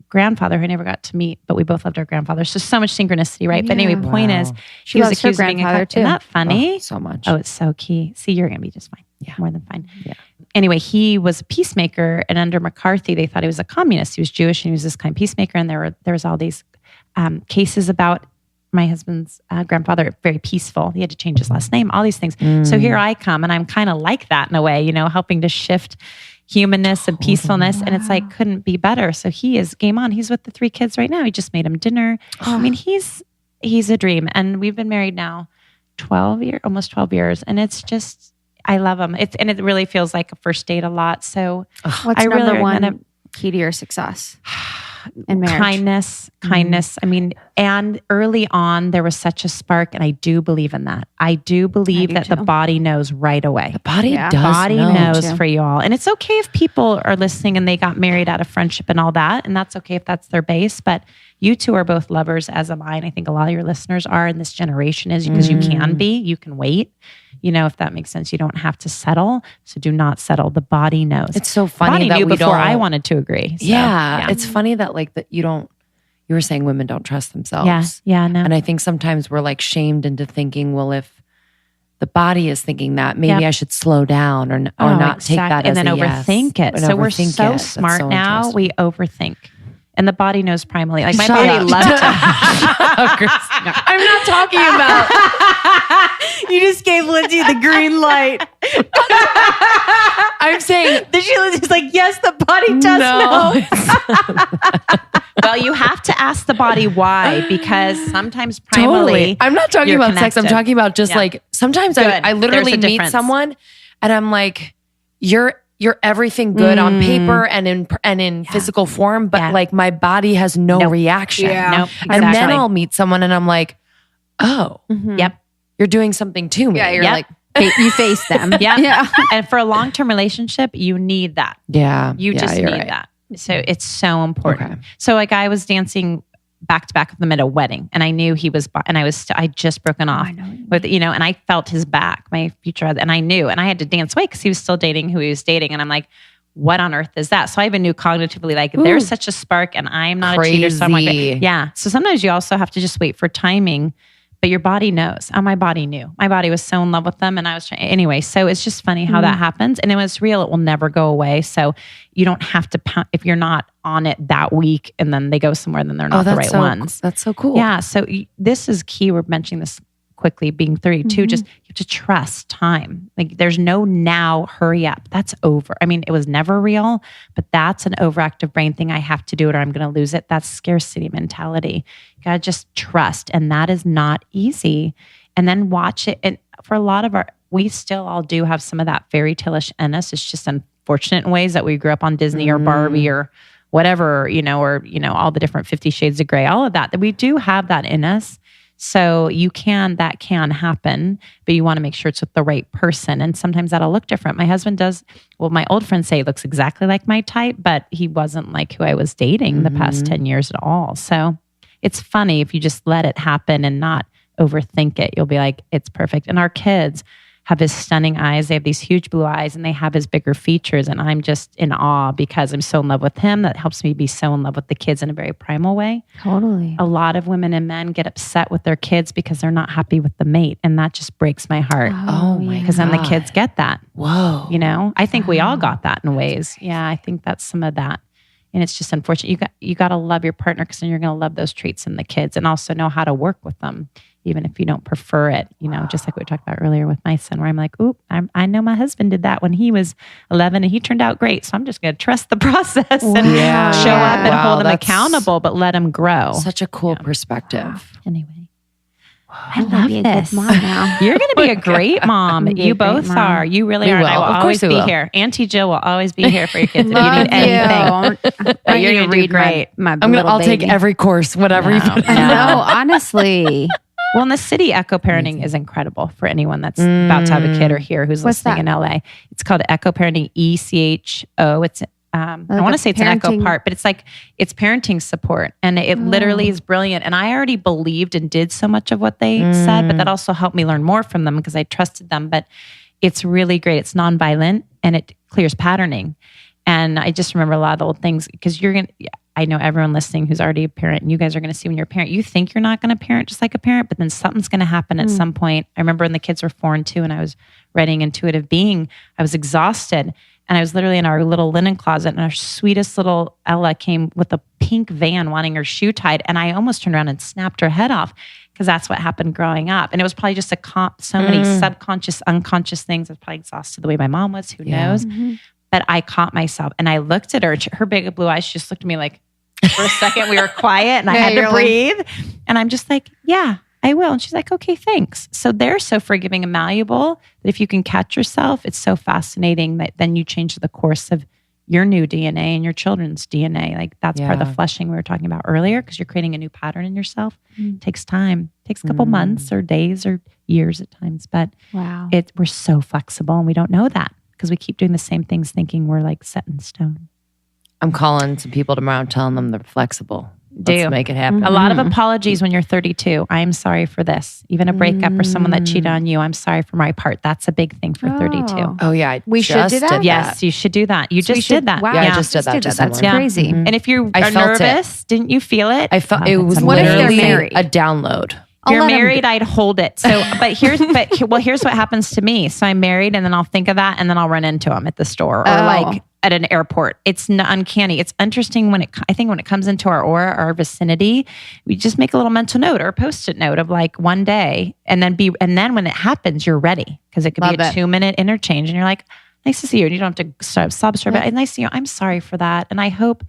grandfather, who I never got to meet, but we both loved our grandfather. So much synchronicity, right? But anyway, point is, she was accused of being a grandfather too. Isn't that funny? So much. Oh, it's so key. See, you're going to be just fine. Yeah. More than fine. Yeah. Anyway, he was a peacemaker, and under McCarthy, they thought he was a communist. He was Jewish, and he was this kind of peacemaker. And there was all these cases about my husband's grandfather, very peaceful. He had to change his last name, all these things. So here I come, and I'm kind of like that in a way, helping to shift humanness and peacefulness. And it's like, couldn't be better. So he is game on. He's with the 3 kids right now. He just made him dinner. I mean, he's a dream. And we've been married now almost 12 years. And it's just, I love him. And it really feels like a first date a lot. So what's number one key to your success? in marriage. Kindness. I mean, and early on, there was such a spark, and I do believe in that. I do believe that the body knows right away. The body does body know. knows for you all. And it's okay if people are listening and they got married out of friendship and all that. And that's okay if that's their base. But you two are both lovers, as am I. And I think a lot of your listeners are, and this generation is, because you can be. You can wait. If that makes sense. You don't have to settle. So do not settle. The body knows. It's so funny that knew we before don't, I wanted to agree. So, yeah. It's funny that you were saying women don't trust themselves. Yeah, no. And I think sometimes we're like shamed into thinking, well, if the body is thinking that, maybe I should slow down or not take that as and then a overthink it. So we're so smart now. We overthink. And the body knows primarily. Like my body loves it. I'm not talking about. You just gave Lindsay the green light. I'm saying. Lindsay's like, yes, the body does know. Well, you have to ask the body why, because sometimes primarily. Totally. I'm not talking about sex. I'm talking about just like, sometimes I literally meet someone and I'm like, you're everything good on paper and in physical form, but like my body has no reaction. Yeah. Nope, exactly. And then I'll meet someone and I'm like, oh, yep, you're doing something to me. Yeah, you're like, you face them. Yeah. And for a long-term relationship, you need that. Yeah. You just need that. So it's so important. Okay. So like I was dancing back to back with him at a wedding, and I knew he was, and I just broken off with, and I felt his back, my future, and I knew, and I had to dance away because he was still dating who he was dating. And I'm like, what on earth is that? So I even knew cognitively, like, there's such a spark and I'm not a cheater. So I'm like, yeah. So sometimes you also have to just wait for timing, but your body knows. My body knew. My body was so in love with them, and I was trying anyway. So it's just funny how that happens, and it was real. It will never go away. So you don't have to if you're not on it that week, and then they go somewhere, then they're not the right ones. That's so cool. Yeah. So this is key. We're mentioning this quickly, being 32. Just you have to trust time. Like there's no now. Hurry up. That's over. I mean, it was never real, but that's an overactive brain thing. I have to do it, or I'm going to lose it. That's scarcity mentality. You got to just trust, and that is not easy. And then watch it. And for a lot of we still all do have some of that fairy tale-ish in us. It's just unfortunate in ways that we grew up on Disney or Barbie or whatever, or all the different 50 Shades of Grey, all of that we do have that in us. So that can happen, but you want to make sure it's with the right person. And sometimes that'll look different. My husband does, my old friends say he looks exactly like my type, but he wasn't like who I was dating the past 10 years at all. So it's funny if you just let it happen and not overthink it. You'll be like, it's perfect. And our kids have his stunning eyes. They have these huge blue eyes, and they have his bigger features. And I'm just in awe because I'm so in love with him. That helps me be so in love with the kids in a very primal way. Totally. A lot of women and men get upset with their kids because they're not happy with the mate. And that just breaks my heart. Oh my God. Because then the kids get that. Whoa. I think we all got that in ways. Yeah, I think that's some of that. And it's just unfortunate. You got to love your partner, because then you're going to love those traits in the kids, and also know how to work with them, even if you don't prefer it. Just like we talked about earlier with my son, where I'm like, oop, I know my husband did that when he was 11 and he turned out great. So I'm just going to trust the process and show up and hold him accountable, but let him grow. Such a cool perspective. Wow. Anyway. I love it. Good mom now. You're going to be a great mom. You both are. You really are. And I will always be here. Auntie Jill will always be here for your kids if you need anything. But you're going to do great. I'll take every course, whatever you put. No, honestly. Well, in the city, echo parenting is incredible for anyone that's about to have a kid or here who's listening in LA. It's called echo parenting, ECHO. It's I want to say it's an echo part, but it's parenting support, and it literally is brilliant. And I already believed and did so much of what they said, but that also helped me learn more from them because I trusted them. But it's really great. It's nonviolent, and it clears patterning. And I just remember a lot of the old things, because I know everyone listening who's already a parent, and you guys are going to see when you're a parent, you think you're not going to parent just like a parent, but then something's going to happen at some point. I remember when the kids were 4 and 2 and I was writing Intuitive Being, I was exhausted. And I was literally in our little linen closet, and our sweetest little Ella came with a pink van wanting her shoe tied. And I almost turned around and snapped her head off, because that's what happened growing up. And it was probably just so many subconscious, unconscious things. I was probably exhausted the way my mom was, who knows? But I caught myself, and I looked at her big blue eyes. She just looked at me like, for a second we were quiet, and I had to breathe. And I'm just like, yeah, I will. And she's like, okay, thanks. So they're so forgiving and malleable that if you can catch yourself, it's so fascinating that then you change the course of your new DNA and your children's DNA. Like that's part of Yeah. the flushing we were talking about earlier, because you're creating a new pattern in yourself. It takes time. It takes a couple months or days or years at times. But Wow. we're so flexible, and we don't know that because we keep doing the same things thinking we're like set in stone. I'm calling some people tomorrow, telling them they're flexible. Let's make it happen. A lot of apologies when you're 32. I'm sorry for this. Even a breakup or someone that cheated on you. I'm sorry for my part. That's a big thing for 32. Oh yeah, We should do that? Yes, you should do that. You just did that. Wow. Yeah, I just did that. That's someone. crazy. And if you I are felt it. nervous, didn't you feel it? I felt Oh, it that's was amazing. What if they're literally married? a download. If you're I'll let 'em married, I'd hold it. So, here's what happens to me. So I'm married, and then I'll think of that, and then I'll run into him at the store or like at an airport. It's uncanny. It's interesting I think when it comes into our aura, our vicinity, we just make a little mental note or a Post-it note of like one day, and then when it happens, you're ready, because it could be a 2-minute interchange, and you're like, nice to see you. And you don't have to sob story, but nice to see you. I'm sorry for that, and I hope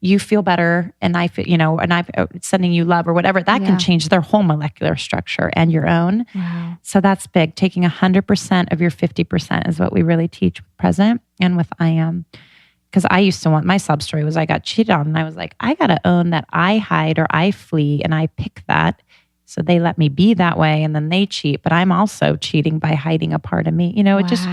you feel better, and I feel, and I'm sending you love or whatever. That can change their whole molecular structure and your own. Wow. So that's big. Taking 100% of your 50% is what we really teach with present and with I am. Because I used to my sub story was I got cheated on, and I was like, I got to own that I hide or I flee, and I pick that. So they let me be that way, and then they cheat, but I'm also cheating by hiding a part of me. It just,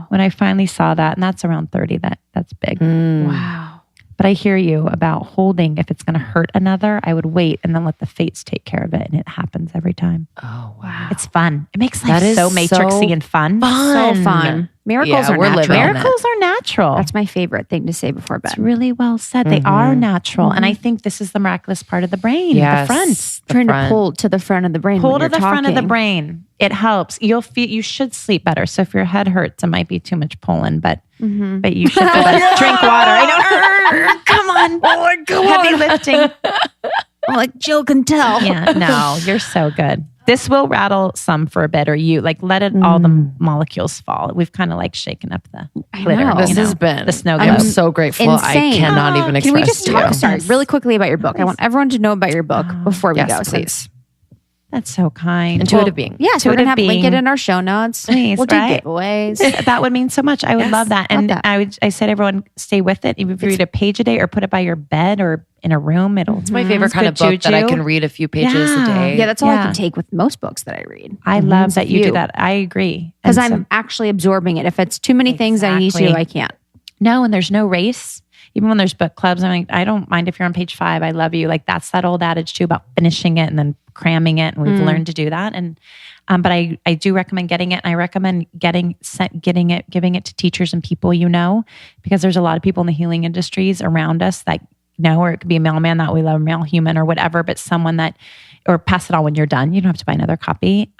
when I finally saw that, and that's around 30, that's big. Wow. But I hear you about holding. If it's going to hurt another, I would wait and then let the fates take care of it. And it happens every time. Oh, wow. It's fun. It makes life That so is matrixy so and fun. So fun. Miracles are we're living natural. on it. Miracles are natural. That's my favorite thing to say before bed. It's really well said. They are natural. And I think this is the miraculous part of the brain, Yes. the front. Trying to pull to the front of the brain. Pull when to you're the front of the talking. brain. It helps. You should sleep better. So if your head hurts, it might be too much pulling, but you should feel better. Drink water. I know. Come on. Heavy lifting. I'm like, Jill can tell. Yeah, no, you're so good. This will rattle some for a bit, or you like let it all the molecules fall. We've kind of like shaken up the glitter. know. This has been the snow I'm globe. so grateful. Insane. I cannot even express Can we just to talk? you. Sorry, Yes. really quickly about your book. I want everyone to know about your book before we go. Yes, since- please. That's so kind. Intuitive being. Yeah, so we're going to have Intuitive link it being. in our show notes. Please, we'll do right? giveaways. That would mean so much. I would Yes, love that. love And that. I said, everyone stay with it. Even if you read a page a day or put it by your bed or in a room, It's my favorite kind of good book that I juju. can read a few pages a Yeah. day. Yeah, that's all I Yeah. can take with most books that I read. I love that you do few. that. I agree. Because And I'm actually absorbing it. If it's too many things I need to, Exactly. I can't. No, and there's no race. Even when there's book clubs, I'm like, I don't mind if you're on page 5. I love you. Like that's that old adage too about finishing it and then cramming it. And we've learned to do that. And but I do recommend getting it. And I recommend giving it to teachers and people because there's a lot of people in the healing industries around us that know, or it could be a mailman that we love, a mail human or whatever, but someone that, or pass it on when you're done. You don't have to buy another copy.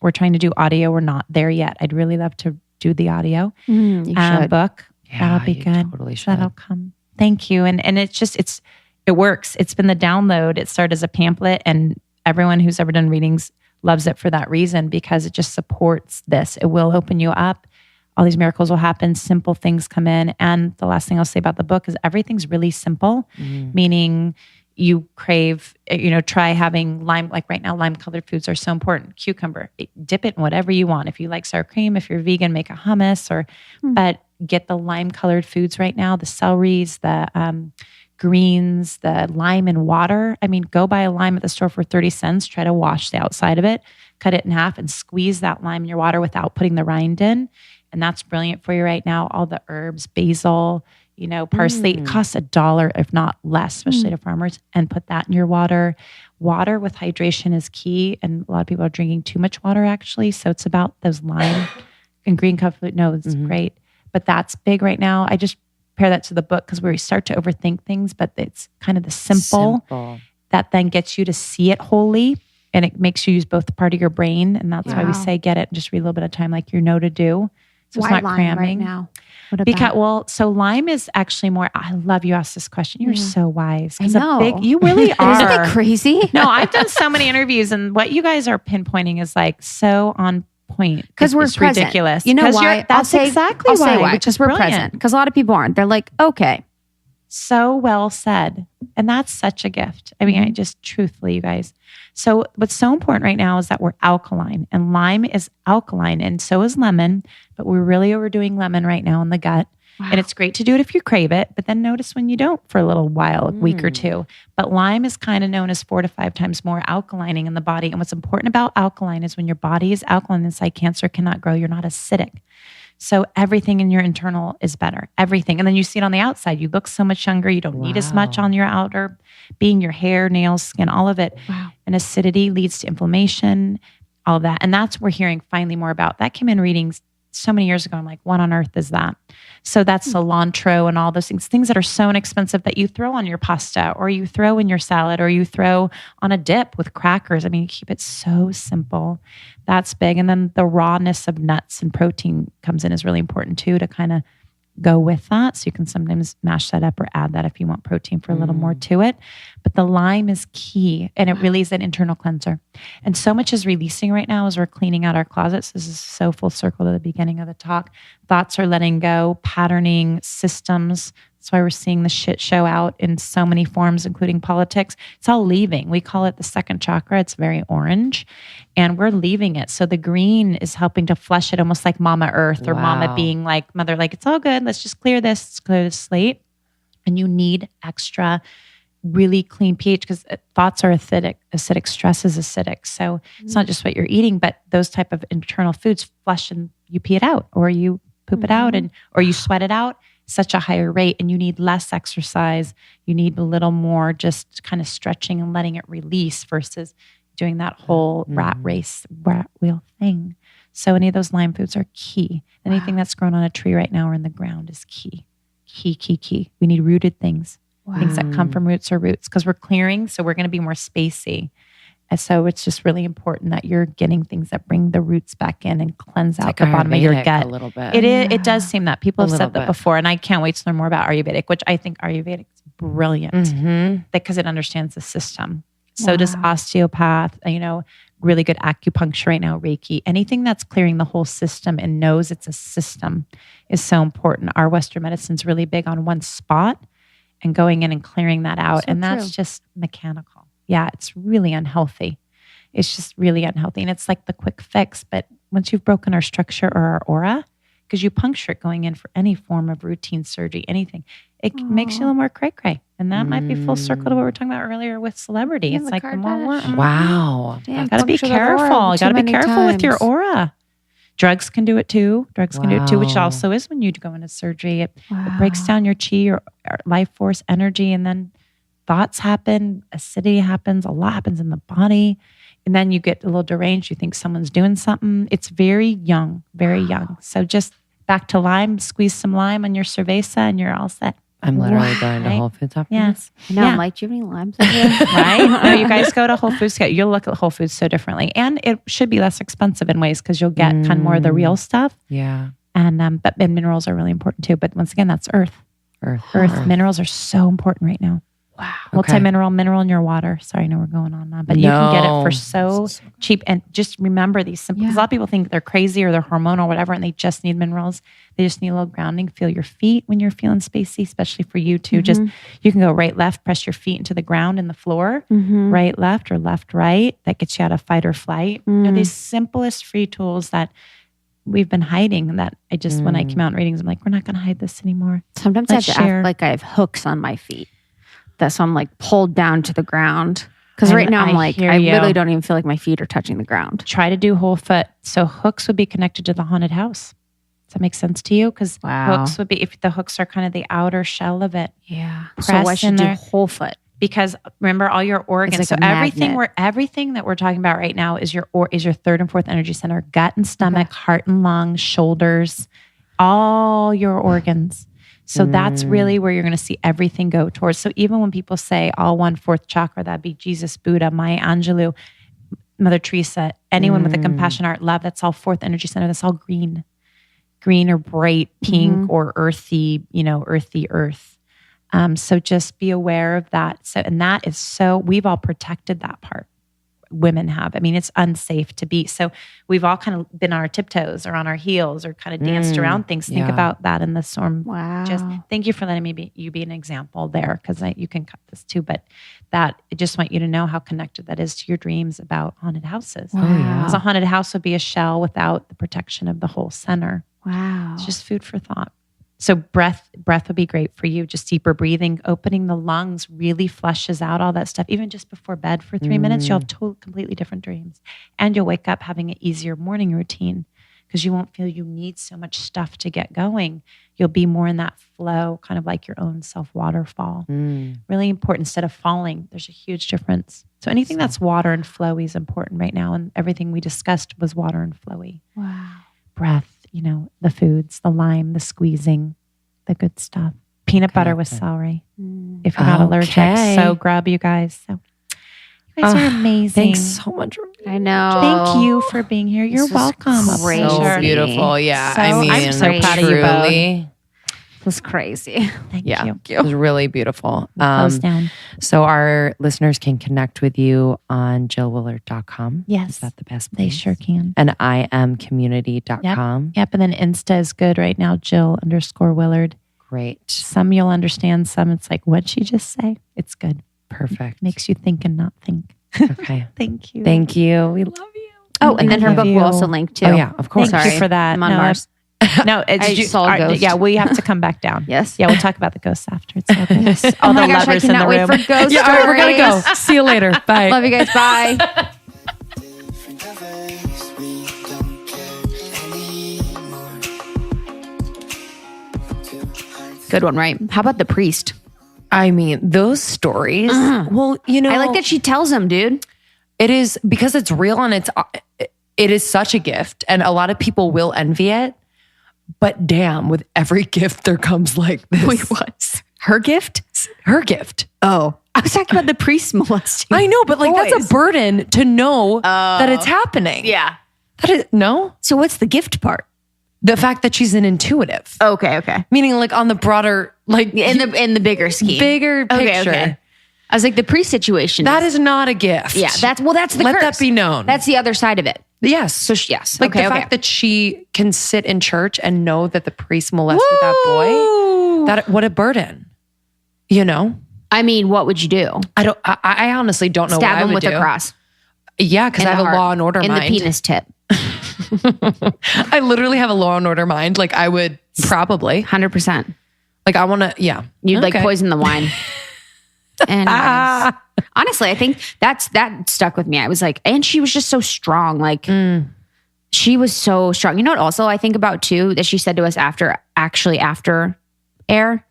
We're trying to do audio. We're not there yet. I'd really love to do the audio You should. book. Yeah, That'll be you good. totally should. That'll come. Thank you. And it works. It's been the download. It started as a pamphlet, and everyone who's ever done readings loves it for that reason, because it just supports this. It will open you up. All these miracles will happen. Simple things come in. And the last thing I'll say about the book is everything's really simple, meaning you crave, try having lime. Like right now, lime colored foods are so important. Cucumber, dip it in whatever you want. If you like sour cream, if you're vegan, make a hummus but get the lime colored foods right now, the celeries, the greens, the lime in water. I mean, go buy a lime at the store for 30 cents. Try to wash the outside of it, cut it in half and squeeze that lime in your water without putting the rind in. And that's brilliant for you right now. All the herbs, basil, parsley, it costs $1, if not less, especially to farmers, and put that in your water. Water with hydration is key. And a lot of people are drinking too much water actually. So it's about those lime and green cup food. No, it's great. But that's big right now. I just pair that to the book because we start to overthink things, but it's kind of the simple that then gets you to see it wholly, and it makes you use both part of your brain. And that's why we say get it and just read a little bit of time like you know to do. So Why it's not lime cramming. right now? What Because about? so lime is actually more. I love you asked this question. You're so wise. I know. You really are. Isn't it crazy? No, I've done so many interviews, and what you guys are pinpointing is like so on point. Because we're It's present. ridiculous. You know 'Cause why? That's exactly I'll say why. which is Because we're brilliant. present. Because a lot of people aren't. They're like, okay. So well said. And that's such a gift. I mean, I just truthfully, you guys. So what's so important right now is that we're alkaline, and lime is alkaline, and so is lemon, but we're really overdoing lemon right now in the gut. And it's great to do it if you crave it, but then notice when you don't for a little while, a week or two. But lime is kind of known as 4 to 5 times more alkalining in the body. And what's important about alkaline is when your body is alkaline inside, cancer cannot grow. You're not acidic. So everything in your internal is better. Everything. And then you see it on the outside. You look so much younger. You don't need as much on your outer being, your hair, nails, skin, all of it. Wow. And acidity leads to inflammation, all of that. And that's what we're hearing finally more about. That came in readings so many years ago. I'm like, what on earth is that? So that's cilantro and all those things that are so inexpensive that you throw on your pasta or you throw in your salad or you throw on a dip with crackers. I mean, you keep it so simple. That's big. And then the rawness of nuts and protein comes in is really important too, to kind of go with that. So you can sometimes mash that up or add that if you want protein for a little more to it. But the lime is key, and it really is an internal cleanser. And so much is releasing right now as we're cleaning out our closets. This is so full circle to the beginning of the talk. Thoughts are letting go, patterning, systems. That's why we're seeing the shit show out in so many forms, including politics. It's all leaving. We call it the second chakra. It's very orange, and we're leaving it. So the green is helping to flush it, almost like Mama Earth or Mama being like Mother, like, it's all good. Let's just clear this. Let's clear the slate. And you need extra, really clean pH because thoughts are acidic. Acidic stress is acidic. So it's not just what you're eating, but those type of internal foods flush and you pee it out, or you poop it out, or you sweat it out. Such a higher rate, and you need less exercise. You need a little more just kind of stretching and letting it release versus doing that whole rat wheel thing. So any of those lime foods are key. Anything that's grown on a tree right now or in the ground is key. Key. We need rooted things. Things that come from roots or roots, because we're clearing, so we're going to be more spacey. And so it's just really important that you're getting things that bring the roots back in and cleanse out the bottom of your gut. A little bit. It does seem that people have said that before, and I can't wait to learn more about Ayurvedic, which I think Ayurvedic is brilliant because it understands the system. So does osteopath, really good acupuncture right now, Reiki. Anything that's clearing the whole system and knows it's a system is so important. Our Western medicine's really big on one spot and going in and clearing that out. And that's just mechanical. Yeah, it's really unhealthy. It's just really unhealthy. And it's like the quick fix. But once you've broken our structure or our aura, because you puncture it going in for any form of routine surgery, anything, it makes you a little more cray-cray. And that might be full circle to what we were talking about earlier with celebrity. It's like the more wow. You got to be careful. You got to be careful with your aura. Drugs can do it too. Which also is when you go into surgery. It breaks down your chi, your life force, energy, and then thoughts happen, acidity happens, a lot happens in the body. And then you get a little deranged. You think someone's doing something. It's very young, very young. So just back to lime, squeeze some lime on your cerveza and you're all set. I'm literally going to Whole Foods after this. No, I'm like, do you have any limes in here? Right? No, you guys go to Whole Foods. You'll look at Whole Foods so differently. And it should be less expensive in ways because you'll get kind of more of the real stuff. Yeah. And but minerals are really important too. But once again, that's earth. Earth. Minerals are so important right now. Wow. Multi-mineral in your water. Sorry, I know we're going on that. But you can get it for so cheap. And just remember these simple, because a lot of people think they're crazy or they're hormonal or whatever, and they just need minerals. They just need a little grounding. Feel your feet when you're feeling spacey, especially for you too. Just, you can go right, left, press your feet into the ground and the floor, right, left, or left, right. That gets you out of fight or flight. These simplest free tools that we've been hiding, and that I just, when I came out in readings, I'm like, we're not going to hide this anymore. Sometimes I have to act like I have hooks on my feet. So I'm like pulled down to the ground. Because right now I'm like, I literally don't even feel like my feet are touching the ground. Try to do whole foot. So hooks would be connected to the haunted house. Does that make sense to you? Because hooks would be, if the hooks are kind of the outer shell of it. Yeah. So I should do whole foot. Because remember all your organs. Like so everything that we're talking about right now is your third and fourth energy center, gut and stomach, heart and lungs, shoulders, all your organs. So that's really where you're going to see everything go towards. So even when people say all one fourth chakra, that'd be Jesus, Buddha, Maya Angelou, Mother Teresa, anyone with a compassion, art, love, that's all fourth energy center. That's all green or bright pink or earthy, earthy earth. So just be aware of that. So, and that is so, we've all protected that part. Women have. I mean, it's unsafe to be. So we've all kind of been on our tiptoes or on our heels or kind of danced around things. Think about that in the storm. Wow. Just thank you for letting me you be an example there, because you can cut this too. But I just want you to know how connected that is to your dreams about haunted houses. Wow. Because a haunted house would be a shell without the protection of the whole center. Wow. It's just food for thought. So breath would be great for you. Just deeper breathing, opening the lungs really flushes out all that stuff. Even just before bed for 3 minutes, you'll have completely different dreams. And you'll wake up having an easier morning routine because you won't feel you need so much stuff to get going. You'll be more in that flow, kind of like your own self-waterfall. Really important. Instead of falling, there's a huge difference. So anything that's water and flowy is important right now. And everything we discussed was water and flowy. Wow. Breath, the foods, the lime, the squeezing, the good stuff. Peanut butter with celery. If you're not allergic. So grub, you guys. So you guys are amazing. Thanks so much. I know. Thank you for being here. You're welcome. Crazy. So beautiful. Yeah. I'm so proud of you both. It was crazy. Thank you. It was really beautiful. Close down. So our listeners can connect with you on jillwillard.com. Yes. Is that the best They place? sure can. And imcommunity.com. Yep. And then Insta is good right now. Jill_Willard. Great. Some you'll understand. Some it's like, what'd she just say? It's good. Perfect. Makes you think and not think. Okay. Thank you. Thank you. We love you. Oh, and then her book will also link too. Oh yeah, of course. Thank you for that. I'm on Mars. No, it's I saw a ghost. Yeah, we have to come back down. Yes. Yeah, we'll talk about the ghosts after. It's all good. All Oh my the gosh, I lovers in cannot the wait room. for ghost Yeah, all right, we're gonna go. stories. See you later. Bye. Love you guys. Bye. Good one, right? How about the priest? I mean, those stories. Well, I like that she tells him, dude. it is because it's real and it is such a gift, and a lot of people will envy it. But damn, with every gift there comes like this. Wait, what? Her gift? Her gift. Oh, I was talking about the priest molesting. I know, but like boys. that's a burden to know that it's happening. Yeah. That is no. So what's the gift part? The fact that she's an intuitive. Okay. Meaning like on the broader, like In the bigger scheme. bigger picture. Okay. I was like, the priest situation. That is not a gift. Yeah, that's the Let curse. that be known. That's the other side of it. Yes. So yes. Like okay, the fact that she can sit in church and know that the priest molested that boy. That what a burden. You know? I mean, what would you do? I honestly don't know Stab what I him would with do. a cross. Yeah, because In I have the a heart. law and order in mind. the penis tip. I literally have a law and order mind. Like I would probably. 100%. Like I want to, yeah. You'd like Okay. poison the wine. And honestly, I think that stuck with me. I was like, and she was just so strong. Like she was so strong. You know what also I think about too, that she said to us after air,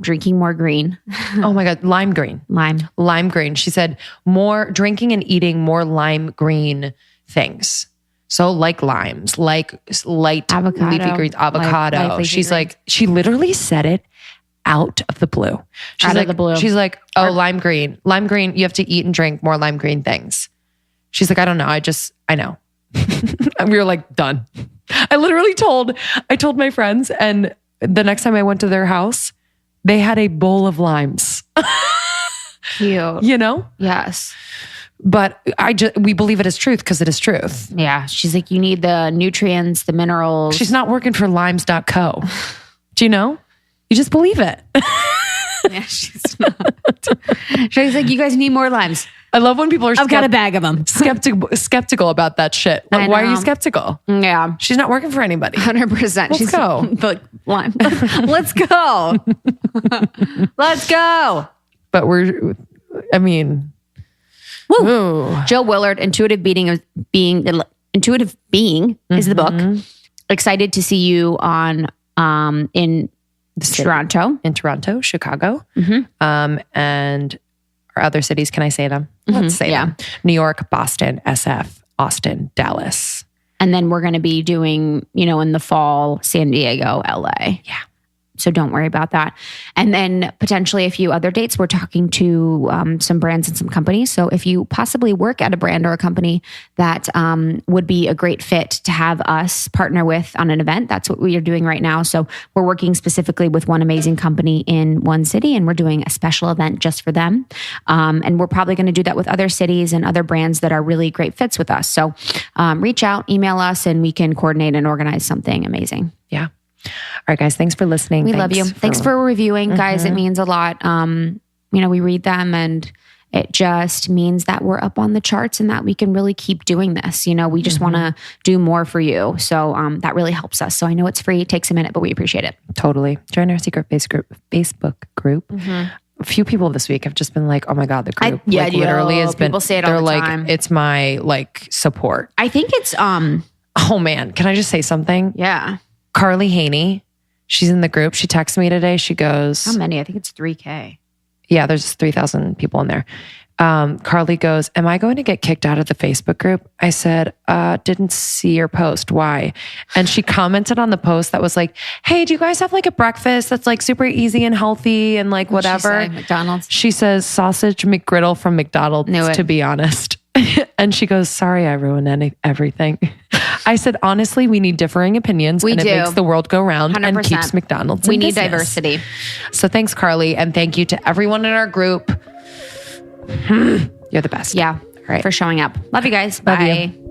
drinking more green. Oh my God. Lime green. Lime green. She said more drinking and eating more lime green things. So like limes, like light Avocado. leafy greens, avocado. Light leafy She's greens. like, she literally said it out of the blue. She's Out of like, the blue. She's like, oh, lime green. Lime green, you have to eat and drink more lime green things. She's like, I don't know. I know. And we were like, done. I told my friends, and the next time I went to their house, they had a bowl of limes. Cute. You know? Yes. But we believe it is truth because it is truth. Yeah. She's like, you need the nutrients, the minerals. She's not working for limes.co. Do you know? You just believe it. Yeah, she's not. She's like, you guys need more limes. I love when people are I've got a bag of them. skeptical about that shit. Like, I why are you know. skeptical? Yeah. She's not working for anybody. 100%. Let's go. Like, lime. Let's go. Let's go. But I mean, Woo. ooh. Jill Willard, Intuitive Being is the book. Excited to see you on in Toronto. In Toronto, Chicago, and our other cities. Can I say them? Let's say them. New York, Boston, SF, Austin, Dallas. And then we're going to be doing, in the fall, San Diego, LA. Yeah. So don't worry about that. And then potentially a few other dates. We're talking to some brands and some companies. So if you possibly work at a brand or a company that would be a great fit to have us partner with on an event, that's what we are doing right now. So we're working specifically with one amazing company in one city, and we're doing a special event just for them. And we're probably going to do that with other cities and other brands that are really great fits with us. So reach out, email us, and we can coordinate and organize something amazing. Yeah. All right, guys. Thanks for listening. We love you. Thanks for reviewing, guys. It means a lot. We read them, and It just means that we're up on the charts and that we can really keep doing this. You know, we just want to do more for you. So that really helps us. So I know it's free. It takes a minute, but we appreciate it. Totally. Join our secret Facebook group. A few people this week have just been like, oh my God, the group literally has been, people say it all the time. It's my support. I think it's, oh man, can I just say something? Yeah. Carly Haney, she's in the group. She texted me today. She goes, how many? I think it's 3K. Yeah, there's 3,000 people in there. Carly goes, am I going to get kicked out of the Facebook group? I said, didn't see your post. Why? And she commented on the post that was like, hey, do you guys have like a breakfast that's like super easy and healthy and like whatever? She say? McDonald's? She says sausage McGriddle from McDonald's, to be honest. And she goes, sorry, I ruined everything. I said, honestly, we need differing opinions. It makes the world go round 100%. And keeps McDonald's in business. Diversity. So thanks, Carly. And thank you to everyone in our group. You're the best. Yeah. All right. For showing up. Love you guys. Love Bye. You.